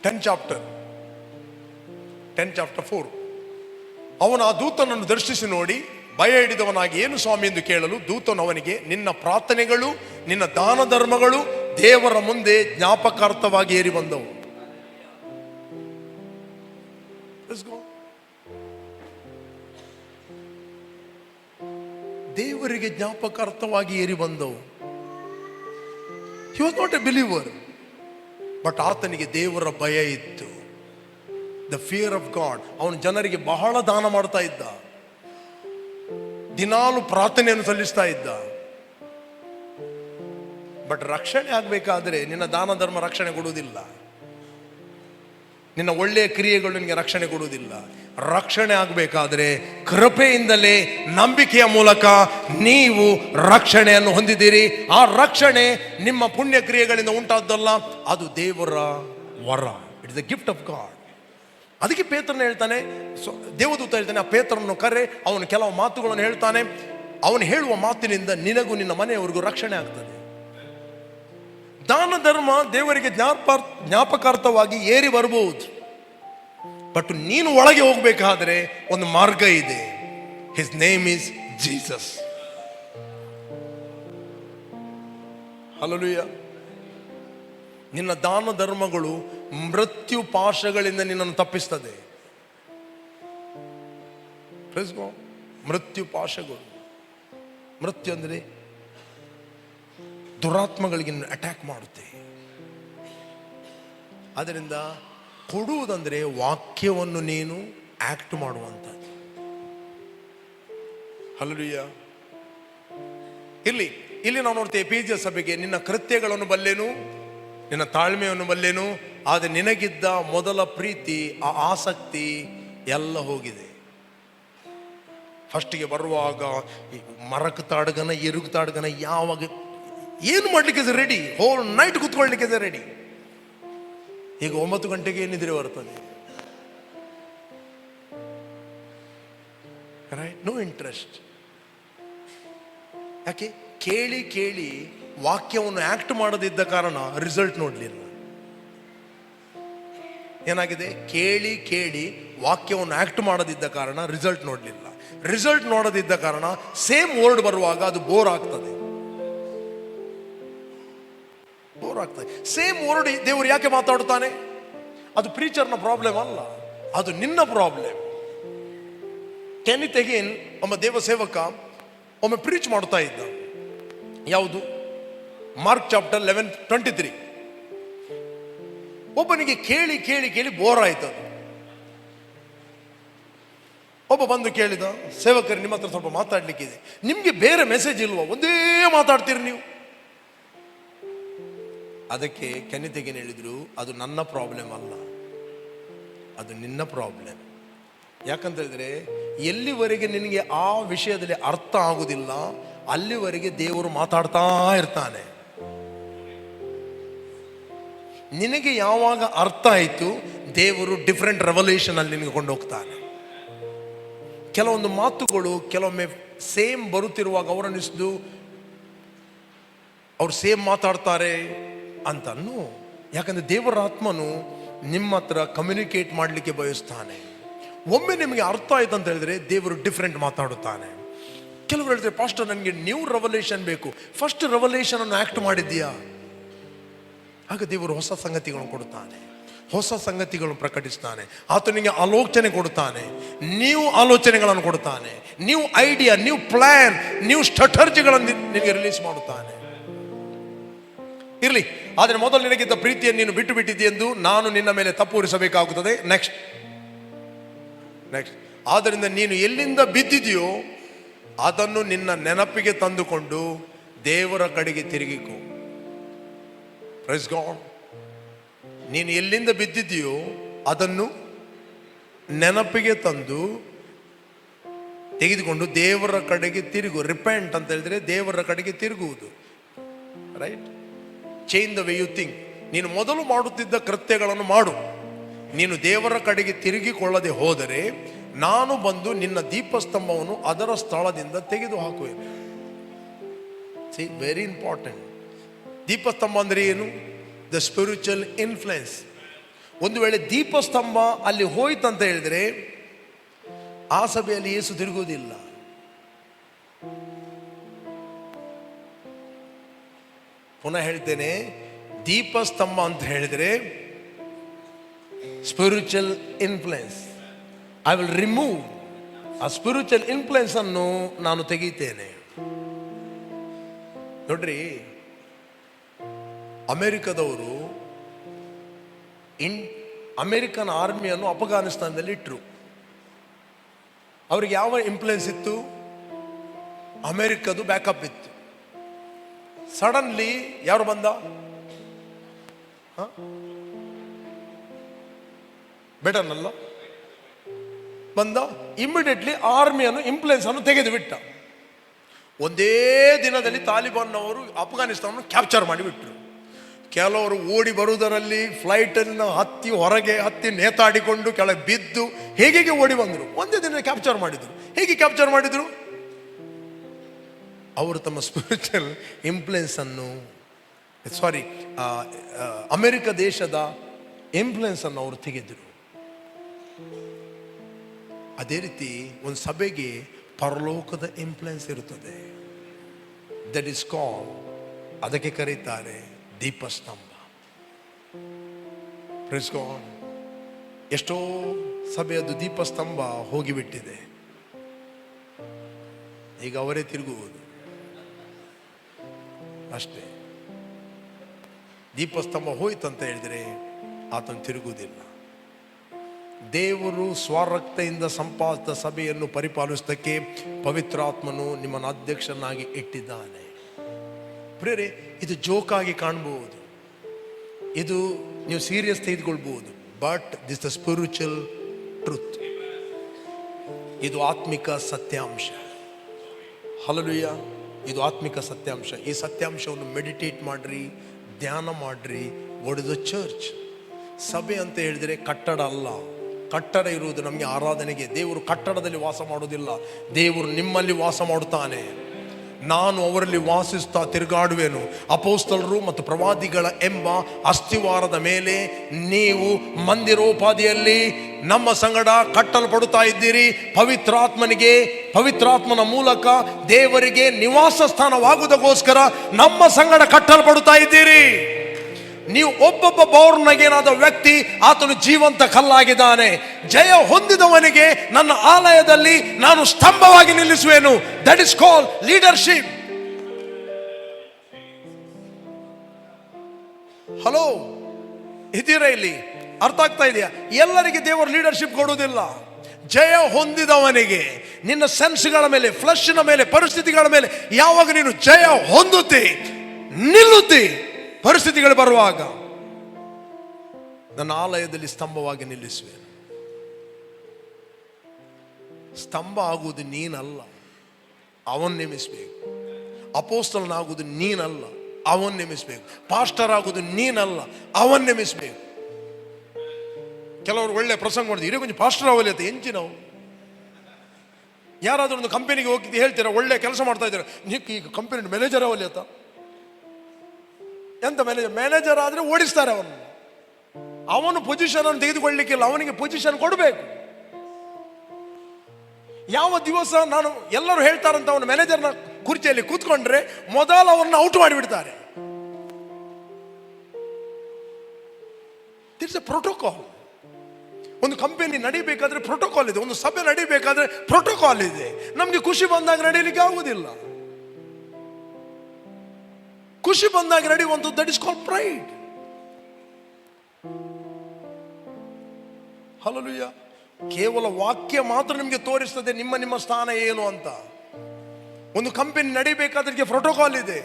10th chapter 4. ಅವನು ಆ ದೂತನನ್ನು ದರ್ಶಿಸಿ ನೋಡಿ ಭಯ ಹಿಡಿದವನಾಗಿ, ಏನು ಸ್ವಾಮಿ ಎಂದು ಕೇಳಲು, ದೂತನು ಅವನಿಗೆ, ನಿನ್ನ ಪ್ರಾರ್ಥನೆಗಳು ನಿನ್ನ ದಾನ ಧರ್ಮಗಳು ದೇವರ ಮುಂದೆ ಜ್ಞಾಪಕಾರ್ಥವಾಗಿ ಏರಿ ಬಂದವು. ದೇವರಿಗೆ ಜ್ಞಾಪಕಾರ್ಥವಾಗಿ ಏರಿ ಬಂದವು. He was not a believer, but ಆತನಿಗೆ ದೇವರ ಭಯ ಇತ್ತು. The fear of god. ಅವನು ಜನರಿಗೆ ಬಹಳ ದಾನ ಮಾಡ್ತಾ ಇದ್ದ, ದಿನಾಲು ಪ್ರಾರ್ಥನೆಯನ್ನು ಸಲ್ಲಿಸ್ತಾ ಇದ್ದ. ಬಟ್ ರಕ್ಷಣೆ ಆಗಬೇಕಾದ್ರೆ ನಿನ್ನ ದಾನ ಧರ್ಮ ರಕ್ಷಣೆ ಕೊಡುವುದಿಲ್ಲ. ನಿನ್ನ ಒಳ್ಳೆಯ ಕ್ರಿಯೆಗಳು ನಿನಗೆ ರಕ್ಷಣೆ ಕೊಡುವುದಿಲ್ಲ. ರಕ್ಷಣೆ ಆಗಬೇಕಾದ್ರೆ ಕೃಪೆಯಿಂದಲೇ ನಂಬಿಕೆಯ ಮೂಲಕ ನೀವು ರಕ್ಷಣೆಯನ್ನು ಹೊಂದಿದ್ದೀರಿ. ಆ ರಕ್ಷಣೆ ನಿಮ್ಮ ಪುಣ್ಯ ಕ್ರಿಯೆಗಳಿಂದ ಉಂಟಾದ್ದಲ್ಲ, ಅದು ದೇವರ ವರ. It is the gift of god. ಅದಕ್ಕೆ ಪೇತ್ರನ ಹೇಳ್ತಾನೆ, ದೇವದೂತ ಹೇಳ್ತಾನೆ, ಆ ಪೇತ್ರನನ್ನು ಕರೆ, ಅವನು ಕೆಲವು ಮಾತುಗಳನ್ನು ಹೇಳ್ತಾನೆ. ಅವನು ಹೇಳುವ ಮಾತಿನಿಂದ ನಿನಗೂ ನಿನ್ನ ಮನೆಯವರಿಗೂ ರಕ್ಷಣೆ ಆಗ್ತದೆ. ದಾನ ಧರ್ಮ ದೇವರಿಗೆ ಜ್ಞಾಪಕಾರ್ಥವಾಗಿ ಏರಿ ಬರಬಹುದು, ಬಟ್ ನೀನು ಒಳಗೆ ಹೋಗಬೇಕಾದ್ರೆ ಒಂದು ಮಾರ್ಗ ಇದೆ. His name is Jesus. Hallelujah. ನಿನ್ನ ದಾನ ಧರ್ಮಗಳು ಮೃತ್ಯು ಪಾಶಗಳಿಂದ ನಿನ್ನನ್ನು ತಪ್ಪಿಸ್ತದೆ. ಮೃತ್ಯು ಪಾಶಗಳು. ಮೃತ್ಯು ಅಂದರೆ ದುರಾತ್ಮಗಳಿಗೆ ಅಟ್ಯಾಕ್ ಮಾಡುತ್ತೆ. ಅದರಿಂದ ಕೊಡುವುದಂದ್ರೆ ವಾಕ್ಯವನ್ನು ನೀನು ಆಕ್ಟ್ ಮಾಡುವಂಥದ್ದು. ಹಲ್ಲೆಲೂಯಾ. ಇಲ್ಲಿ ನಾವು ನೋಡ್ತೇವೆ, ಎಫೆಸಿಯ ಸಭೆಗೆ, ನಿನ್ನ ಕೃತ್ಯಗಳನ್ನು ಬಲ್ಲೆನು, ನಿನ್ನ ತಾಳ್ಮೆಯನ್ನು ಬಲ್ಲೆನು, ಆದರೆ ನಿನಗಿದ್ದ ಮೊದಲ ಪ್ರೀತಿ, ಆ ಆಸಕ್ತಿ ಎಲ್ಲ ಹೋಗಿದೆ. ಫಸ್ಟಿಗೆ ಬರುವಾಗ ಮರಕ್ ತಾಡ್ಗನ, ಎರುಗು ತಾಡ್ಗನ, ಯಾವಾಗ ಏನು ಮಾಡ್ಲಿಕ್ಕೆ ರೆಡಿ, ಹೋಲ್ ನೈಟ್ ಕೂತ್ಕೊಳ್ಳಿಕ್ಕೆ ರೆಡಿ. ಈಗ 9 ಗಂಟೆಗೆ ನಿದ್ರೆ ಬರ್ತದೆ. ರೈಟ್? No interest. ಯಾಕೆ? ಕೇಳಿ ವಾಕ್ಯವನ್ನು ಆಕ್ಟ್ ಮಾಡದಿದ್ದ ಕಾರಣ ರಿಸಲ್ಟ್ ನೋಡಲಿಲ್ಲ. ಏನಾಗಿದೆ? ಕೇಳಿ ವಾಕ್ಯವನ್ನು ಆಕ್ಟ್ ಮಾಡದಿದ್ದ ಕಾರಣ ರಿಸಲ್ಟ್ ನೋಡಲಿಲ್ಲ. ರಿಸಲ್ಟ್ ನೋಡದಿದ್ದ ಕಾರಣ ಸೇಮ್ ವರ್ಡ್ ಬರುವಾಗ ಅದು ಬೋರ್ ಆಗ್ತದೆ. ಸೇಮ್ ವರ್ಡ್ ದೇವರು ಯಾಕೆ ಮಾತಾಡುತ್ತಾನೆ? ಅದು ಪ್ರೀಚರ್ನ ಪ್ರಾಬ್ಲಮ್ ಅಲ್ಲ, ಅದು ನಿನ್ನ ಪ್ರಾಬ್ಲಮ್. ಕೆನಿತ್ ಎಗೇನ್ ಒಬ್ಬ ದೇವ ಸೇವಕ ಒಮ್ಮೆ ಪ್ರೀಚ್ ಮಾಡ್ತಾ ಇದ್ದ. ಯಾವುದು? Mark chapter 11:23. ಒಬ್ಬನಿಗೆ ಕೇಳಿ ಬೋರ್ ಆಯ್ತು. ಒಬ್ಬ ಬಂದು ಕೇಳಿದ, ಸೇವಕರು ನಿಮ್ಮ ಹತ್ರ ಸ್ವಲ್ಪ ಮಾತಾಡ್ಲಿಕ್ಕಿದೆ. ನಿಮ್ಗೆ ಬೇರೆ ಮೆಸೇಜ್ ಇಲ್ವಾ? ಒಂದೇ ಮಾತಾಡ್ತೀರಿ ನೀವು. ಅದಕ್ಕೆ ಕೆನಿತೆಗೇನು ಹೇಳಿದ್ರು, ಅದು ನನ್ನ ಪ್ರಾಬ್ಲಮ್ ಅಲ್ಲ, ಅದು ನಿನ್ನ ಪ್ರಾಬ್ಲಮ್. ಯಾಕಂತ ಹೇಳಿದ್ರೆ, ಎಲ್ಲಿವರೆಗೆ ನಿನಗೆ ಆ ವಿಷಯದಲ್ಲಿ ಅರ್ಥ ಆಗುವುದಿಲ್ಲ ಅಲ್ಲಿವರೆಗೆ ದೇವರು ಮಾತಾಡ್ತಾ ಇರ್ತಾನೆ. ನಿನಗೆ ಯಾವಾಗ ಅರ್ಥ ಆಯಿತು, ದೇವರು ಡಿಫ್ರೆಂಟ್ ರೆವಲ್ಯೂಷನ್ ಅಲ್ಲಿ ನಿನಗೆ ಕೊಂಡೋಗ್ತಾನೆ. ಕೆಲವೊಂದು ಮಾತುಗಳು ಕೆಲವೊಮ್ಮೆ ಸೇಮ್ ಬರುತ್ತಿರುವಾಗ ಅವರನ್ನಿಸಿದು ಅವ್ರು ಸೇಮ್ ಮಾತಾಡ್ತಾರೆ ಅಂತನೂ. ಯಾಕಂದ್ರೆ ದೇವರ ಆತ್ಮನು ನಿಮ್ಮ ಹತ್ರ ಕಮ್ಯುನಿಕೇಟ್ ಮಾಡಲಿಕ್ಕೆ ಬಯಸ್ತಾನೆ. ಒಮ್ಮೆ ನಿಮಗೆ ಅರ್ಥ ಆಯ್ತು ಅಂತ ಹೇಳಿದ್ರೆ ದೇವರು ಡಿಫ್ರೆಂಟ್ ಮಾತಾಡುತ್ತಾನೆ. ಕೆಲವರು ಹೇಳ್ತಾರೆ, ಪಾಸ್ಟರ್ ನನಗೆ ನ್ಯೂ ರೆವಲ್ಯೂಷನ್ ಬೇಕು. ಫಸ್ಟ್ ರೆವಲ್ಯೂಷನ್ ಅನ್ನು ಆಕ್ಟ್ ಮಾಡಿದ್ದೀಯಾ? ಆಗ ದೇವರು ಹೊಸ ಸಂಗತಿಗಳನ್ನು ಕೊಡುತ್ತಾನೆ, ಹೊಸ ಸಂಗತಿಗಳನ್ನು ಪ್ರಕಟಿಸ್ತಾನೆ. ಆತನಿಗೆ ಆಲೋಚನೆ ಕೊಡುತ್ತಾನೆ, ನೀವು ಆಲೋಚನೆಗಳನ್ನು ಕೊಡುತ್ತಾನೆ, ನೀವು ಐಡಿಯಾ, ನೀವು ಪ್ಲಾನ್, ನೀವು ಸ್ಟ್ರಾಟಜಿಗಳನ್ನು ನಿನಗೆ ರಿಲೀಸ್ ಮಾಡುತ್ತಾನೆ. ಇರಲಿ, ಆದರೆ ಮೊದಲು ನಿನಗಿದ್ದ ಪ್ರೀತಿಯನ್ನು ನೀನು ಬಿಟ್ಟು ಬಿಟ್ಟಿದ್ದೀಯೆಂದು ನಾನು ನಿನ್ನ ಮೇಲೆ ತಪ್ಪು ಹೊರಿಸಬೇಕಾಗುತ್ತದೆ. ನೆಕ್ಸ್ಟ್ ಆದ್ದರಿಂದ ನೀನು ಎಲ್ಲಿಂದ ಬಿದ್ದಿದೆಯೋ ಅದನ್ನು ನಿನ್ನ ನೆನಪಿಗೆ ತಂದುಕೊಂಡು ದೇವರ ಕಡೆಗೆ ತಿರುಗಿಕೋ. Praise God. ನೀನು ಎಲ್ಲಿಂದ ಬಿದ್ದಿದೆಯೋ ಅದನ್ನು ನೆನಪಿಗೆ ತಂದು ತೆಗೆದುಕೊಂಡು ದೇವರ ಕಡೆಗೆ ತಿರುಗು. ರಿಪೆಂಟ್ ಅಂತ ಹೇಳಿದ್ರೆ ದೇವರ ಕಡೆಗೆ ತಿರುಗುವುದು. Right? Change the way you think. ನೀನು ಮೊದಲು ಮಾಡುತ್ತಿದ್ದ ಕೃತ್ಯಗಳನ್ನು ಮಾಡು. ನೀನು ದೇವರ ಕಡೆಗೆ ತಿರುಗಿಕೊಳ್ಳದೆ ಹೋದರೆ ನಾನು ಬಂದು ನಿನ್ನ ದೀಪಸ್ತಂಭವನ್ನು ಅದರ ಸ್ಥಳದಿಂದ ತೆಗೆದು ಹಾಕುವೆನು. See, very important. ದೀಪಸ್ತಂಭ ಅಂದರೆ ಏನು? The spiritual influence. ಒಂದು ವೇಳೆ ದೀಪಸ್ತಂಭ ಅಲ್ಲಿ ಹೋಯ್ತಂತ ಹೇಳಿದ್ರೆ ಆ ಸಭೆಯಲ್ಲಿ ಯೇಸು ತಿರುಗುವುದಿಲ್ಲ. ಪುನಃ ಹೇಳ್ತೇನೆ, ದೀಪಸ್ತಂಭ ಅಂತ ಹೇಳಿದ್ರೆ spiritual influence. I will remove. ಆ ಸ್ಪಿರಿಚುವಲ್ ಇನ್ಫ್ಲುಯೆನ್ಸ್ ಅನ್ನು ನಾನು ತೆಗೀತೇನೆ. ನೋಡ್ರಿ, ಅಮೆರಿಕದವರು ಅಮೆರಿಕನ್ ಆರ್ಮಿಯನ್ನು ಅಫ್ಘಾನಿಸ್ತಾನದಲ್ಲಿ ಇಟ್ಟರು. ಅವ್ರಿಗೆ ಯಾವ ಇನ್ಫ್ಲುಯೆನ್ಸ್ ಇತ್ತು? ಅಮೆರಿಕದು ಬ್ಯಾಕಪ್ ಇತ್ತು. ಸಡನ್ಲಿ ಯಾರು ಬಂದ? ಬೆಟರ್ನಲ್ಲ ಬಂದ. ಇಮಿಡಿಯೇಟ್ಲಿ ಆರ್ಮಿಯನ್ನು ಇನ್ಫ್ಲುಯೆನ್ಸ್ ಅನ್ನು ತೆಗೆದು ಬಿಟ್ಟ. ಒಂದೇ ದಿನದಲ್ಲಿ ತಾಲಿಬಾನ್ನವರು ಅಫ್ಘಾನಿಸ್ತಾನ ಕ್ಯಾಪ್ಚರ್ ಮಾಡಿಬಿಟ್ರು. ಕೆಲವರು ಓಡಿ ಬರುವುದರಲ್ಲಿ ಫ್ಲೈಟನ್ನು ಹೊರಗೆ ಹತ್ತಿ ನೇತಾಡಿಕೊಂಡು ಕೆಳಗೆ ಬಿದ್ದು ಹೇಗೆ ಓಡಿ ಬಂದರು. ಒಂದೇ ದಿನ ಕ್ಯಾಪ್ಚರ್ ಮಾಡಿದ್ರು. ಹೇಗೆ ಕ್ಯಾಪ್ಚರ್ ಮಾಡಿದ್ರು? ಅವರು ತಮ್ಮ ಸ್ಪಿರಿಚುವಲ್ ಇನ್ಫ್ಲುಯೆನ್ಸ್ ಅನ್ನು, ಅಮೆರಿಕ ದೇಶದ ಇನ್ಫ್ಲುಯೆನ್ಸ್ ಅನ್ನು ಅವರು ತೆಗೆದರು. ಅದೇ ರೀತಿ ಒಂದು ಸಭೆಗೆ ಪರಲೋಕದ ಇನ್ಫ್ಲುಯೆನ್ಸ್ ಇರುತ್ತದೆ. ದಟ್ ಇಸ್ ಕಾಲ್, ಅದಕ್ಕೆ ಕರೀತಾರೆ ದೀಪಸ್ತಂಭ. Praise God. ಎಷ್ಟೋ ಸಭೆಯದು ದೀಪಸ್ತಂಭ ಹೋಗಿಬಿಟ್ಟಿದೆ. ಈಗ ಅವರೇ ತಿರುಗುವುದು ಅಷ್ಟೇ. ದೀಪಸ್ತಂಭ ಹೋಯ್ತಂತ ಹೇಳಿದರೆ ಆತನು ತಿರುಗುವುದಿಲ್ಲ. ದೇವರು ಸ್ವರಕ್ತದಿಂದ ಸಂಪಾದಿಸಿದ ಸಭೆಯನ್ನು ಪರಿಪಾಲಿಸೋದಕ್ಕೆ ಪವಿತ್ರಾತ್ಮನು ನಿಮ್ಮನ್ನು ಅಧ್ಯಕ್ಷನಾಗಿ ಇಟ್ಟಿದ್ದಾನೆ. ಪ್ರಿಯರೇ, ಇದು ಜೋಕಾಗಿ ಕಾಣಬಹುದು, ಇದು ನೀವು ಸೀರಿಯಸ್ ತೆಗೆದುಕೊಳ್ಬಹುದು. But this the spiritual truth. ಇದು ಆತ್ಮಿಕ ಸತ್ಯಾಂಶ. ಹಲ್ಲೆಲೂಯ. ಇದು ಆತ್ಮಿಕ ಸತ್ಯಾಂಶ. ಈ ಸತ್ಯಾಂಶವನ್ನು ಮೆಡಿಟೇಟ್ ಮಾಡ್ರಿ, ಧ್ಯಾನ ಮಾಡ್ರಿ. What is the church? ಸಭೆ ಅಂತ ಹೇಳಿದರೆ ಕಟ್ಟಡ ಅಲ್ಲ. ಕಟ್ಟಡ ಇರುವುದು ನಮಗೆ ಆರಾಧನೆಗೆ. ದೇವರು ಕಟ್ಟಡದಲ್ಲಿ ವಾಸ ಮಾಡೋದಿಲ್ಲ, ದೇವರು ನಿಮ್ಮಲ್ಲಿ ವಾಸ ಮಾಡುತ್ತಾನೆ. ನಾನು ಅವರಲ್ಲಿ ವಾಸಿಸ್ತಾ ತಿರುಗಾಡುವೆನು. ಅಪೊಸ್ತಲರು ಮತ್ತು ಪ್ರವಾದಿಗಳ ಎಂಬ ಅಸ್ಥಿವಾರದ ಮೇಲೆ ನೀವು ಮಂದಿರೋಪಾದಿಯಲ್ಲಿ ನಮ್ಮ ಸಂಗಡ ಕಟ್ಟಲ್ಪಡುತ್ತಾ ಇದ್ದೀರಿ. ಪವಿತ್ರಾತ್ಮನ ಮೂಲಕ ದೇವರಿಗೆ ನಿವಾಸ ಸ್ಥಾನವಾಗುವುದಕ್ಕೋಸ್ಕರ ನಮ್ಮ ಸಂಗಡ ಕಟ್ಟಲ್ಪಡುತ್ತಾ ಇದ್ದೀರಿ. ನೀವು ಒಬ್ಬೊಬ್ಬ ಬೋರ್ನಗೇನಾದ ವ್ಯಕ್ತಿ, ಆತನು ಜೀವಂತ ಕಲ್ಲಾಗಿದ್ದಾನೆ. ಜಯ ಹೊಂದಿದವನಿಗೆ ನನ್ನ ಆಲಯದಲ್ಲಿ ನಾನು ಸ್ತಂಭವಾಗಿ ನಿಲ್ಲಿಸುವೆನು. That is call leadership. Hello, ಇದೀರ ಇಲ್ಲಿ? ಅರ್ಥ ಆಗ್ತಾ ಇದೆಯಾ? ಎಲ್ಲರಿಗೆ ದೇವರು ಲೀಡರ್ಶಿಪ್ ಕೊಡುವುದಿಲ್ಲ. ಜಯ ಹೊಂದಿದವನಿಗೆ, ನಿನ್ನ ಸೆನ್ಸ್ಗಳ ಮೇಲೆ, ಫ್ಲಶ್ನ ಮೇಲೆ, ಪರಿಸ್ಥಿತಿಗಳ ಮೇಲೆ ಯಾವಾಗ ನೀನು ಜಯ ಹೊಂದುತ್ತಿ, ನಿಲ್ಲುತ್ತಿ, ಪರಿಸ್ಥಿತಿಗಳು ಬರುವಾಗ ನನ್ನ ಆಲಯದಲ್ಲಿ ಸ್ತಂಭವಾಗಿ ನಿಲ್ಲಿಸುವೆನು. ಸ್ತಂಭ ಆಗುವುದು ನೀನಲ್ಲ, ಅವನ್ ನೇಮಿಸಬೇಕು. ಅಪೋಸ್ತಲನಾಗುವುದು ನೀನಲ್ಲ, ಅವನ್ ನೇಮಿಸಬೇಕು. ಪಾಸ್ಟರ್ ಆಗುವುದು ನೀನಲ್ಲ, ಅವನ್ ನೇಮಿಸಬೇಕು. ಕೆಲವರು ಒಳ್ಳೆ ಪ್ರಸಂಗ ಮಾಡಿದ್ರು, ಇರೇ ಕೊಂಚ ಪಾಸ್ಟರ್ ಆಗಲಿ ಅಂತ ಎಂಚಿ ನಾವು ಯಾರಾದ್ರೂ ಒಂದು ಕಂಪನಿಗೆ ಹೋಗಿ ಹೇಳ್ತೀರಾ, ಒಳ್ಳೆ ಕೆಲಸ ಮಾಡ್ತಾ ಇದ್ದೀರಾ, ನೀವು ಈಗ ಕಂಪನಿ ಮ್ಯಾನೇಜರ್ ಆಗಲಿ ಅಂತ. ಎಂತ ಮ್ಯಾನೇಜರ್ ಆದರೆ ಓಡಿಸ್ತಾರೆ ಅವನು ಪೊಸಿಷನ್ ಅನ್ನು ತೆಗೆದುಕೊಳ್ಳಲಿಕ್ಕಿಲ್ಲ, ಅವನಿಗೆ ಪೊಸಿಷನ್ ಕೊಡಬೇಕು. ಯಾವ ದಿವಸ ನಾನು ಎಲ್ಲರೂ ಹೇಳ್ತಾರಂತ ಅವನು ಮ್ಯಾನೇಜರ್ನ ಕುರ್ಚಿಯಲ್ಲಿ ಕೂತ್ಕೊಂಡ್ರೆ ಮೊದಲು ಅವನ್ನ ಔಟ್ ಮಾಡಿಬಿಡ್ತಾರೆ. This A protocol. ಒಂದು ಕಂಪನಿ ನಡಿಬೇಕಾದ್ರೆ ಪ್ರೋಟೋಕಾಲ್ ಇದೆ, ಒಂದು ಸಭೆ ನಡಿಬೇಕಾದ್ರೆ ಪ್ರೋಟೋಕಾಲ್ ಇದೆ. ನಮ್ಗೆ ಖುಷಿ ಬಂದಾಗ ನಡೀಲಿಕ್ಕೆ ಆಗುವುದಿಲ್ಲ. ಖುಷಿ ಬಂದಾಗ ನಡೆಯುವಂಥದ್ದು that is called pride. Hallelujah. ಕೇವಲ ವಾಕ್ಯ ಮಾತ್ರ ನಿಮಗೆ ತೋರಿಸ್ತದೆ ನಿಮ್ಮ ಸ್ಥಾನ ಏನು ಅಂತ. ಒಂದು ಕಂಪನಿ ನಡಿಬೇಕಾದ್ರೆ ಪ್ರೋಟೋಕಾಲ್ ಇದೆ.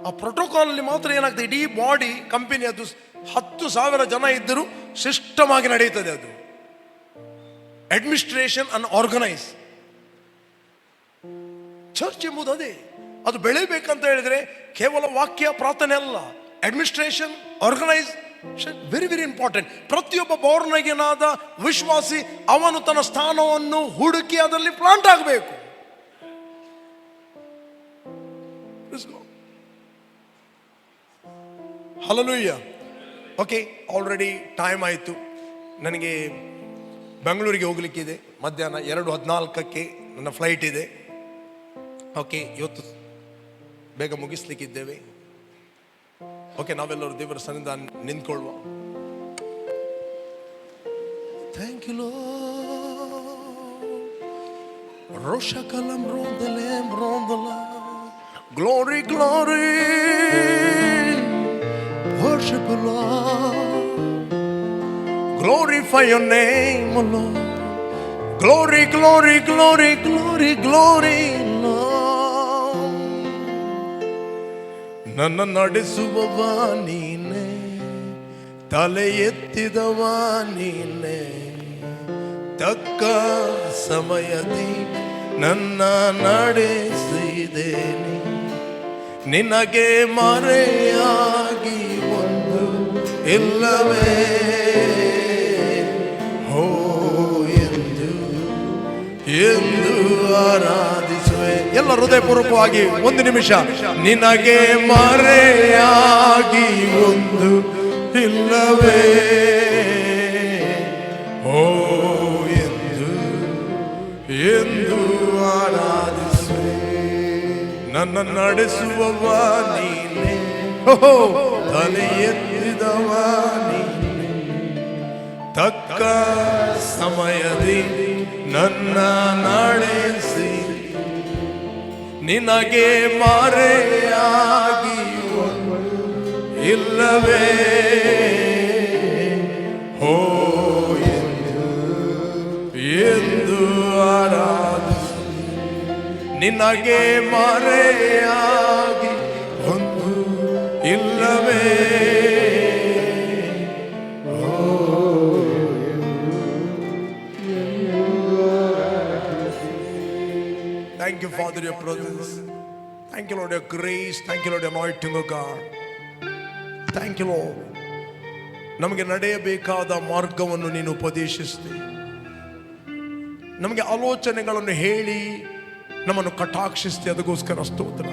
ಆ ಪ್ರೋಟೋಕಾಲ್ ಅಲ್ಲಿ ಮಾತ್ರ ಏನಾಗ್ತದೆ, ಇಡೀ ಬಾಡಿ ಕಂಪನಿ ಅದು 10,000 ಜನ ಇದ್ದರೂ ಸಿಸ್ಟಮ್ ಆಗಿ ನಡೆಯುತ್ತದೆ. ಅದು ಅಡ್ಮಿನಿಸ್ಟ್ರೇಷನ್ ಅಂಡ್ ಆರ್ಗನೈಸ್. ಚರ್ಚ್ ಎಂಬುದು ಅದೇ. ಅದು ಬೆಳೆಯಬೇಕಂತ ಹೇಳಿದ್ರೆ ಕೇವಲ ವಾಕ್ಯ ಪ್ರಾರ್ಥನೆ ಅಲ್ಲ, administration, organise very very important. ಪ್ರತಿಯೊಬ್ಬ ಬೋರ್ನಗೆನಾದ ವಿಶ್ವಾಸಿ ಅವನು ತನ್ನ ಸ್ಥಾನವನ್ನು ಹುಡುಕಿ ಅದರಲ್ಲಿ ಪ್ಲಾಂಟ್ ಆಗಬೇಕು. ಹಲ್ಲೆಲೂಯಾ. ಓಕೆ, ಆಲ್ರೆಡಿ ಟೈಮ್ ಆಯಿತು. ನನಗೆ ಬೆಂಗಳೂರಿಗೆ ಹೋಗ್ಲಿಕ್ಕಿದೆ. ಮಧ್ಯಾಹ್ನ 2:14ಕ್ಕೆ ನನ್ನ ಫ್ಲೈಟ್ ಇದೆ. ಓಕೆ, ಇವತ್ತು ಬೇಗ ಮುಗಿಸ್ಲಿಕ್ಕಿದ್ದೇವೆ. ಓಕೆ, ನಾವೆಲ್ಲರೂ ದೇವರ ಸನ್ನಿಧಾನ ನಿಂತ್ಕೊಳ್ಳುವ. Thank you Lord. ರೋಷಕಲಂ ರೋದಲೆಂ ರೋದಲ. Glory glory. Worship the Lord. Glorify your name, O Lord. Glory, glory, glory, glory, glory, Lord. ನನ್ನ ನಡೆಸುವವ ನೀನೆ, ತಲೆ ಎತ್ತಿದವ ನೀನೆ, ತಕ್ಕ ಸಮಯದಿ ನನ್ನ ನಡೆಸಿದೇನೆ. ನಿನಗೆ ಮರೆಯಾಗಿ ಒಂದು ಇಲ್ಲವೇ ಹೋ ಎಂದು ಆರಾಧಿಸುವೆ. ಎಲ್ಲ ಹೃದಯಪೂರ್ವಕವಾಗಿ ಒಂದು ನಿಮಿಷ. ನಿನಗೆ ಮರೆಯಾಗಿ ಒಂದು ಇಲ್ಲವೇ ಹೋ ಎಂದು ಆರಾಧಿಸುವೆ. ನನ್ನ ನಡೆಸುವವ ನೀನೆ, ತಲೆ ಎತ್ತಿದವ ನೀನೆ, ತಕ್ಕ ಸಮಯದಿ ನನ್ನ ನಡೆಸಿ. ನಿನಗೆ ಮರೆಯಾಗಿ ಇಲ್ಲವೇ ಹೋ ಎಂದು ಆರಾಧಿಸು. ನಿನಗೆ ಮರೆಯಾಗಿ ಒಂದು ಇಲ್ಲವೇ Thank you, Father, your presence. Thank you, Lord, your grace. Thank you, Lord, your anointing, O God. Thank you, Lord. ನಮಗೆ ನಡೆಯಬೇಕಾದ ಮಾರ್ಗವನ್ನು ನೀನು ಉಪದೇಶಿಸ್ತಿ. ನಮಗೆ ಆಲೋಚನೆಗಳನ್ನು ಹೇಳಿ ನಮ್ಮನ್ನು ಕಟಾಕ್ಷಿಸ್ತಿ. ಅದಕ್ಕೋಸ್ಕರ ಸ್ತೋತ್ರ.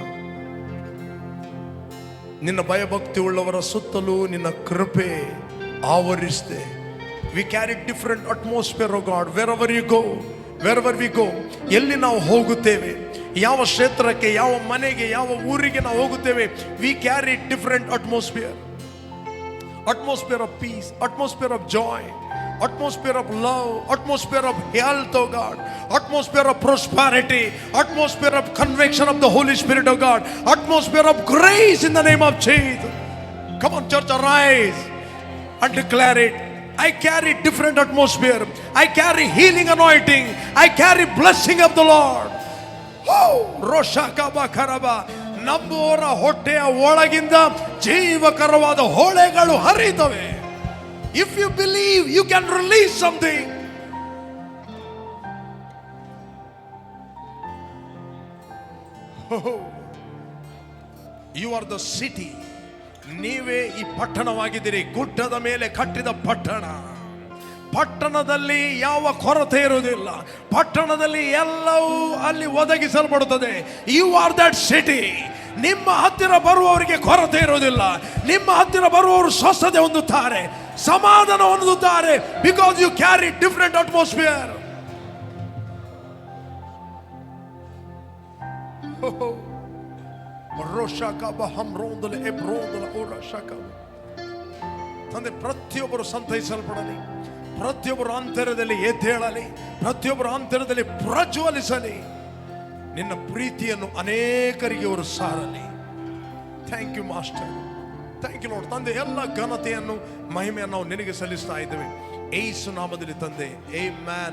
ನಿನ್ನ ಭಯಭಕ್ತಿ ಉಳ್ಳವರ ಸುತ್ತಲೂ ನಿನ್ನ ಕೃಪೆ ಆವರಿಸಿದೆ. We carry different atmosphere, oh God, wherever you go. Wherever we go, ಎಲ್ಲಿ ನಾವು ಹೋಗುತ್ತೇವೆ, ಯಾವ ಕ್ಷೇತ್ರಕ್ಕೆ, ಯಾವ ಮನೆಗೆ, ಯಾವ ಊರಿಗೆ ನಾವು ಹೋಗುತ್ತೇವೆ, we carry different atmosphere. Atmosphere of peace, atmosphere of joy, atmosphere of love, atmosphere of health, oh God, atmosphere of prosperity, atmosphere of conviction of the Holy Spirit, oh God, atmosphere of grace in the name of Jesus. Come on, church, arise and declare it. I carry different atmosphere. I carry healing anointing. I carry blessing of the Lord. Oh, Roshakaba Karaba. ನಂಬುವವರ ಹೊಟ್ಟೆಯ ಒಳಗಿಂದ ಜೀವಕರವಾದ ಹೊಳೆಗಳು ಹರಿತವೆ. If you believe, you can release something. Oh, you are the city. ನೀವೇ ಈ ಪಟ್ಟಣವಾಗಿದ್ದೀರಿ, ಗುಡ್ಡದ ಮೇಲೆ ಕಟ್ಟಿದ ಪಟ್ಟಣ. ಪಟ್ಟಣದಲ್ಲಿ ಯಾವ ಕೊರತೆ ಇರುವುದಿಲ್ಲ. ಪಟ್ಟಣದಲ್ಲಿ ಎಲ್ಲವೂ ಅಲ್ಲಿ ಒದಗಿಸಲ್ಪಡುತ್ತದೆ. You are that city. ನಿಮ್ಮ ಹತ್ತಿರ ಬರುವವರಿಗೆ ಕೊರತೆ ಇರುವುದಿಲ್ಲ. ನಿಮ್ಮ ಹತ್ತಿರ ಬರುವವರು ಸ್ವಸ್ಥತೆ ಹೊಂದುತ್ತಾರೆ, ಸಮಾಧಾನ ಹೊಂದುತ್ತಾರೆ. Because you carry different atmosphere. ತಂದೆ, ಪ್ರತಿಯೊಬ್ಬರು ಸಂತೈಸಲ್ಪಡಲಿ, ಪ್ರತಿಯೊಬ್ಬರು ಅಂತರದಲ್ಲಿ ಎದ್ದೇಳಲಿ, ಪ್ರತಿಯೊಬ್ಬರು ಅಂತರದಲ್ಲಿ ಪ್ರಜ್ವಲಿಸಲಿ, ನಿನ್ನ ಪ್ರೀತಿಯನ್ನು ಅನೇಕರಿಗೆ ಅವರು ಸಾರಲಿ. Thank you master, thank you Lord. ತಂದೆ, ಎಲ್ಲ ಘನತೆಯನ್ನು ಮಹಿಮೆಯನ್ನು ನಾವು ನಿನಗೆ ಸಲ್ಲಿಸ್ತಾ ಇದ್ದೇವೆ ಯೇಸು ನಾಮದಲ್ಲಿ ತಂದೆ, ಆಮೆನ್.